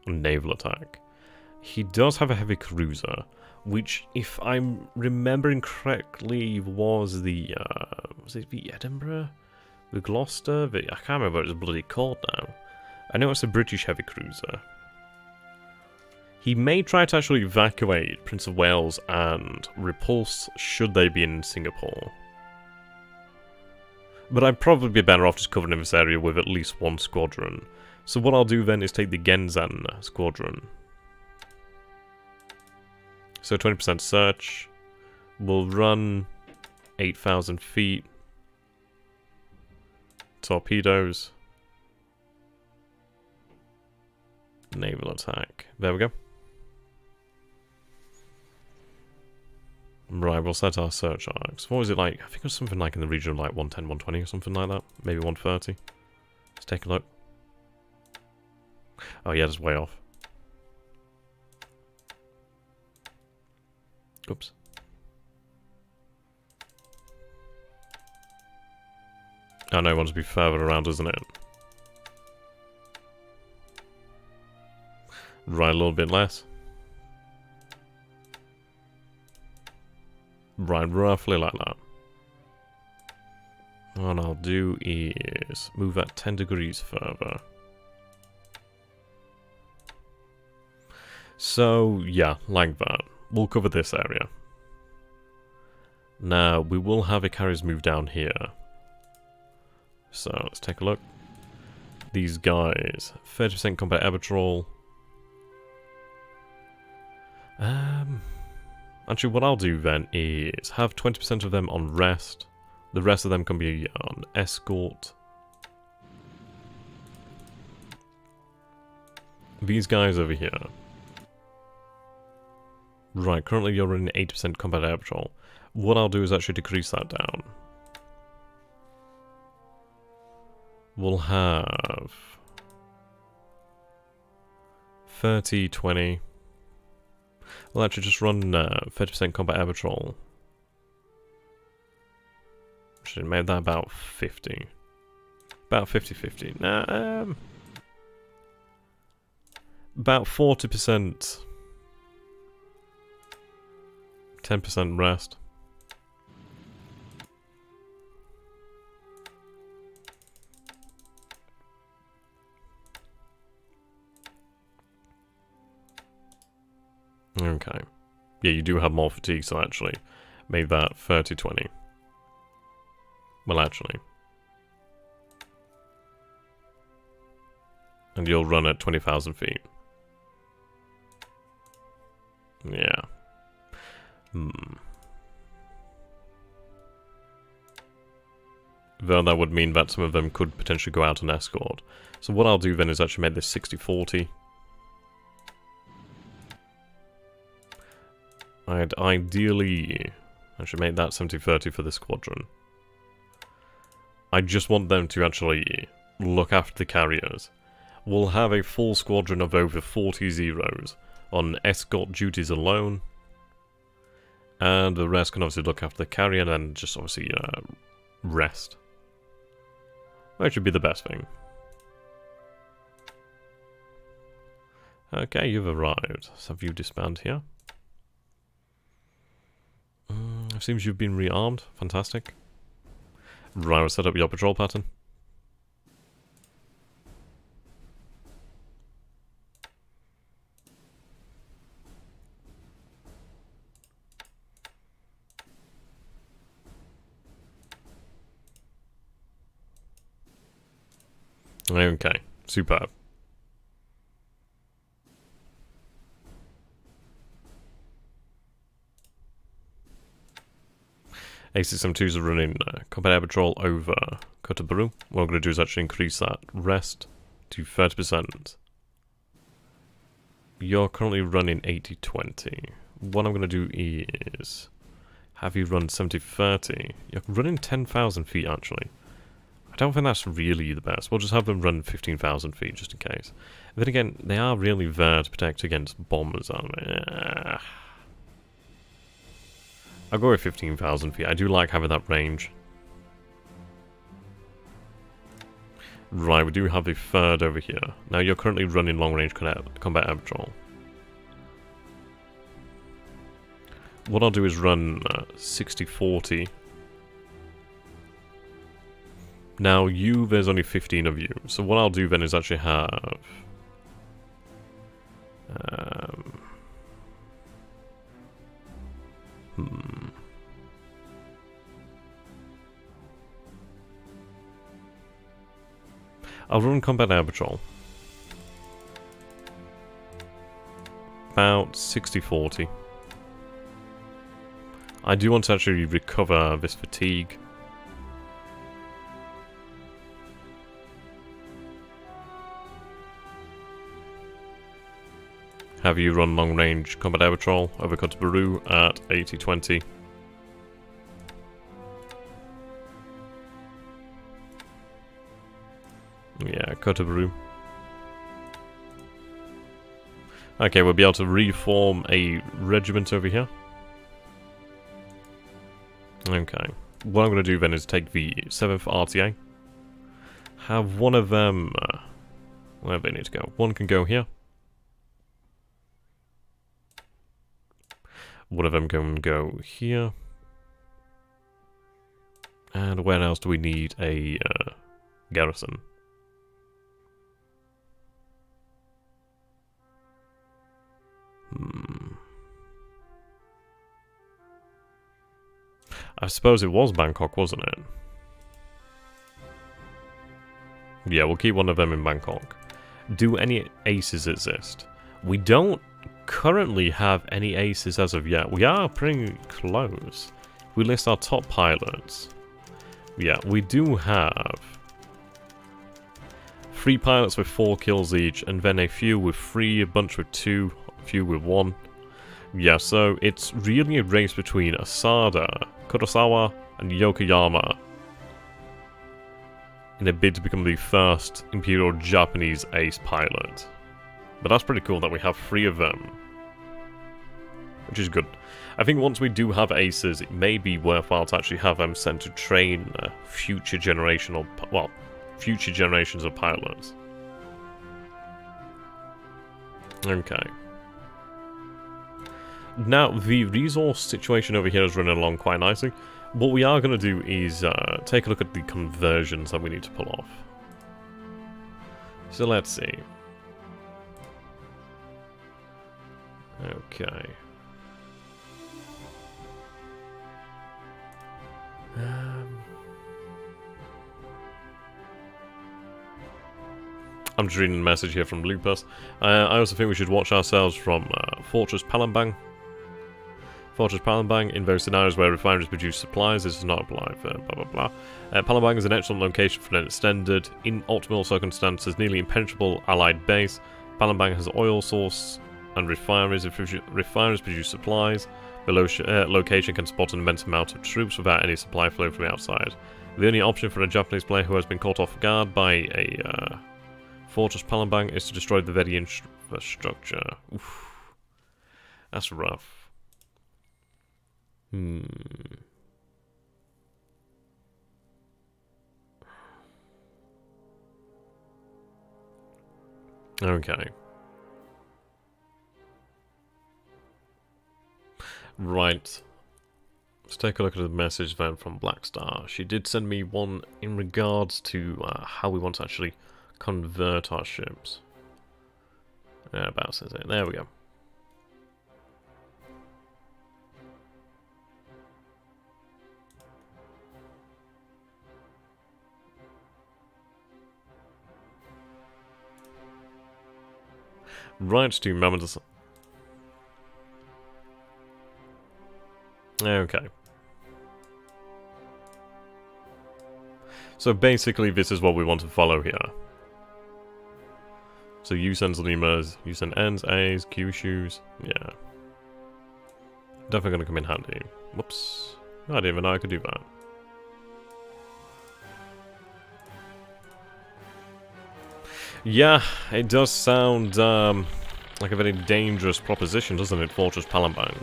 Naval attack. He does have a heavy cruiser, which, if I'm remembering correctly, was it the Edinburgh? The Gloucester? I can't remember what it's bloody called now. I know it's a British heavy cruiser. He may try to actually evacuate Prince of Wales and repulse should they be in Singapore. But I'd probably be better off just covering this area with at least one squadron. So what I'll do then is take the Genzan squadron. So 20% search. We'll run 8,000 feet. Torpedoes. Naval attack. There we go. Right, we'll set our search arcs. What was it like? I think it was something like in the region of like 110, 120 or something like that. Maybe 130. Let's take a look. Oh yeah, that's way off. Oops. Oh no, it wants to be further around, doesn't it? Right, a little bit less. Right, roughly like that. What I'll do is move that 10 degrees further. So, yeah, like that. We'll cover this area. Now, we will have a carriers move down here. So, let's take a look. These guys, 30% combat air patrol. Actually, what I'll do then is have 20% of them on rest. The rest of them can be on escort. These guys over here. Right, currently you're running 8% combat air patrol. What I'll do is actually decrease that down. We'll have 30, 20. We'll actually just run 30% combat air patrol. Should have made that about 50. About 50-50. Nah, about 40%. 10% rest. Okay. Yeah, you do have more fatigue, so actually made that 30-20. Well, actually. And you'll run at 20,000 feet. Yeah. Though that would mean that some of them could potentially go out on escort. So what I'll do then is actually make this 60-40. I'd ideally... I should make that 70-30 for the squadron. I just want them to actually look after the carriers. We'll have a full squadron of over 40 zeros on escort duties alone. And the rest can obviously look after the carrier and then just obviously rest. That should be the best thing. Okay, you've arrived. So have you disband here? It seems you've been rearmed. Fantastic. Right, we'll set up your patrol pattern. Okay, superb. A672s are running combat air patrol over Kota-Baru. What I'm going to do is actually increase that rest to 30%. You're currently running 80-20. What I'm going to do is have you run 70-30. You're running 10,000 feet actually. I don't think that's really the best. We'll just have them run 15,000 feet just in case. Then again, they are really there to protect against bombers, aren't they? I'll go with 15,000 feet. I do like having that range. Right, we do have a third over here. Now you're currently running long-range combat air patrol. What I'll do is run 60-40. Now you, there's only 15 of you. So what I'll do then is actually have... I'll run combat air patrol. About 60-40. I do want to actually recover this fatigue. Have you run long range combat air patrol over Kota-Baru at 80-20. Yeah, Kota-Baru. Okay, we'll be able to reform a regiment over here. Okay. What I'm going to do then is take the 7th RTA. Have one of them... where do they need to go? One can go here. One of them can go here. And where else do we need a garrison? I suppose it was Bangkok, wasn't it? Yeah, we'll keep one of them in Bangkok. Do any aces exist? We don't currently have any aces as of yet. We are pretty close. We list our top pilots. Yeah, we do have 3 pilots with 4 kills each, and then a few with 3, a bunch with 2, a few with 1. Yeah, so it's really a race between Asada, Kurosawa, and Yokoyama in a bid to become the first Imperial Japanese ace pilot. But that's pretty cool that we have 3 of them, which is good. I think once we do have aces, it may be worthwhile to actually have them sent to train future generations of pilots. Okay. Now, the resource situation over here is running along quite nicely. What we are going to do is take a look at the conversions that we need to pull off. So let's see. Okay. I'm just reading a message here from Lupus. I also think we should watch ourselves from Fortress Palembang. Fortress Palembang, in those scenarios where refineries produce supplies, this does not apply for blah blah blah. Palembang is an excellent location for an extended, in optimal circumstances, nearly impenetrable allied base. Palembang has oil source and refineries. If refineries produce supplies, the location can spot an immense amount of troops without any supply flow from the outside. The only option for a Japanese player who has been caught off guard by a Fortress Palembang is to destroy the very infrastructure. Oof. That's rough. Okay. Right. Let's take a look at the message then from Blackstar. She did send me one in regards to how we want to actually convert our ships. About says it. There we go. Right to Mammoth. Okay. So basically this is what we want to follow here. So you send lemurs, you send N's, A's, Kyushus, yeah. Definitely gonna come in handy. Whoops. I didn't even know I could do that. Yeah, it does sound like a very dangerous proposition, doesn't it, Fortress Palembang?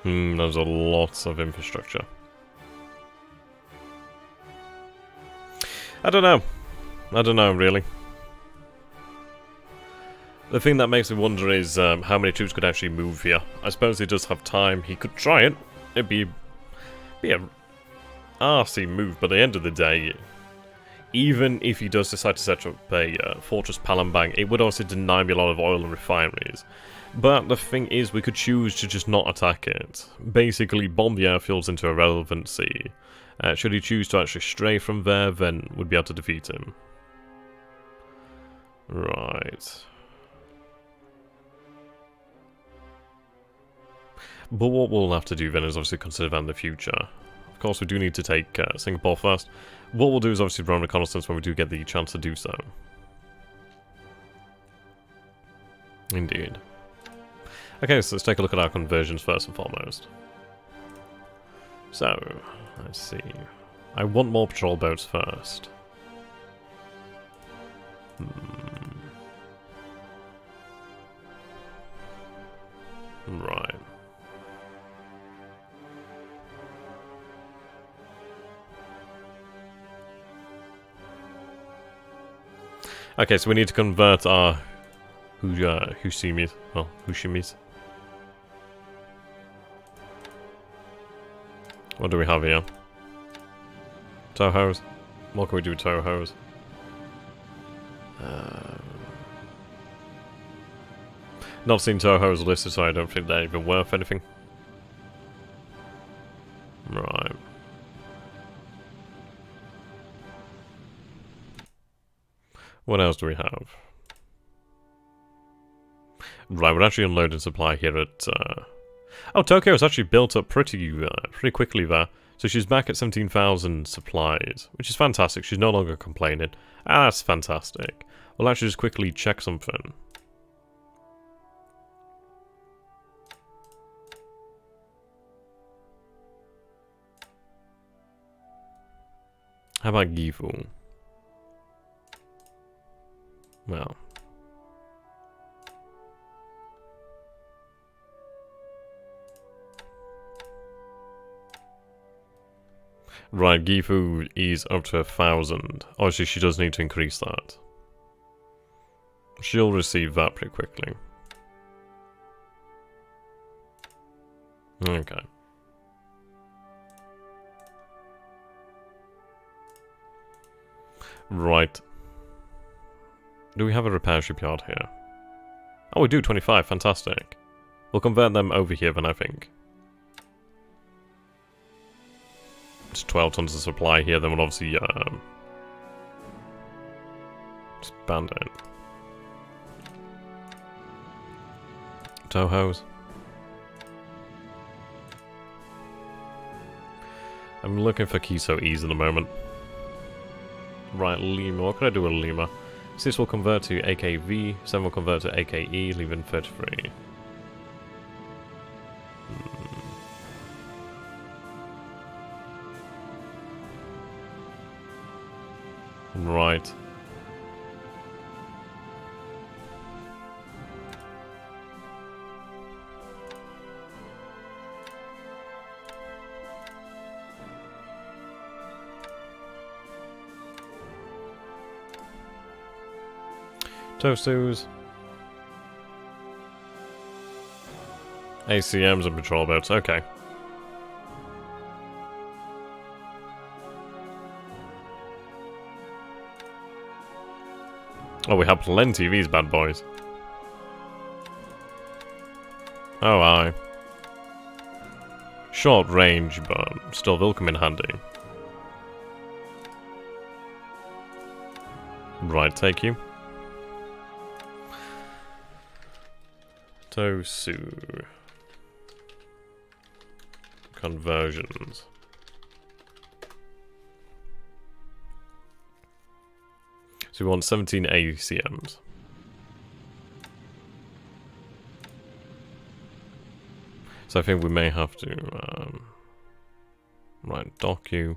There's a lot of infrastructure. I don't know, really. The thing that makes me wonder is how many troops could actually move here. I suppose he does have time. He could try it. It'd be a arsey move, but at the end of the day, even if he does decide to set up a Fortress Palembang, it would also deny me a lot of oil and refineries. But the thing is, we could choose to just not attack it. Basically, bomb the airfields into irrelevancy. Should he choose to actually stray from there, then we'd be able to defeat him. Right. But what we'll have to do then is obviously consider then the future. Of course, we do need to take Singapore first. What we'll do is obviously run reconnaissance when we do get the chance to do so. Indeed. Okay, so let's take a look at our conversions first and foremost. So, let's see. I want more patrol boats first. Right. Okay, so we need to convert our Hushimis. Well, Hushimis. What do we have here? Tohos. What can we do with Tohos? Not seen Tohos listed, so I don't think they're even worth anything. Right. What else do we have? Right, we're actually unloading supply here at... Oh, Tokyo's actually built up pretty quickly there. So she's back at 17,000 supplies, which is fantastic. She's no longer complaining. Ah, that's fantastic. We'll actually just quickly check something. How about Gifu? Well. Right, Gifu is up to 1,000. Obviously, she does need to increase that. She'll receive that pretty quickly. Okay. Right. Do we have a repair shipyard here? Oh, we do, 25, fantastic. We'll convert them over here then, I think. It's 12 tons of supply here, then we'll obviously expand it. Tohos. I'm looking for Kiso E's at the moment. Right, Lima. What can I do with Lima? 6 will convert to AKV, 7 will convert to AKE, leaving 33. Right. Tosus. ACMs and patrol boats, okay. Oh, we have plenty of these bad boys. Oh, aye. Short range, but still will come in handy. Right, take you. Tosu. Conversions. So we want 17 ACMs. So I think we may have to, right, dock you.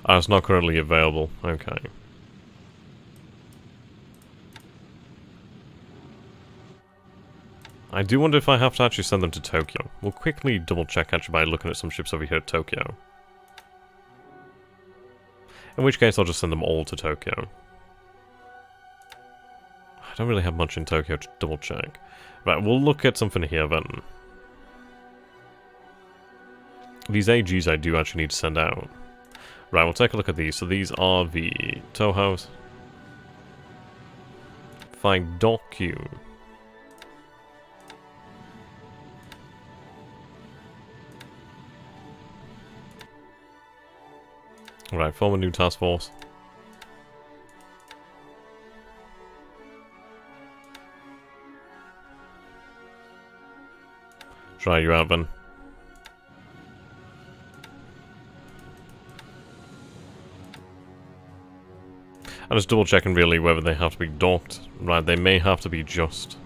Ah, it's not currently available. Okay. I do wonder if I have to actually send them to Tokyo. We'll quickly double check actually by looking at some ships over here at Tokyo. In which case I'll just send them all to Tokyo. I don't really have much in Tokyo to double check. Right, we'll look at something here then. These AGs I do actually need to send out. Right, we'll take a look at these. So these are the Tohos. If I dock you... Right, form a new task force. Try you out then. I'm just double checking really whether they have to be docked. Right, they may have to be just.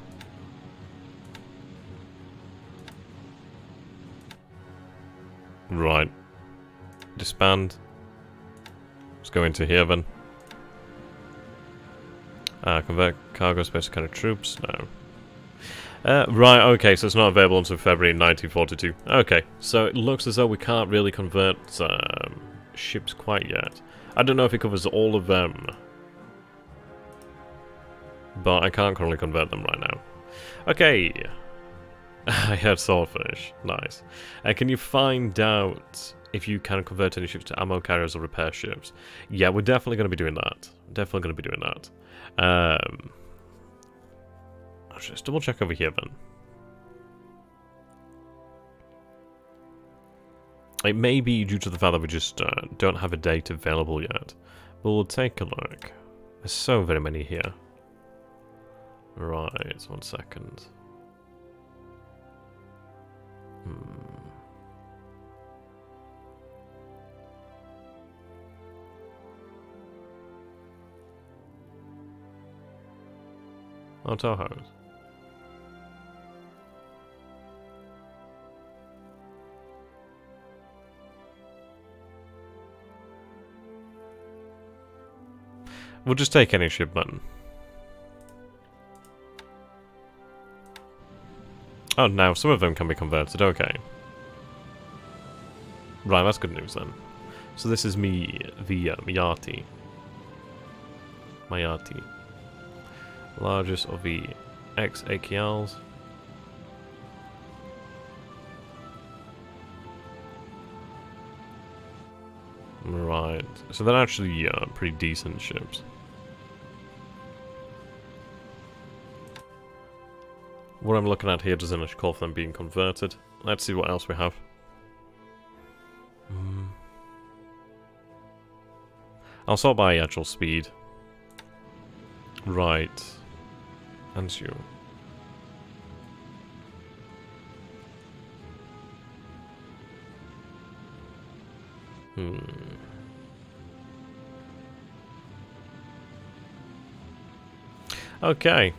Right. Disband. Let's go into here then. Convert cargo space to kind of troops. No. Right, okay, so it's not available until February 1942. Okay, so it looks as though we can't really convert ships quite yet. I don't know if it covers all of them, but I can't currently convert them right now. Okay. I had swordfish. Nice. Can you find out if you can convert any ships to ammo carriers or repair ships? Yeah, we're definitely going to be doing that. Definitely going to be doing that. I'll just double check over here then. It may be due to the fact that we just don't have a date available yet. But we'll take a look. There's so very many here. Right, 1 second. Oh, Toho's. We'll just take any ship then. Oh, now some of them can be converted, okay. Right, that's good news then. So this is me, the Mayati. Largest of the ex-AKLs. Right, so they're actually pretty decent ships. What I'm looking at here doesn't actually call for them being converted. Let's see what else we have. I'll sort by actual speed. Right. And you. Okay.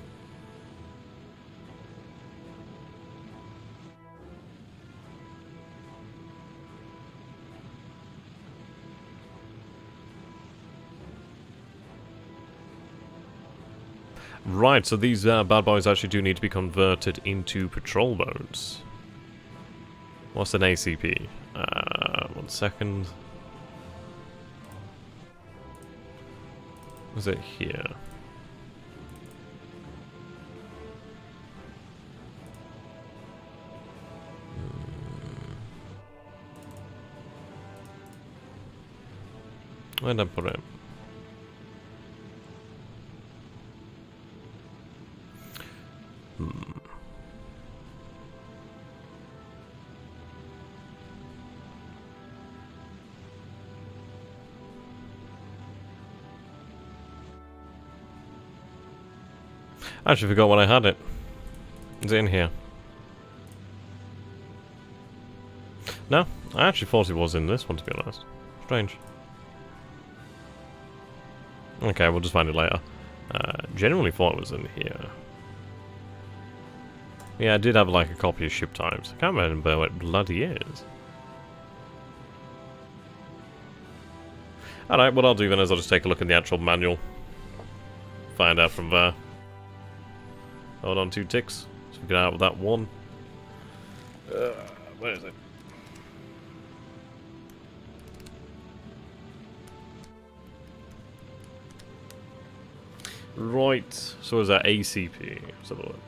Right, so these bad boys actually do need to be converted into patrol boats. What's an ACP? 1 second. Was it here? Where did I put it? I actually forgot when I had it. It's in here. No, I actually thought it was in this one, to be honest. Strange. Okay, we'll just find it later. Genuinely thought it was in here. Yeah, I did have like a copy of Ship Times. I can't remember what it bloody is. Alright, what I'll do then is I'll just take a look in the actual manual. Find out from there. Hold on 2 ticks. So we get out with that one. Where is it? Right, so is that ACP? Let's have a look.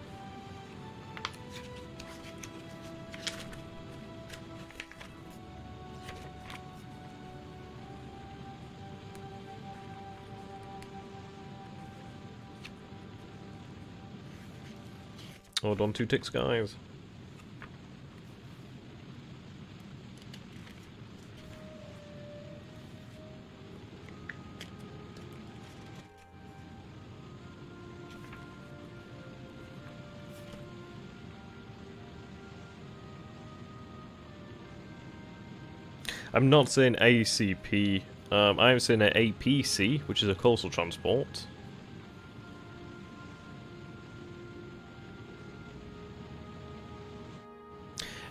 Hold on 2 ticks, guys. I'm not saying ACP. I'm saying an APC, which is a coastal transport.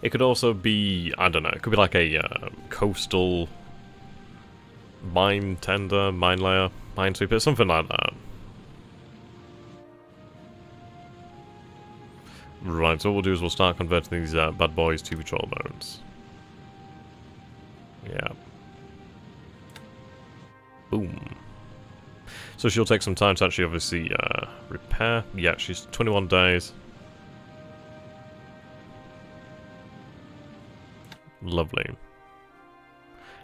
It could also be, I don't know, it could be like a coastal mine tender, mine layer, minesweeper, something like that. Right, so what we'll do is we'll start converting these bad boys to patrol boats. Yeah. Boom. So she'll take some time to actually obviously repair. Yeah, she's 21 days. Lovely.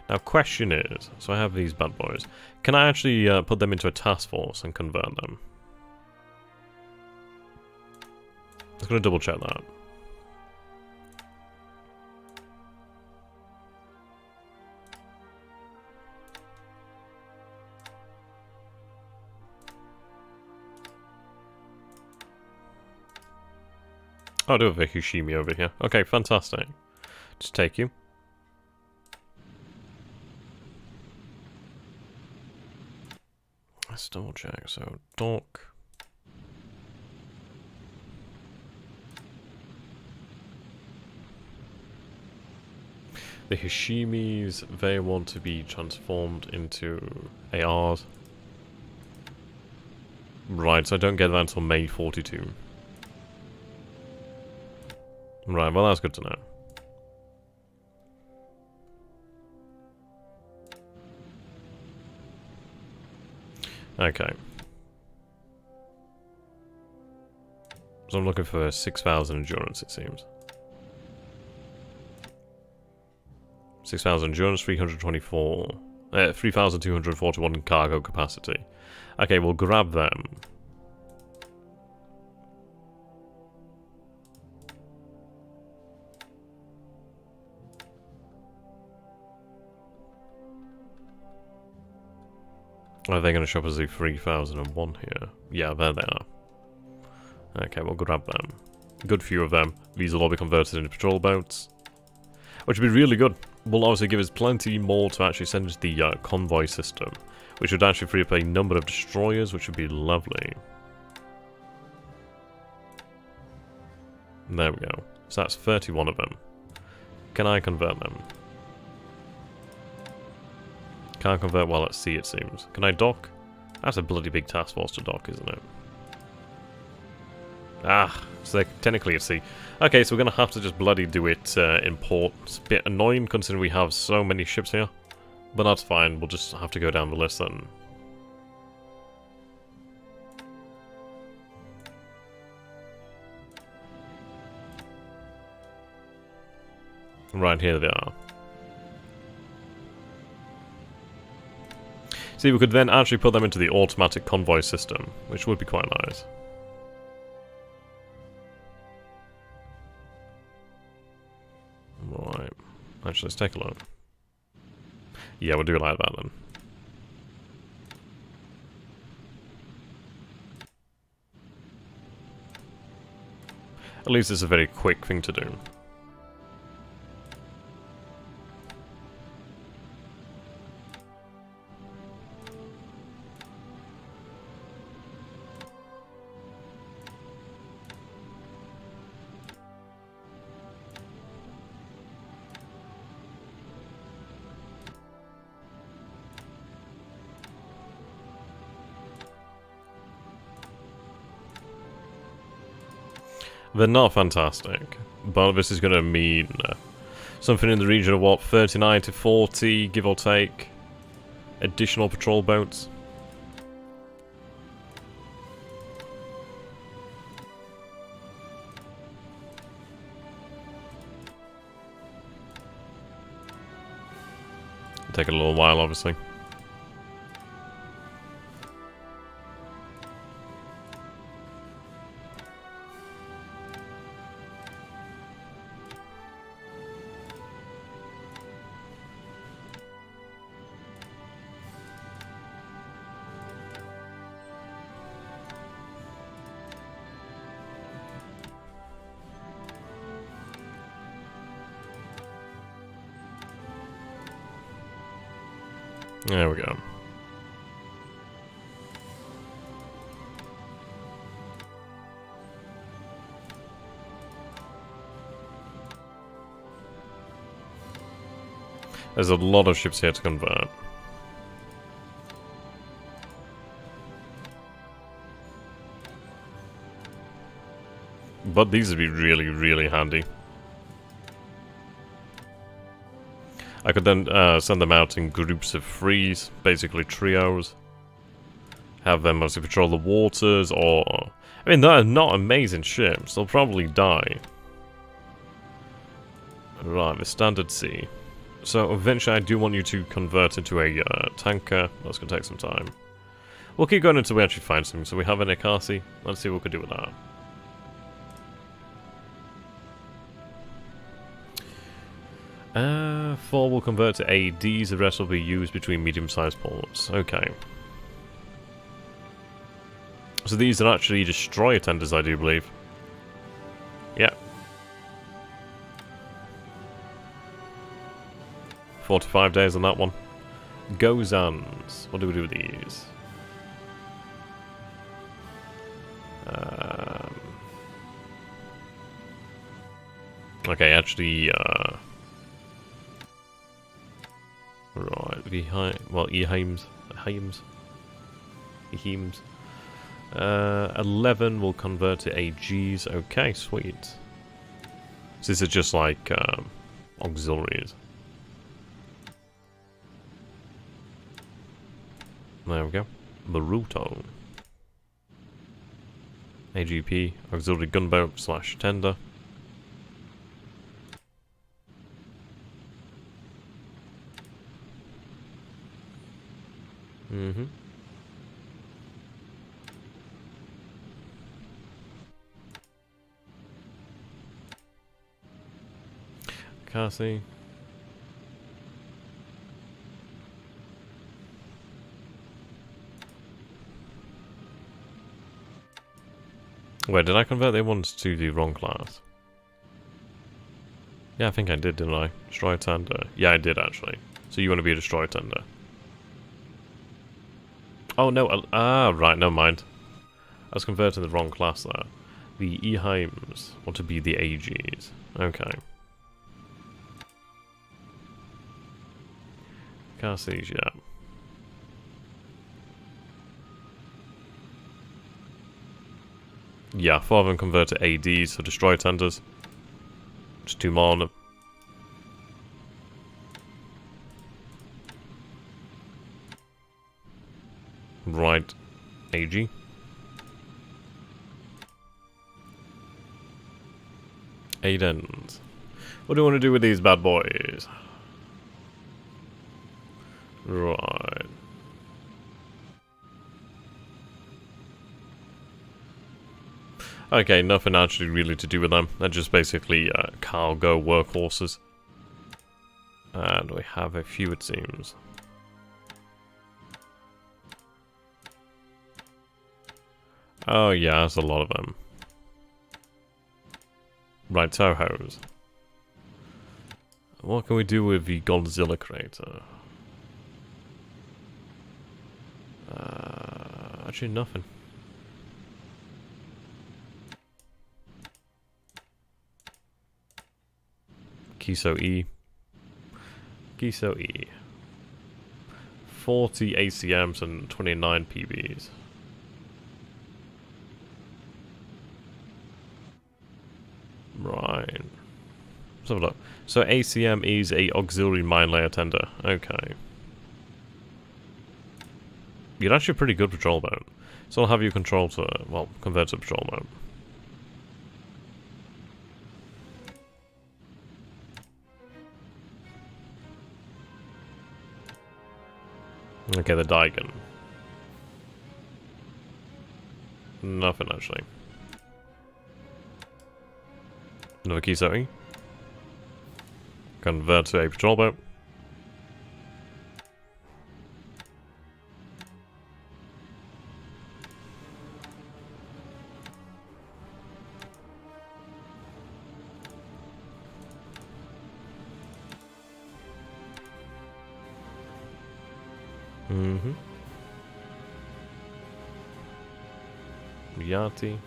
Now, question is, so I have these bad boys. Can I actually put them into a task force and convert them? I'm just going to double check that. Oh, I do have a Hushimi over here. Okay, fantastic. Just take you. Let's double check. So, dock. The Hishimis, they want to be transformed into ARs. Right, so I don't get that until May 42. Right, well that's good to know. Okay. So I'm looking for 6,000 endurance, it seems. 6,000 endurance, 3,241 cargo capacity. Okay, we'll grab them. Are they going to show up as the 3,001 here? Yeah, there they are. Okay, we'll grab them. Good few of them. These will all be converted into patrol boats. Which would be really good. Will obviously give us plenty more to actually send into the convoy system. Which would actually free up a number of destroyers, which would be lovely. There we go. So that's 31 of them. Can I convert them? Can't convert while at sea, it seems. Can I dock? That's a bloody big task force to dock, isn't it? Ah, so they're technically at sea. Okay, so we're going to have to just bloody do it in port. It's a bit annoying considering we have so many ships here. But that's fine, we'll just have to go down the list then. Right, here they are. See, we could then actually put them into the automatic convoy system, which would be quite nice. Right. Actually, let's take a look. Yeah, we'll do it like that then. At least it's a very quick thing to do. They're not fantastic, but this is going to mean something in the region of, what, 39 to 40, give or take, additional patrol boats. It'll take a little while, obviously. There we go. There's a lot of ships here to convert. But these would be really, really handy. I could then send them out in groups of threes, basically trios. Have them mostly patrol the waters, or... I mean, they're not amazing ships. They'll probably die. Right, the Standard Sea. So, eventually I do want you to convert into a tanker. That's going to take some time. We'll keep going until we actually find something. So we have an Ikasi. Let's see what we can do with that. 4 will convert to ADs. The rest will be used between medium-sized ports. Okay. So these are actually destroyer tenders, I do believe. Yeah. 45 days on that one. Gozans. What do we do with these? Okay, actually, right, Ehims. 11 will convert to AGs. Okay, sweet. So this is just like auxiliaries. There we go. Baruto. AGP, auxiliary gunboat / tender. Cassie. Wait, did I convert the ones to the wrong class? Yeah, I think I did, didn't I? Destroyer tender. Yeah, I did actually. So you want to be a destroyer tender? Oh no, right, never mind. I was converting the wrong class there. The Eheims want to be the AGs. Okay. Cassies, yeah. Yeah, 4 of them convert to ADs, so destroyer tenders. Just 2 more on them. Right, AG. Aidens. What do you want to do with these bad boys? Right. Okay, nothing actually really to do with them. They're just basically cargo workhorses. And we have a few, it seems. Oh yeah, that's a lot of them. Right, Tohos. What can we do with the Godzilla crater? Actually nothing. Kiso E. Kiso E. 40 ACMs and 29 PBs. Right. Let's have a look. So ACM is a auxiliary mine layer tender. Okay. You're actually pretty good patrol boat. So I'll have you control to, well, convert to patrol boat. Okay, the Daigen. Nothing actually. Another Kiso. Convert to a patrol boat. Yati.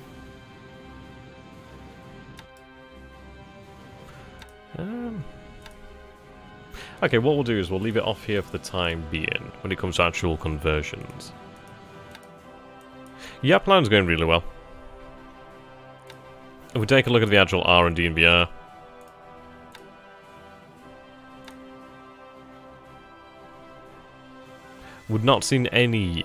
Okay, what we'll do is we'll leave it off here for the time being, when it comes to actual conversions. Yeah, plan's going really well. If we take a look at the actual R&D in the air. We've not seen any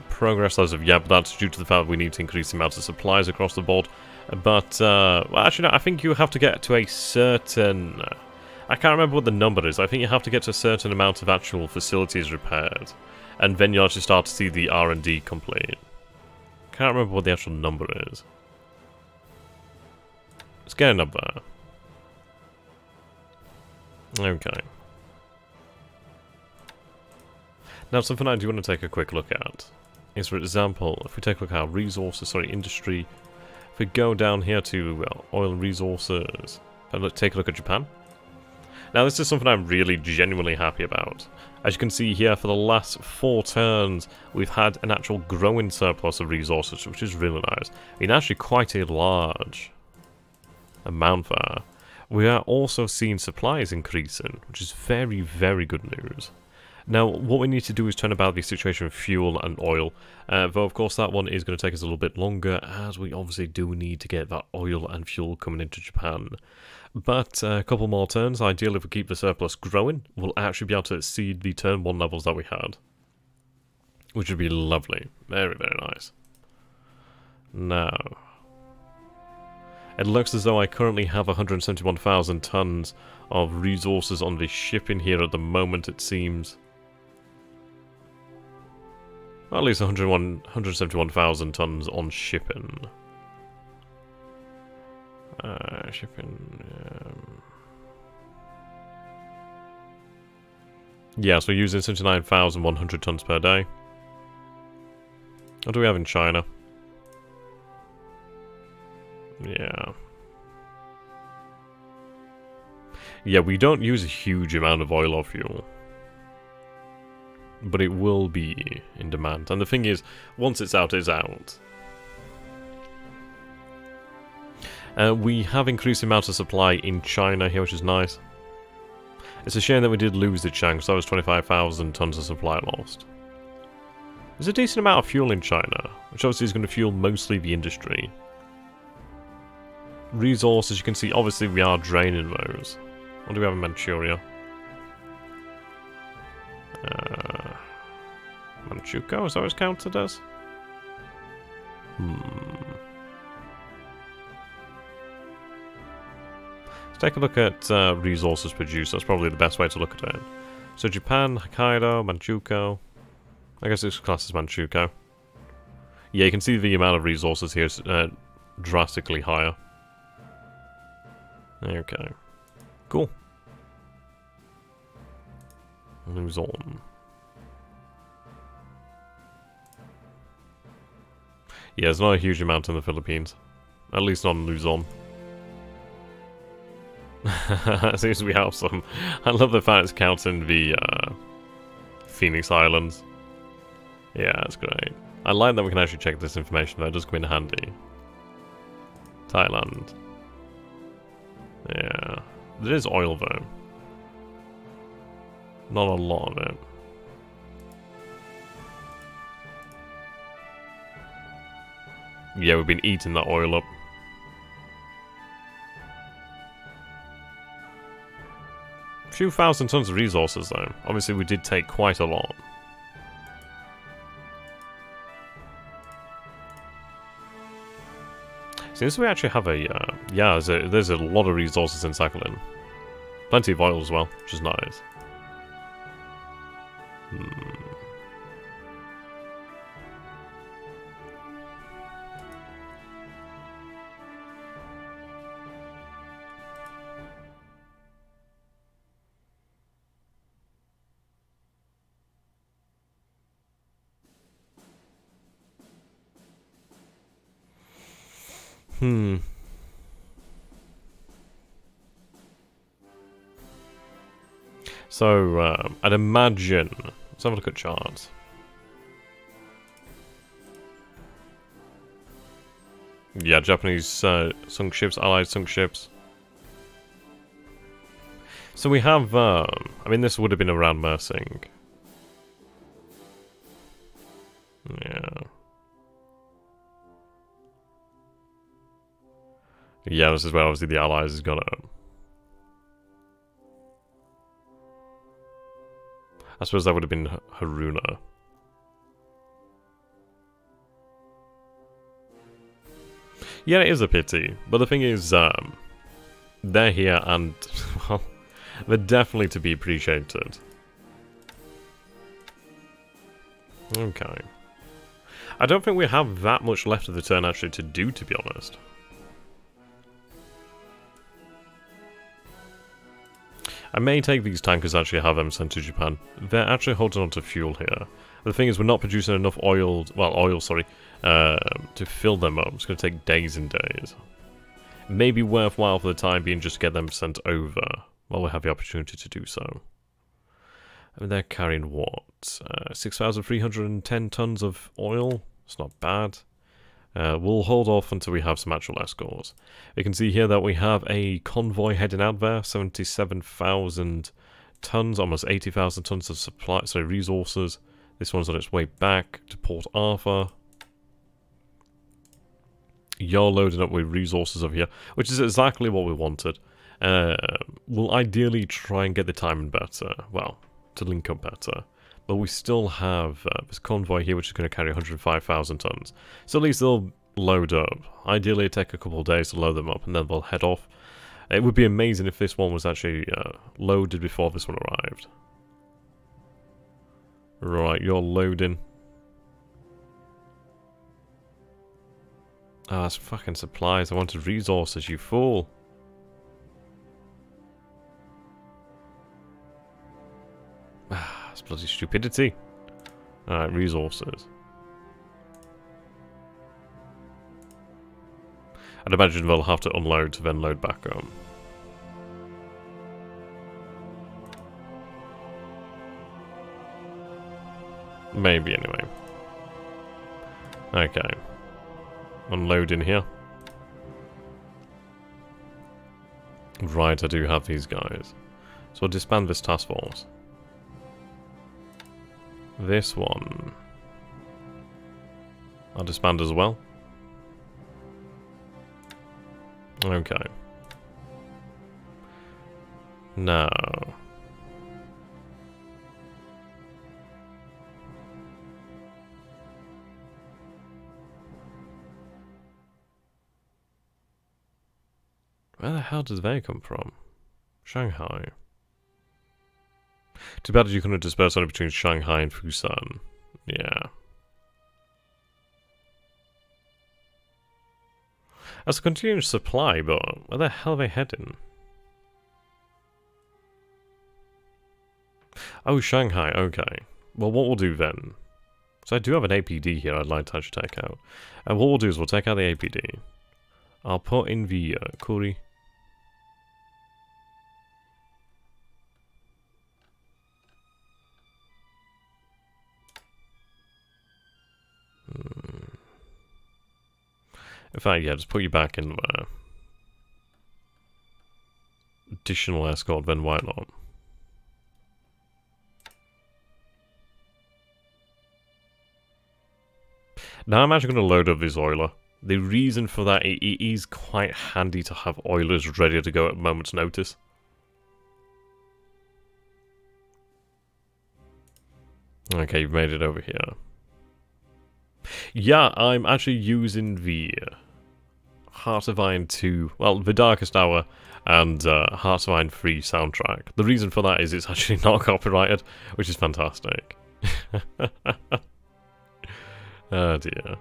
progress as of yet, but that's due to the fact that we need to increase the amount of supplies across the board. But, well, actually, no, I think you have to get to a certain... I can't remember what the number is. I think you have to get to a certain amount of actual facilities repaired. And then you'll actually start to see the R&D complete. Can't remember what the actual number is. It's getting up there. Okay. Now, something I do want to take a quick look at is, for example, if we take a look at our resources, industry. If we go down here to oil resources, and take a look at Japan. Now, this is something I'm really genuinely happy about. As you can see here, for the last 4 turns, we've had an actual growing surplus of resources, which is really nice. I mean, actually quite a large amount there. We are also seeing supplies increasing, which is very, very good news. Now, what we need to do is turn about the situation with fuel and oil, though of course that one is going to take us a little bit longer, as we obviously do need to get that oil and fuel coming into Japan. But a couple more turns, ideally if we keep the surplus growing, we'll actually be able to exceed the turn 1 levels that we had. Which would be lovely. Very, very nice. Now, it looks as though I currently have 171,000 tons of resources on the shipping here at the moment, it seems. Well, at least 171,000 tons on shipping. Yeah, so we're using 79,100 tons per day. What do we have in China? Yeah. Yeah, we don't use a huge amount of oil or fuel. But it will be in demand. And the thing is, once it's out, it's out. We have increased the amount of supply in China here, which is nice. It's a shame that we did lose the Chang, so that was 25,000 tons of supply lost. There's a decent amount of fuel in China, which obviously is going to fuel mostly the industry. Resources, you can see, obviously we are draining those. What do we have in Manchuria? Manchukuo, is that what it's counted as? Let's take a look at resources produced. That's probably the best way to look at it. So Japan, Hokkaido, Manchukuo. I guess it's classed as Manchukuo. Yeah, you can see the amount of resources here is drastically higher. Okay. Cool. Luzon. Yeah, there's not a huge amount in the Philippines. At least not in Luzon. Seems we have some. I love the fact it's counting the Phoenix Islands. Yeah, that's great. I like that we can actually check this information, though. It does come in handy. Thailand. Yeah. There is oil, though. Not a lot of it. Yeah, we've been eating that oil up. A few thousand tons of resources, though. Obviously, we did take quite a lot. Since we actually have a, yeah, there's a lot of resources in Sakhalin. Plenty of oil as well, which is nice. So, I'd imagine... Let's have a look at charts. Yeah, Japanese sunk ships, Allied sunk ships. So we have, I mean, this would have been around Mersing. Yeah. Yeah, this is where obviously the Allies is gonna... I suppose that would have been Haruna. Yeah, it is a pity. But the thing is, they're here and, well, they're definitely to be appreciated. Okay. I don't think we have that much left of the turn actually to do, to be honest. I may take these tankers actually have them sent to Japan. They're actually holding on to fuel here. The thing is, we're not producing enough oil, to fill them up. It's going to take days and days. It may be worthwhile for the time being just to get them sent over while we have the opportunity to do so. I mean, they're carrying what? 6,310 tons of oil? It's not bad. We'll hold off until we have some actual escorts. You can see here that we have a convoy heading out there, 77,000 tons, almost 80,000 tons of supply, resources. This one's on its way back to Port Arthur. You're loading up with resources over here, which is exactly what we wanted. We'll ideally try and get the timing better, well, to link up better. But we still have this convoy here, which is going to carry 105,000 tons. So at least they'll load up. Ideally, it'll take a couple of days to load them up, and then they'll head off. It would be amazing if this one was actually loaded before this one arrived. Right, you're loading. Ah, that's fucking supplies. I wanted resources, you fool. Ah, it's bloody stupidity. Alright, resources. I'd imagine they'll have to unload to then load back up. Maybe, anyway. Okay. Unloading here. Right, I do have these guys. So I'll disband this task force. This one I'll disband as well. Okay. Now, where the hell does they come from? Shanghai. Too bad you couldn't disperse only between Shanghai and Busan. Yeah. That's a continuous supply, but where the hell are they heading? Oh, Shanghai, okay. Well, what we'll do then... So I do have an APD here I'd like to actually take out. And what we'll do is we'll take out the APD. I'll put in the Kuri. In fact, yeah, just put you back in there. Additional escort, then why not? Now I'm actually going to load up this oiler. The reason for that, it is quite handy to have oilers ready to go at a moment's notice. Okay, you've made it over here. Yeah, I'm actually using the Heart of Iron 2, well, the Darkest Hour and Heart of Iron 3 soundtrack. The reason for that is it's actually not copyrighted, which is fantastic. Oh dear.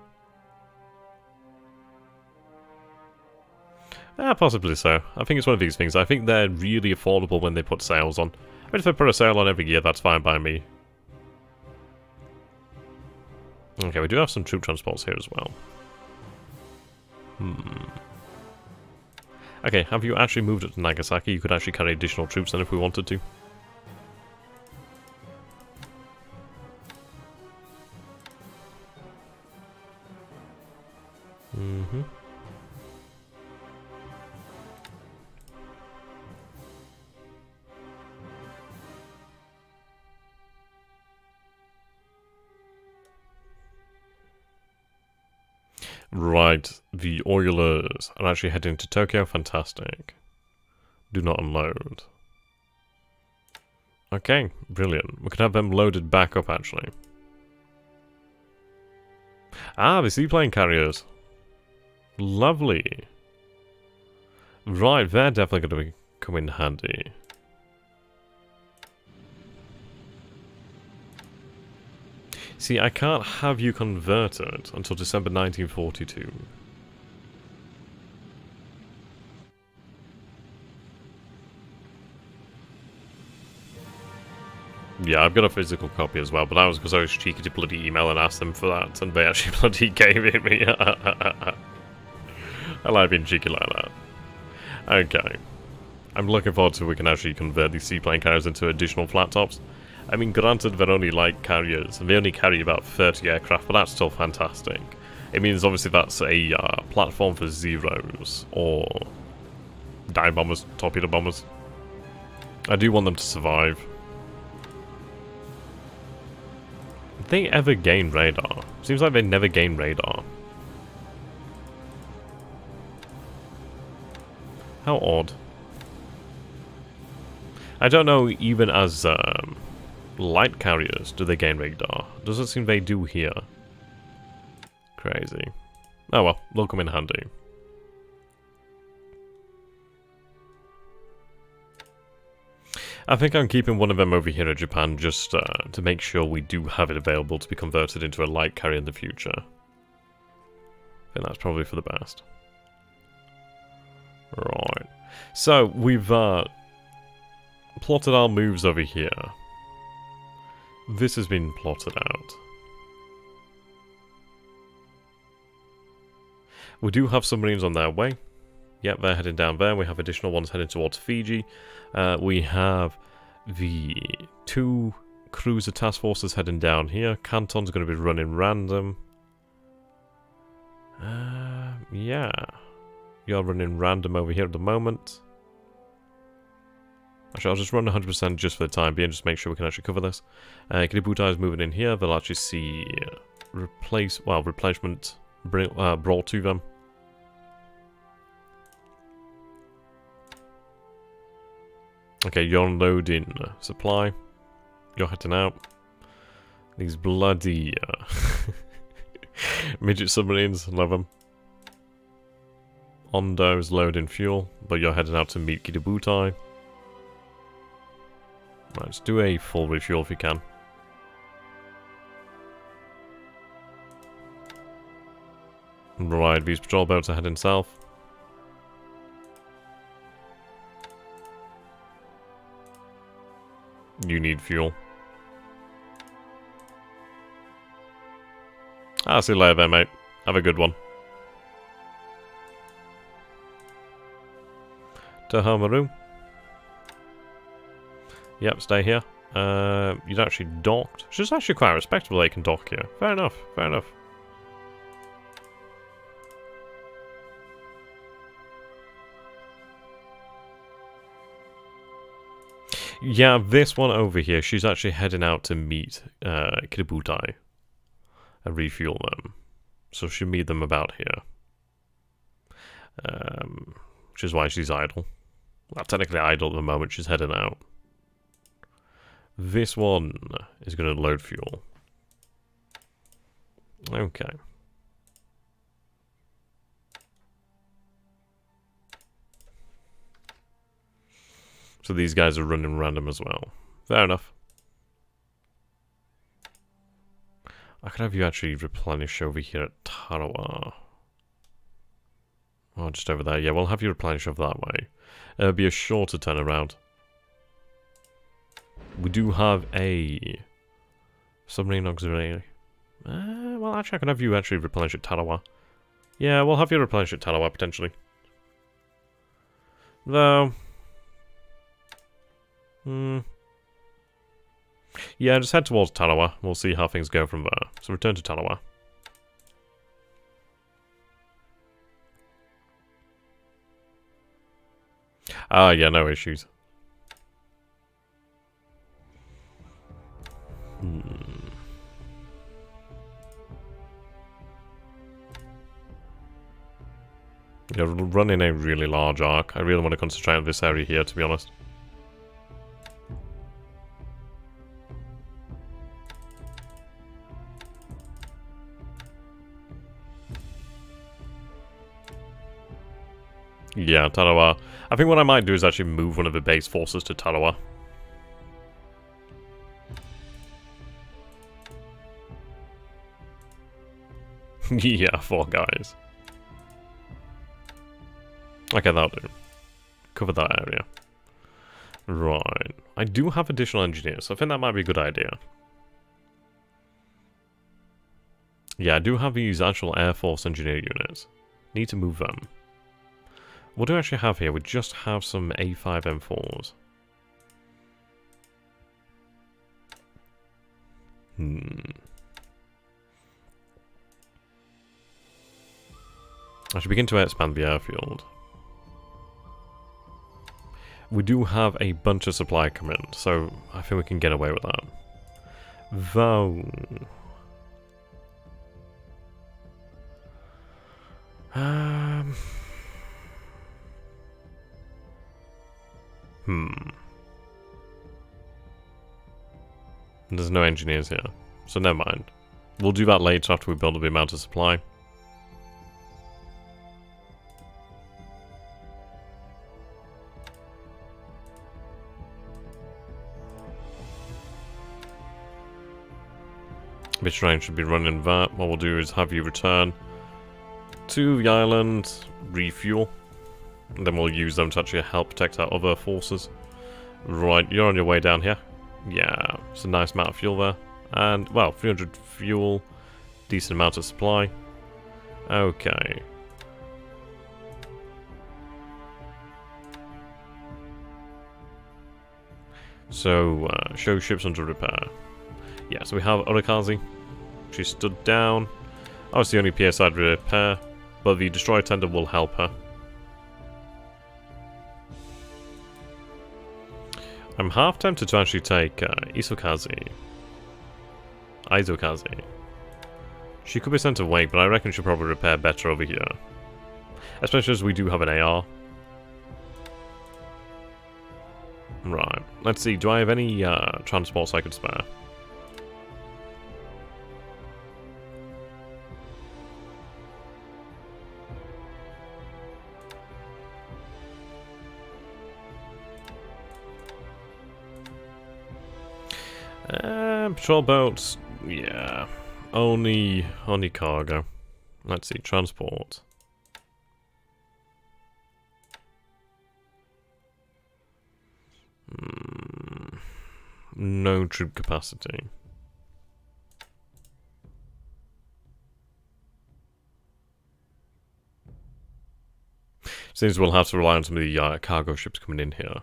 Possibly so. I think it's one of these things. I think they're really affordable when they put sales on. I mean, if they put a sale on every year, that's fine by me. Okay, we do have some troop transports here as well. Okay, have you actually moved it to Nagasaki? You could actually carry additional troops then if we wanted to. Right, the oilers are actually heading to Tokyo. Fantastic. Do not unload. Okay, brilliant. We can have them loaded back up, actually. Ah, the seaplane carriers. Lovely. Right, they're definitely going to come in handy. See, I can't have you converted until December 1942. Yeah, I've got a physical copy as well, but that was because I was cheeky to bloody email and ask them for that, and they actually bloody gave it me. I like being cheeky like that. Okay. I'm looking forward to we can actually convert these seaplane carriers into additional flat tops. I mean, granted, they're only light carriers, and they only carry about 30 aircraft, but that's still fantastic. It means, obviously, that's a platform for Zeros, or dive bombers, torpedo bombers. I do want them to survive. Did they ever gain radar? Seems like they never gain radar. How odd. I don't know, even as light carriers, do they gain radar? Doesn't seem they do here. Crazy. Oh well, they'll come in handy. I think I'm keeping one of them over here in Japan just to make sure we do have it available to be converted into a light carrier in the future. I think that's probably for the best. Right. So, we've plotted our moves over here. This has been plotted out. We do have submarines on their way. Yep, they're heading down there. We have additional ones heading towards Fiji. We have the 2 cruiser task forces heading down here. Canton's going to be running random. Yeah. You're running random over here at the moment. Actually, I'll just run 100% just for the time being, just make sure we can actually cover this. Kiributai is moving in here. They'll actually see replacement brought to them. Okay, you're loading supply. You're heading out. These bloody midget submarines, love them. Ondo is loading fuel, but you're heading out to meet Kiributai. Right, let's do a full refuel if you can. Right, these patrol boats are heading south. You need fuel. I'll see you later then, mate. Have a good one. Tohomaru. Yep, stay here. You'd actually docked. Which is actually quite respectable they can dock here. Fair enough, fair enough. Yeah, this one over here, she's actually heading out to meet Kiributai and refuel them. So she'll meet them about here. Which is why she's idle. Well, technically idle at the moment, she's heading out. This one is going to load fuel. Okay. So these guys are running random as well. Fair enough. I could have you actually replenish over here at Tarawa. Oh, just over there. Yeah, we'll have you replenish over that way. It'll be a shorter turnaround. We do have a submarine auxiliary. Well, actually, I can have you actually replenish at Tarawa. Yeah, we'll have you replenish at Tarawa, potentially. Though... yeah, just head towards Tarawa. We'll see how things go from there. So return to Tarawa. Ah, yeah, no issues. You're running a really large arc. I really want to concentrate on this area here, to be honest. Yeah, Tarawa. I think what I might do is actually move one of the base forces to Tarawa. Yeah, 4 guys. Okay, that'll do. Cover that area. Right. I do have additional engineers, so I think that might be a good idea. Yeah, I do have these actual Air Force engineer units. Need to move them. What do we actually have here? We just have some A5 M4s. I should begin to expand the airfield. We do have a bunch of supply coming, so I think we can get away with that. Though... There's no engineers here, so never mind. We'll do that later after we build up the amount of supply. This train should be running that. What we'll do is have you return to the island, refuel, and then we'll use them to actually help protect our other forces. Right, you're on your way down here. Yeah, it's a nice amount of fuel there. And, well, 300 fuel, decent amount of supply. Okay. So, show ships under repair. Yeah, so we have Urakazi. She stood down. Obviously only PSI repair, but the destroyer tender will help her. I'm half tempted to actually take Isokazi. She could be sent away, but I reckon she'll probably repair better over here. Especially as we do have an AR. Right, let's see, do I have any transports I could spare? Patrol boats, yeah, only cargo. Let's see, transport. No troop capacity. Seems we'll have to rely on some of the cargo ships coming in here.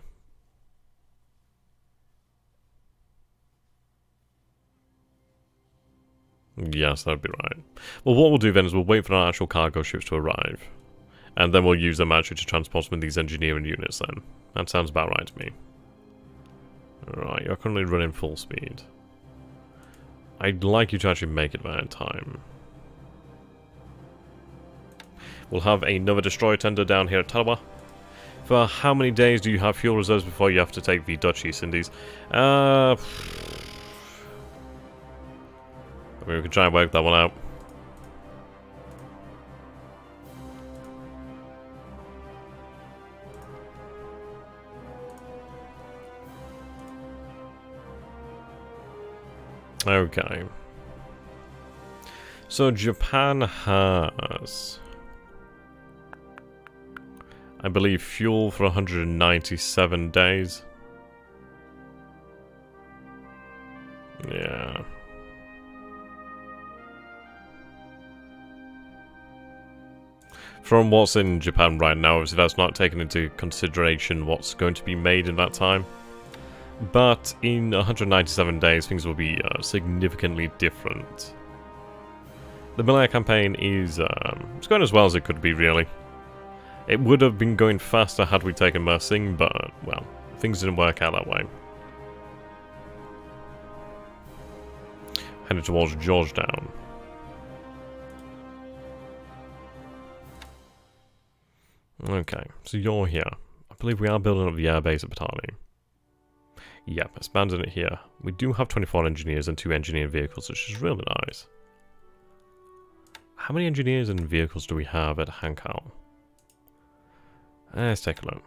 Yes, that'd be right. Well, what we'll do then is we'll wait for our actual cargo ships to arrive. And then we'll use them actually to transport some of these engineering units then. That sounds about right to me. Right, you're currently running full speed. I'd like you to actually make it there in time. We'll have another destroyer tender down here at Tarawa. For how many days do you have fuel reserves before you have to take the Dutch East Indies? I mean, we can try and work that one out. Okay. So Japan has, I believe, fuel for 197 days. Yeah. From what's in Japan right now, obviously that's not taken into consideration what's going to be made in that time. But in 197 days, things will be significantly different. The Malaya campaign is it's going as well as it could be, really. It would have been going faster had we taken Mersing, but, well, things didn't work out that way. Headed towards Georgetown. Okay, so you're here. I believe we are building up the airbase at Patali. Yep, expanding it here. We do have 24 engineers and 2 engineered vehicles, which is really nice. How many engineers and vehicles do we have at Hankow? Let's take a look.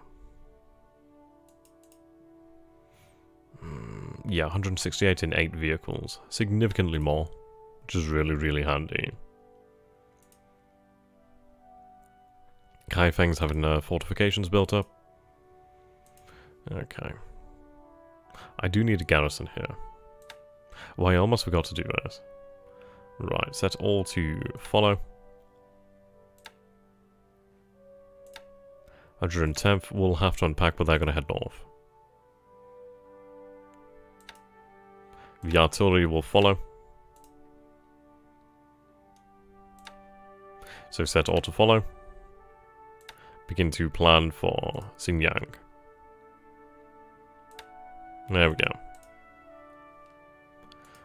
Yeah, 168 in 8 vehicles. Significantly more, which is really, really handy. Kaifeng's having fortifications built up. Okay. I do need a garrison here. Well, I almost forgot to do this. Right, set all to follow. 110th will have to unpack, but they're going to head north. The artillery will follow. So set all to follow. Begin to plan for Xinjiang. There we go.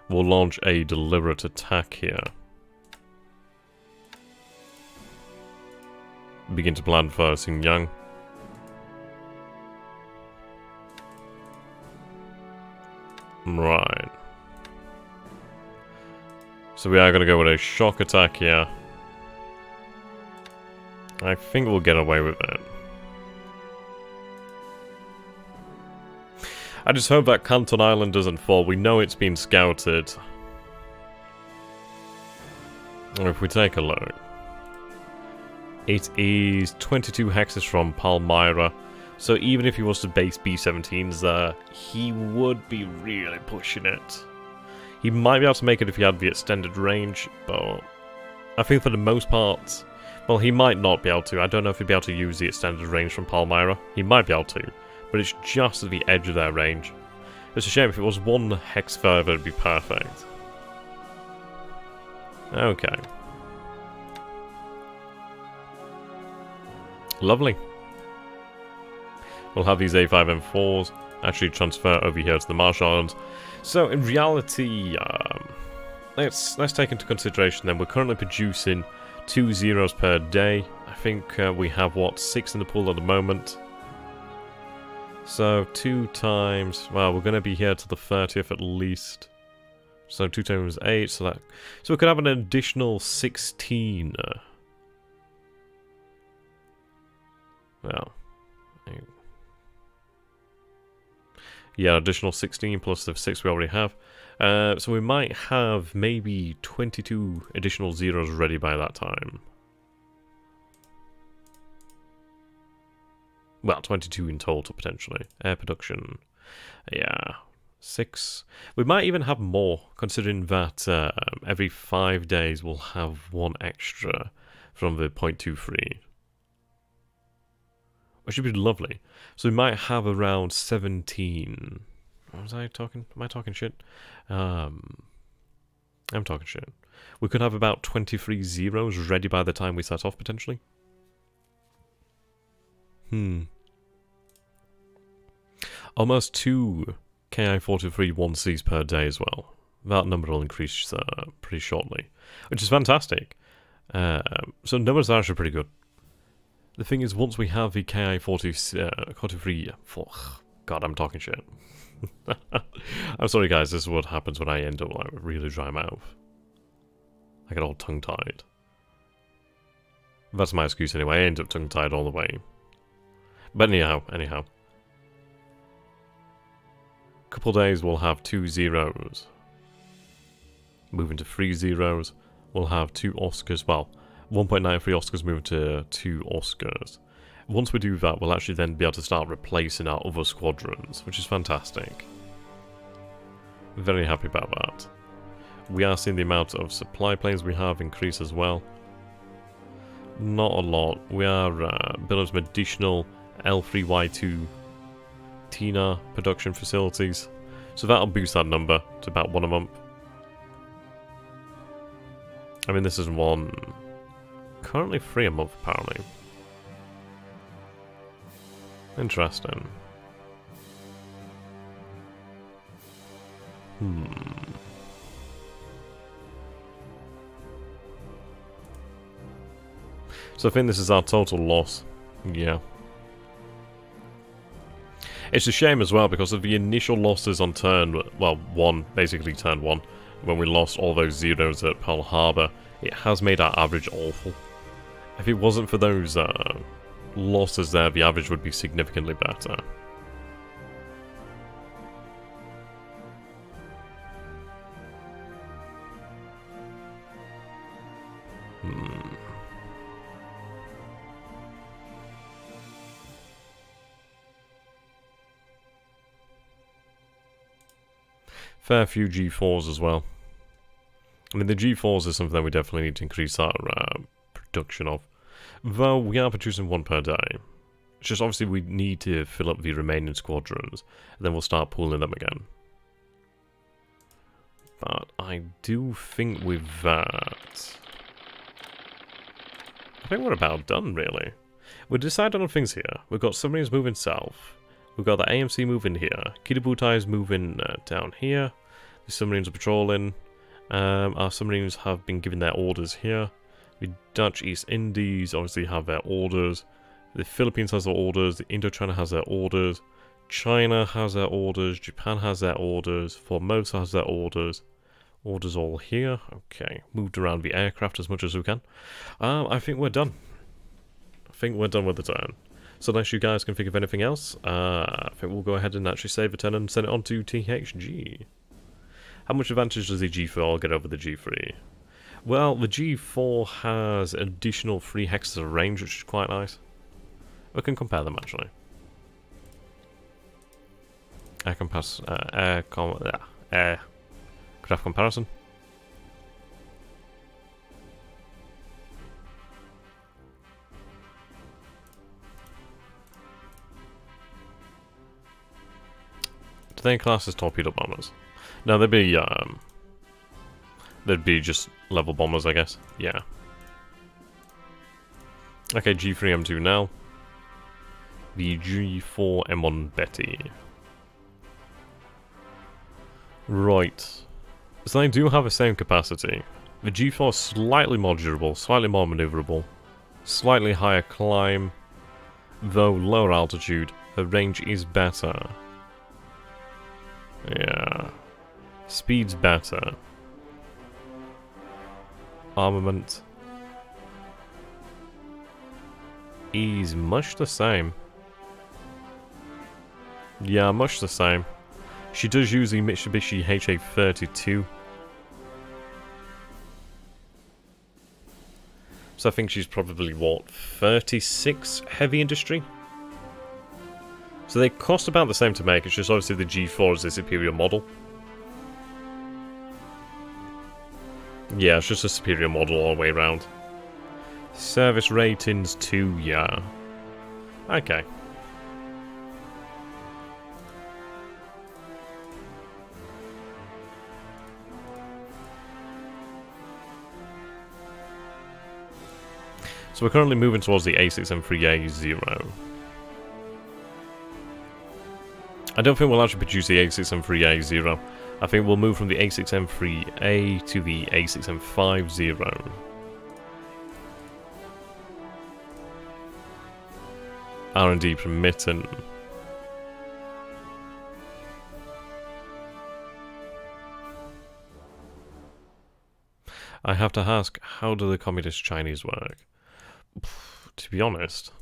We'll launch a deliberate attack here. Begin to plan for Xinjiang. Right. So we are going to go with a shock attack here. I think we'll get away with it. I just hope that Canton Island doesn't fall. We know it's been scouted. If we take a look. It is 22 hexes from Palmyra. So even if he was to base B-17s there, he would be really pushing it. He might be able to make it if he had the extended range, but I think for the most part, well, he might not be able to. I don't know if he'd be able to use the extended range from Palmyra. He might be able to, but it's just at the edge of their range. It's a shame. If it was 1 hex further, it'd be perfect. Okay. Lovely. We'll have these A5M4s actually transfer over here to the Marshall Islands. So in reality, let's take into consideration then we're currently producing 2 zeros per day. I think we have what, 6 in the pool at the moment. So 2 times, well, we're going to be here till the 30th at least. So 2 times 8, so we could have an additional 16. Well, yeah, additional 16 plus the 6 we already have. So we might have maybe 22 additional zeros ready by that time. Well, 22 in total, potentially. Air production. Yeah. 6. We might even have more, considering that every 5 days we'll have 1 extra from the .23. Which would be lovely. So we might have around 17. Was I talking? Am I talking shit? I'm talking shit. We could have about 23 zeros ready by the time we set off, potentially. Almost 2 Ki-43 1Cs per day as well. That number will increase pretty shortly, which is fantastic. So numbers are actually pretty good. The thing is, once we have the Ki-43... God, I'm talking shit. I'm sorry guys, this is what happens when I end up like really dry mouth. I get all tongue-tied. That's my excuse anyway, I end up tongue-tied all the way. But anyhow. Couple days we'll have 2 zeros. Moving to 3 zeros, we'll have 2 Oscars, well, 1.93 Oscars moving to 2 Oscars. Once we do that, we'll actually then be able to start replacing our other squadrons, which is fantastic. Very happy about that. We are seeing the amount of supply planes we have increase as well. Not a lot. We are building some additional L3Y2 TINA production facilities. So that'll boost that number to about 1 a month. I mean, this is 1... Currently 3 a month, apparently. Interesting. So I think this is our total loss. Yeah. It's a shame as well because of the initial losses on turn, well, 1, basically turn 1, when we lost all those zeros at Pearl Harbor. It has made our average awful. If it wasn't for those losses there, the average would be significantly better. Fair few G4s as well. I mean, the G4s is something that we definitely need to increase our production of. Though we are producing one per day. It's just obviously we need to fill up the remaining squadrons, and then we'll start pooling them again. But I do think with that, I think we're about done, really. We're deciding on things here. We've got submarines moving south. We've got the AMC moving here. Kidabutai is moving down here. The submarines are patrolling. Our submarines have been given their orders here. The Dutch East Indies obviously have their orders. The Philippines has their orders. The Indochina has their orders. China has their orders. Japan has their orders. Formosa has their orders. Orders all here. Okay, moved around the aircraft as much as we can. I think we're done. I think we're done with the turn. So unless you guys can think of anything else, I think we'll go ahead and actually save a turn and send it on to THG. How much advantage does the G4 get over the G3? Well, the G4 has additional 3 hexes of range, which is quite nice. We can compare them actually. Aircraft comparison. Do they class as torpedo bombers? No, they'd be just level bombers, I guess. Yeah. Okay, G3M2 now. The G4M1 Betty. Right. So they do have the same capacity. The G4 is slightly more durable, slightly more maneuverable, slightly higher climb, though lower altitude. Her range is better. Yeah. Speed's better. Armament is much the same. Yeah, much the same. She does use the Mitsubishi HA32. So I think she's probably, what, 36 heavy industry? So they cost about the same to make, it's just obviously the G4 is the superior model. Yeah, it's just a superior model all the way around. Service ratings 2, yeah. Okay. So we're currently moving towards the A6M3A0. I don't think we'll actually produce the A6M3A0. I think we'll move from the A6M3A to the A6M50. R&D permitting. I have to ask, how do the Communist Chinese work? To be honest,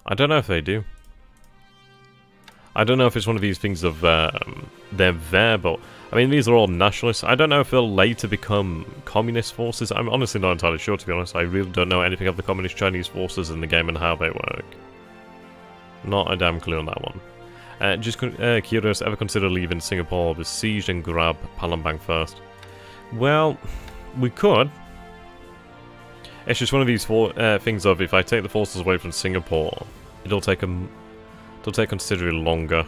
I don't know if they do. I don't know if it's one of these things of they're there, but I mean, these are all nationalists. I don't know if they'll later become communist forces. I'm honestly not entirely sure, to be honest. I really don't know anything of the Communist Chinese forces in the game and how they work. Not a damn clue on that one. Just curious, ever consider leaving Singapore besieged and grab Palembang first? Well, we could. It's just one of these things of, if I take the forces away from Singapore, it'll take considerably longer.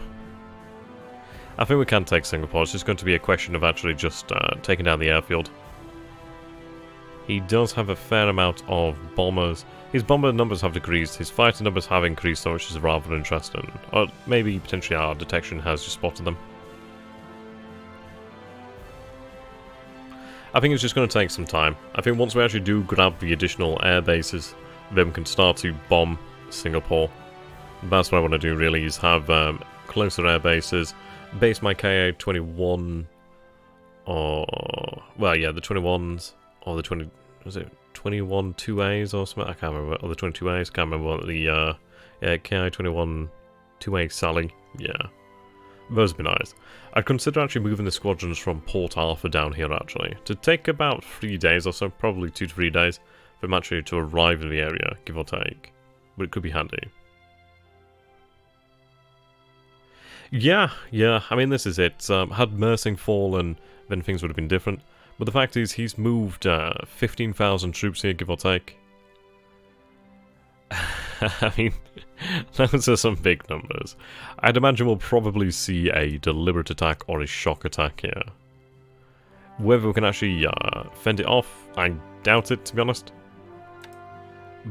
I think we can take Singapore. It's just going to be a question of actually just taking down the airfield. He does have a fair amount of bombers. His bomber numbers have decreased. His fighter numbers have increased, so which is rather interesting. Or maybe potentially our detection has just spotted them. I think it's just going to take some time. I think once we actually do grab the additional air bases, then we can start to bomb Singapore. That's what I want to do, really, is have closer air bases. Base my KA-21, or... well, yeah, the 21s, or the 20... was it 21 2As or something. I can't remember. Or the 22As. Can't remember what the KI-21 2A Sally. Yeah. Those would be nice. I'd consider actually moving the squadrons from Port Arthur down here, actually. To take about 3 days or so. Probably 2 to 3 days. For them actually to arrive in the area, give or take. But it could be handy. Yeah. I mean, this is it. Had Mersing fallen, then things would have been different. But the fact is, he's moved 15,000 troops here, give or take. I mean, those are some big numbers. I'd imagine we'll probably see a deliberate attack or a shock attack here. Whether we can actually fend it off, I doubt it, to be honest.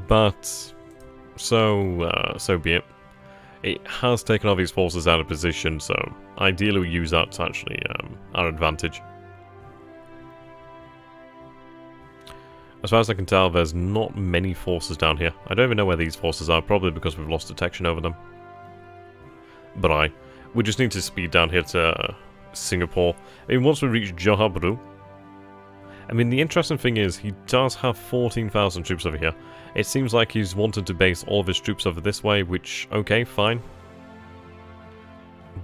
But, so be it. It has taken all these forces out of position, so ideally we use that to actually our advantage. As far as I can tell, there's not many forces down here. I don't even know where these forces are, probably because we've lost detection over them. But we just need to speed down here to Singapore. I mean, once we reach Johor Bahru, I mean, the interesting thing is, he does have 14,000 troops over here. It seems like he's wanted to base all of his troops over this way, which, okay, fine.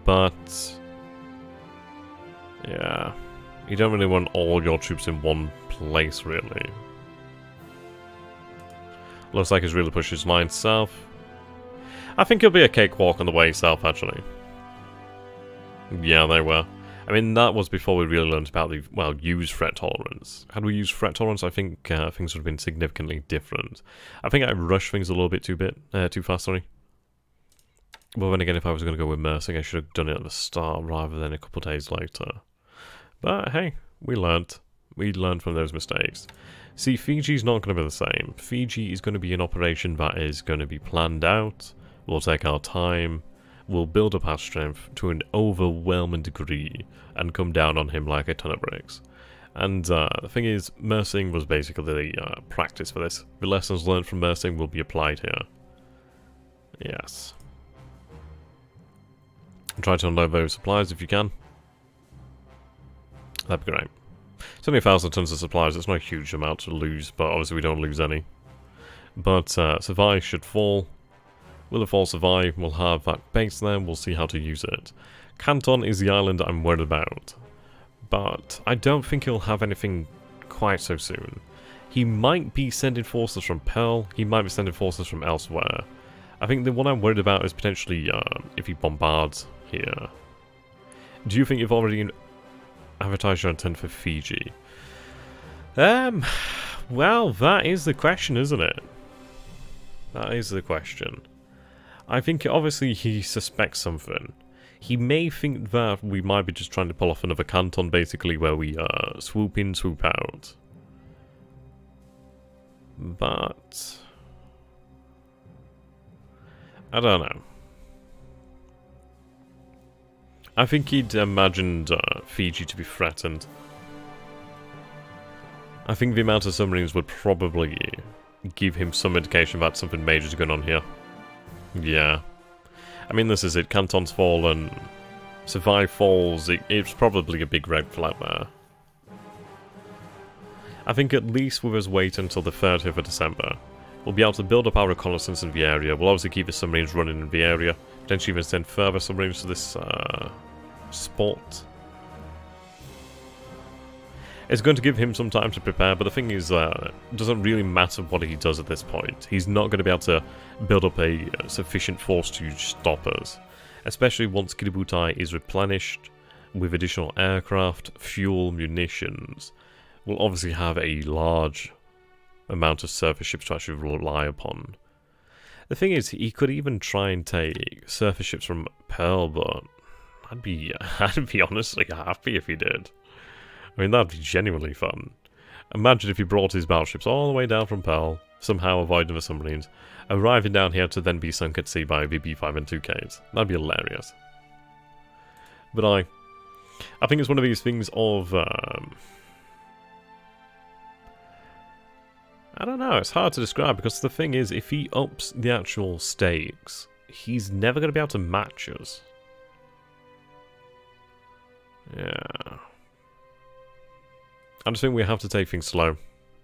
But, yeah, you don't really want all your troops in one place, really. Looks like he's really pushed his mind south. I think it'll be a cakewalk on the way south, actually. Yeah, they were. I mean, that was before we really learned about the, well, use threat tolerance. Had we used threat tolerance, I think things would have been significantly different. I think I rushed things a little bit too fast, sorry. Well, then again, if I was going to go with Mersing, I should have done it at the start rather than a couple of days later. But hey, we learned. We learned from those mistakes. See, Fiji's not going to be the same. Fiji is going to be an operation that is going to be planned out. We'll take our time. We'll build up our strength to an overwhelming degree and come down on him like a ton of bricks. And the thing is, Mersing was basically the practice for this. The lessons learned from Mersing will be applied here. Yes. Try to unload those supplies if you can. That'd be great. It's only 1,000 tons of supplies, it's not a huge amount to lose, but obviously we don't lose any. But Survive should fall. Will it fall survive? We'll have that base there, we'll see how to use it. Canton is the island I'm worried about. But I don't think he'll have anything quite so soon. He might be sending forces from Pearl, he might be sending forces from elsewhere. I think the one I'm worried about is potentially if he bombards here. Do you think you've already advertised your intent for Fiji? Well, that is the question, isn't it? That is the question. I think obviously he suspects something. He may think that we might be just trying to pull off another Canton, basically, where we swoop in, swoop out. But I don't know. I think he'd imagined Fiji to be threatened. I think the amount of submarines would probably give him some indication that something major is going on here. Yeah. I mean, this is it. Canton's fallen. Survive falls. It's probably a big red flag there. I think at least with us wait until the 30th of December. We'll be able to build up our reconnaissance in the area. We'll obviously keep the submarines running in the area. Potentially even send further submarines to this spot. It's going to give him some time to prepare, but the thing is, it doesn't really matter what he does at this point. He's not going to be able to build up a sufficient force to stop us. Especially once Kiributai is replenished with additional aircraft, fuel, munitions. We'll obviously have a large amount of surface ships to actually rely upon. The thing is, he could even try and take surface ships from Pearl, but I'd be honestly happy if he did. I mean, that'd be genuinely fun. Imagine if he brought his battleships all the way down from Pearl, somehow avoiding the submarines, arriving down here to then be sunk at sea by the B-5 and 2Ks. That'd be hilarious. But I think it's one of these things of, I don't know, it's hard to describe, because the thing is, if he ups the actual stakes, he's never going to be able to match us. Yeah. I just think we have to take things slow.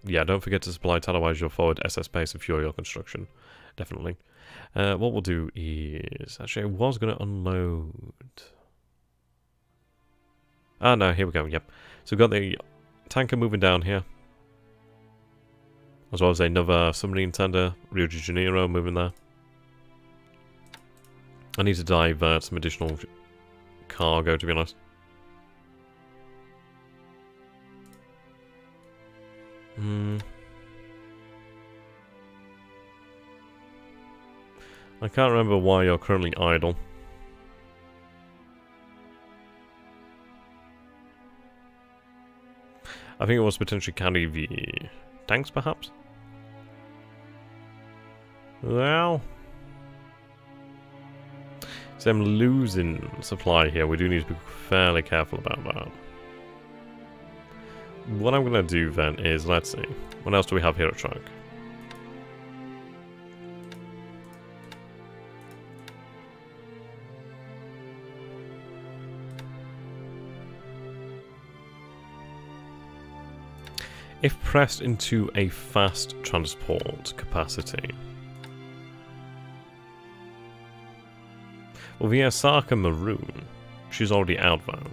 Yeah, don't forget to supply otherwise your forward SS base and fuel your construction. Definitely. What we'll do is... Actually, I was going to unload... Ah, no, here we go, yep. So we've got the tanker moving down here. As well as another submarine tender, Rio de Janeiro, moving there. I need to divert some additional cargo, to be honest. I can't remember why you're currently idle. I think it was potentially carry the tanks, perhaps? Well... So I'm losing supply here. We do need to be fairly careful about that. What I'm going to do then is, let's see. What else do we have here at truck? If pressed into a fast transport capacity. Well, the Osaka Maroon, she's already out though.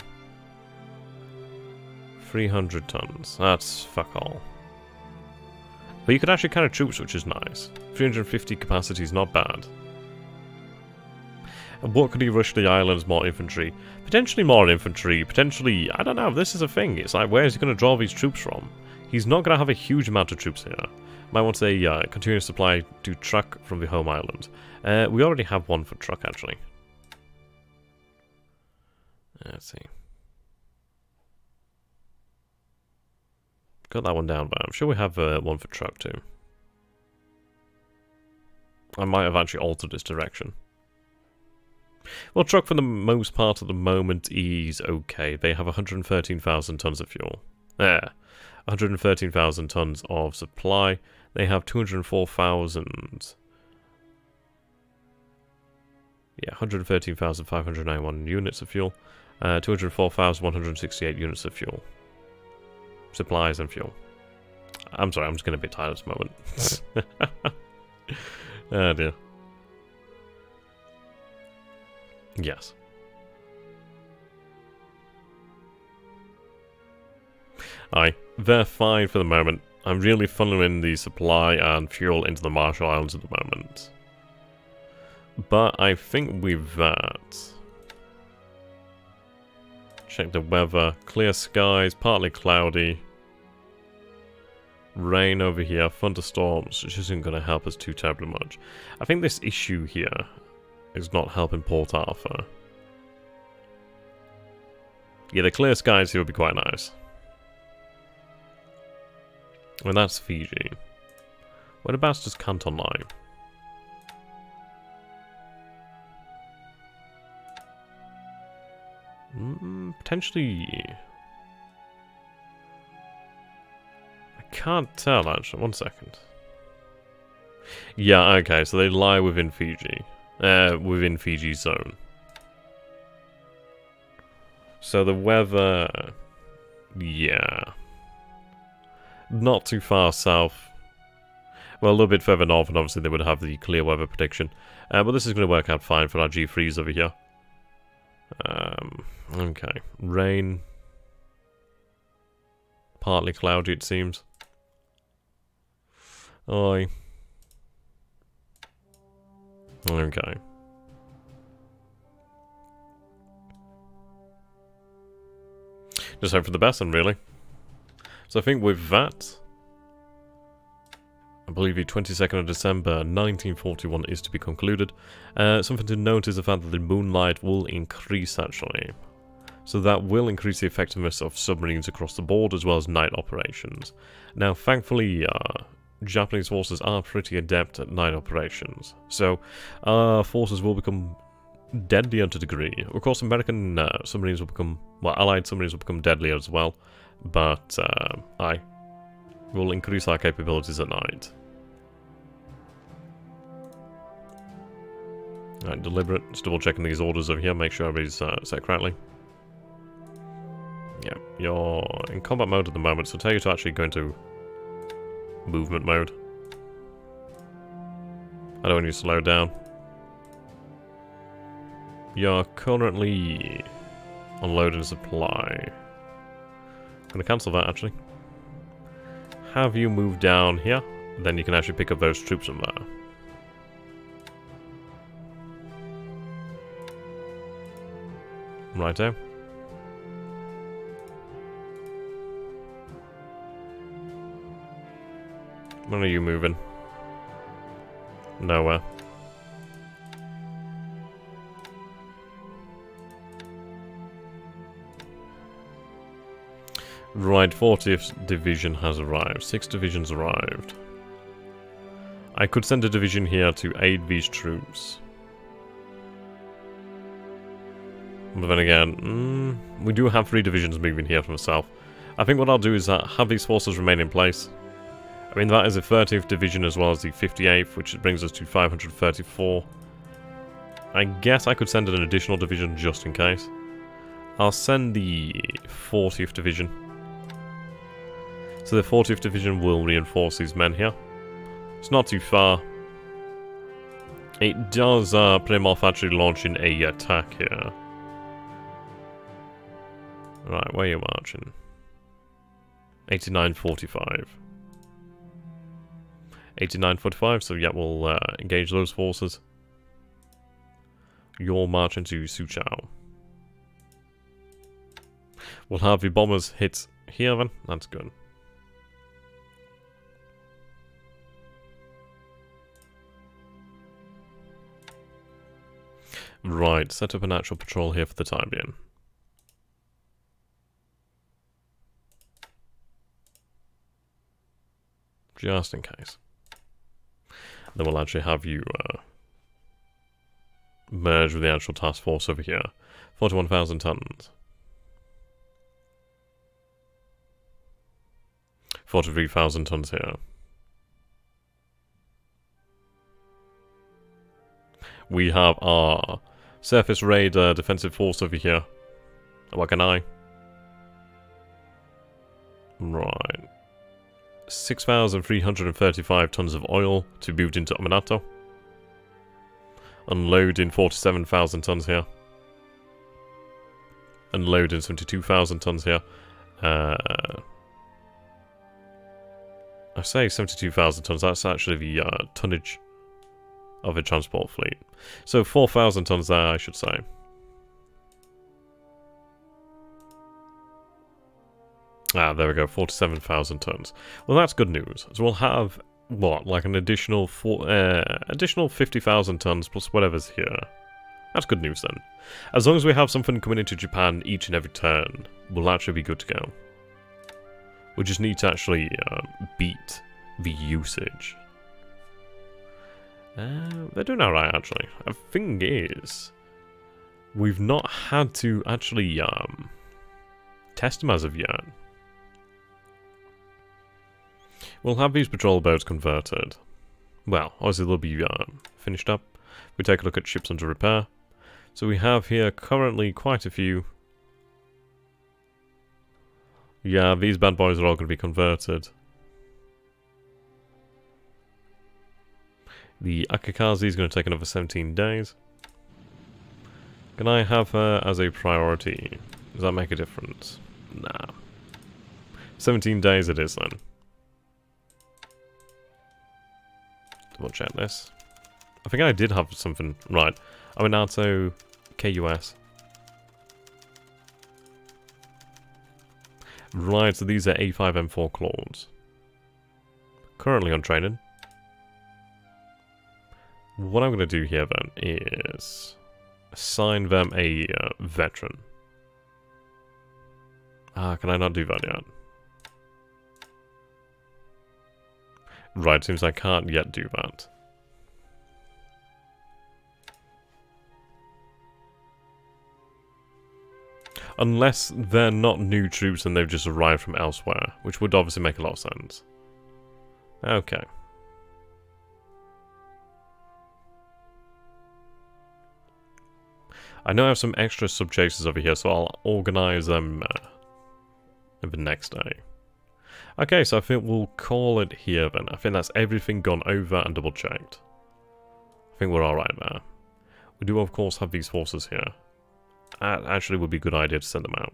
300 tons, that's fuck all. But you could actually carry troops, which is nice. 350 capacity is not bad. And what could he rush the islands? More infantry? Potentially more infantry, potentially, I don't know, this is a thing. It's like, where is he going to draw these troops from? He's not going to have a huge amount of troops here. Might want a continuous supply to truck from the home island. We already have one for truck, actually. Let's see. Got that one down, but I'm sure we have one for truck too. I might have actually altered its direction. Well, truck for the most part at the moment is okay. They have 113,000 tons of fuel. There. 113,000 tons of supply. They have 204,000. Yeah, 113,591 units of fuel. 204,168 units of fuel. Supplies and fuel. I'm sorry, I'm just getting a bit tired at this moment. Oh dear. Yes. Aye, they're fine for the moment. I'm really funneling the supply and fuel into the Marshall Islands at the moment. But I think with that... Check the weather. Clear skies, partly cloudy. Rain over here, thunderstorms, which isn't going to help us too terribly much. I think this issue here is not helping Port Arthur. Yeah, the clear skies here would be quite nice. Well, that's Fiji. Whereabouts does Canton lie? Potentially... I can't tell, actually. 1 second. Yeah, okay, so they lie within Fiji. Within Fiji's zone. So the weather... Yeah. Not too far south. Well, a little bit further north, and obviously they would have the clear weather prediction. But this is going to work out fine for our G3s over here. Okay. Rain. Partly cloudy, it seems. Oi. Okay. Just hope for the best, then, really. So I think with that, I believe the 22nd of December 1941 is to be concluded. Something to note is the fact that the moonlight will increase, actually. So that will increase the effectiveness of submarines across the board, as well as night operations. Now, thankfully, Japanese forces are pretty adept at night operations. So, our forces will become deadlier to a degree. Of course, American submarines will become... Well, Allied submarines will become deadlier as well. But, will increase our capabilities at night. Alright, deliberate. Just double checking these orders over here, make sure everybody's set correctly. Yeah, you're in combat mode at the moment, so tell you to actually go into movement mode. I don't want you to slow down. You're currently unloading supply. I'm gonna cancel that actually. Have you moved down here? Then you can actually pick up those troops from there. Righto. When are you moving? Nowhere. Right, 40th division has arrived. 6 divisions arrived. I could send a division here to aid these troops. But then again, we do have 3 divisions moving here from the south. I think what I'll do is have these forces remain in place. I mean, that is the 30th division as well as the 58th, which brings us to 534. I guess I could send an additional division just in case. I'll send the 40th division. So the 40th division will reinforce these men here. It's not too far. It does put him off actually launching a attack here. Right, where are you marching? 8945. 8945, so yeah, we'll engage those forces. You're marching to Suchao. We'll have the bombers hit here then, that's good. Right, set up a natural patrol here for the time being. Just in case. Then we'll actually have you merge with the actual task force over here. 41,000 tons. 43,000 tons here. We have our surface raid defensive force over here. What can I? Right. 6,335 tons of oil to be moved into Ominato. Unloading 47,000 tons here. Unloading 72,000 tons here. I say 72,000 tons, that's actually the tonnage of a transport fleet. So 4,000 tons there, I should say. Ah, there we go, 47,000 tons. Well, that's good news. So we'll have, what, like an additional 50,000 tons plus whatever's here. That's good news then. As long as we have something coming into Japan each and every turn, we'll actually be good to go. We just need to actually beat the usage. They're doing alright, actually. The thing is, we've not had to actually test them as of yet. We'll have these patrol boats converted. Well, obviously they'll be finished up. We take a look at ships under repair. So we have here currently quite a few. Yeah, these bad boys are all going to be converted. The Akakazi is going to take another 17 days. Can I have her as a priority? Does that make a difference? Nah. 17 days it is then. Double check this. I think I did have something. Right. Ominato KUS. Right, so these are A5M4 Claws. Currently on training. What I'm going to do here then is assign them a veteran. Ah, can I not do that yet? Right, seems I can't yet do that. Unless they're not new troops and they've just arrived from elsewhere, which would obviously make a lot of sense. Okay. I know I have some extra sub-chasers over here, so I'll organize them the next day. Okay, so I think we'll call it here then. I think that's everything gone over and double checked. I think we're alright there. We do of course have these forces here. Actually would be a good idea to send them out.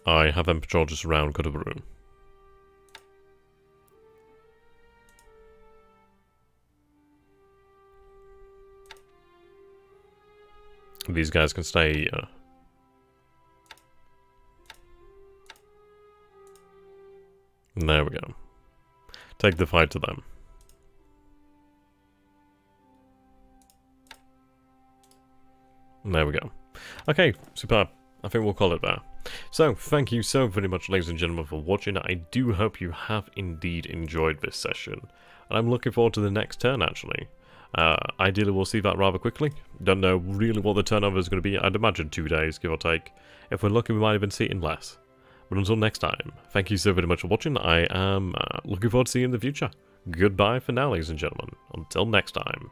I have them patrol just around Kutabaru. These guys can stay. There we go. Take the fight to them. There we go. Okay, superb. I think we'll call it there. So, thank you so very much, ladies and gentlemen, for watching. I do hope you have indeed enjoyed this session. And I'm looking forward to the next turn, actually. Ideally, we'll see that rather quickly. Don't know really what the turnover is going to be. I'd imagine 2 days, give or take. If we're lucky, we might even see it in less. But until next time, thank you so very much for watching. I am looking forward to seeing you in the future. Goodbye for now, ladies and gentlemen. Until next time.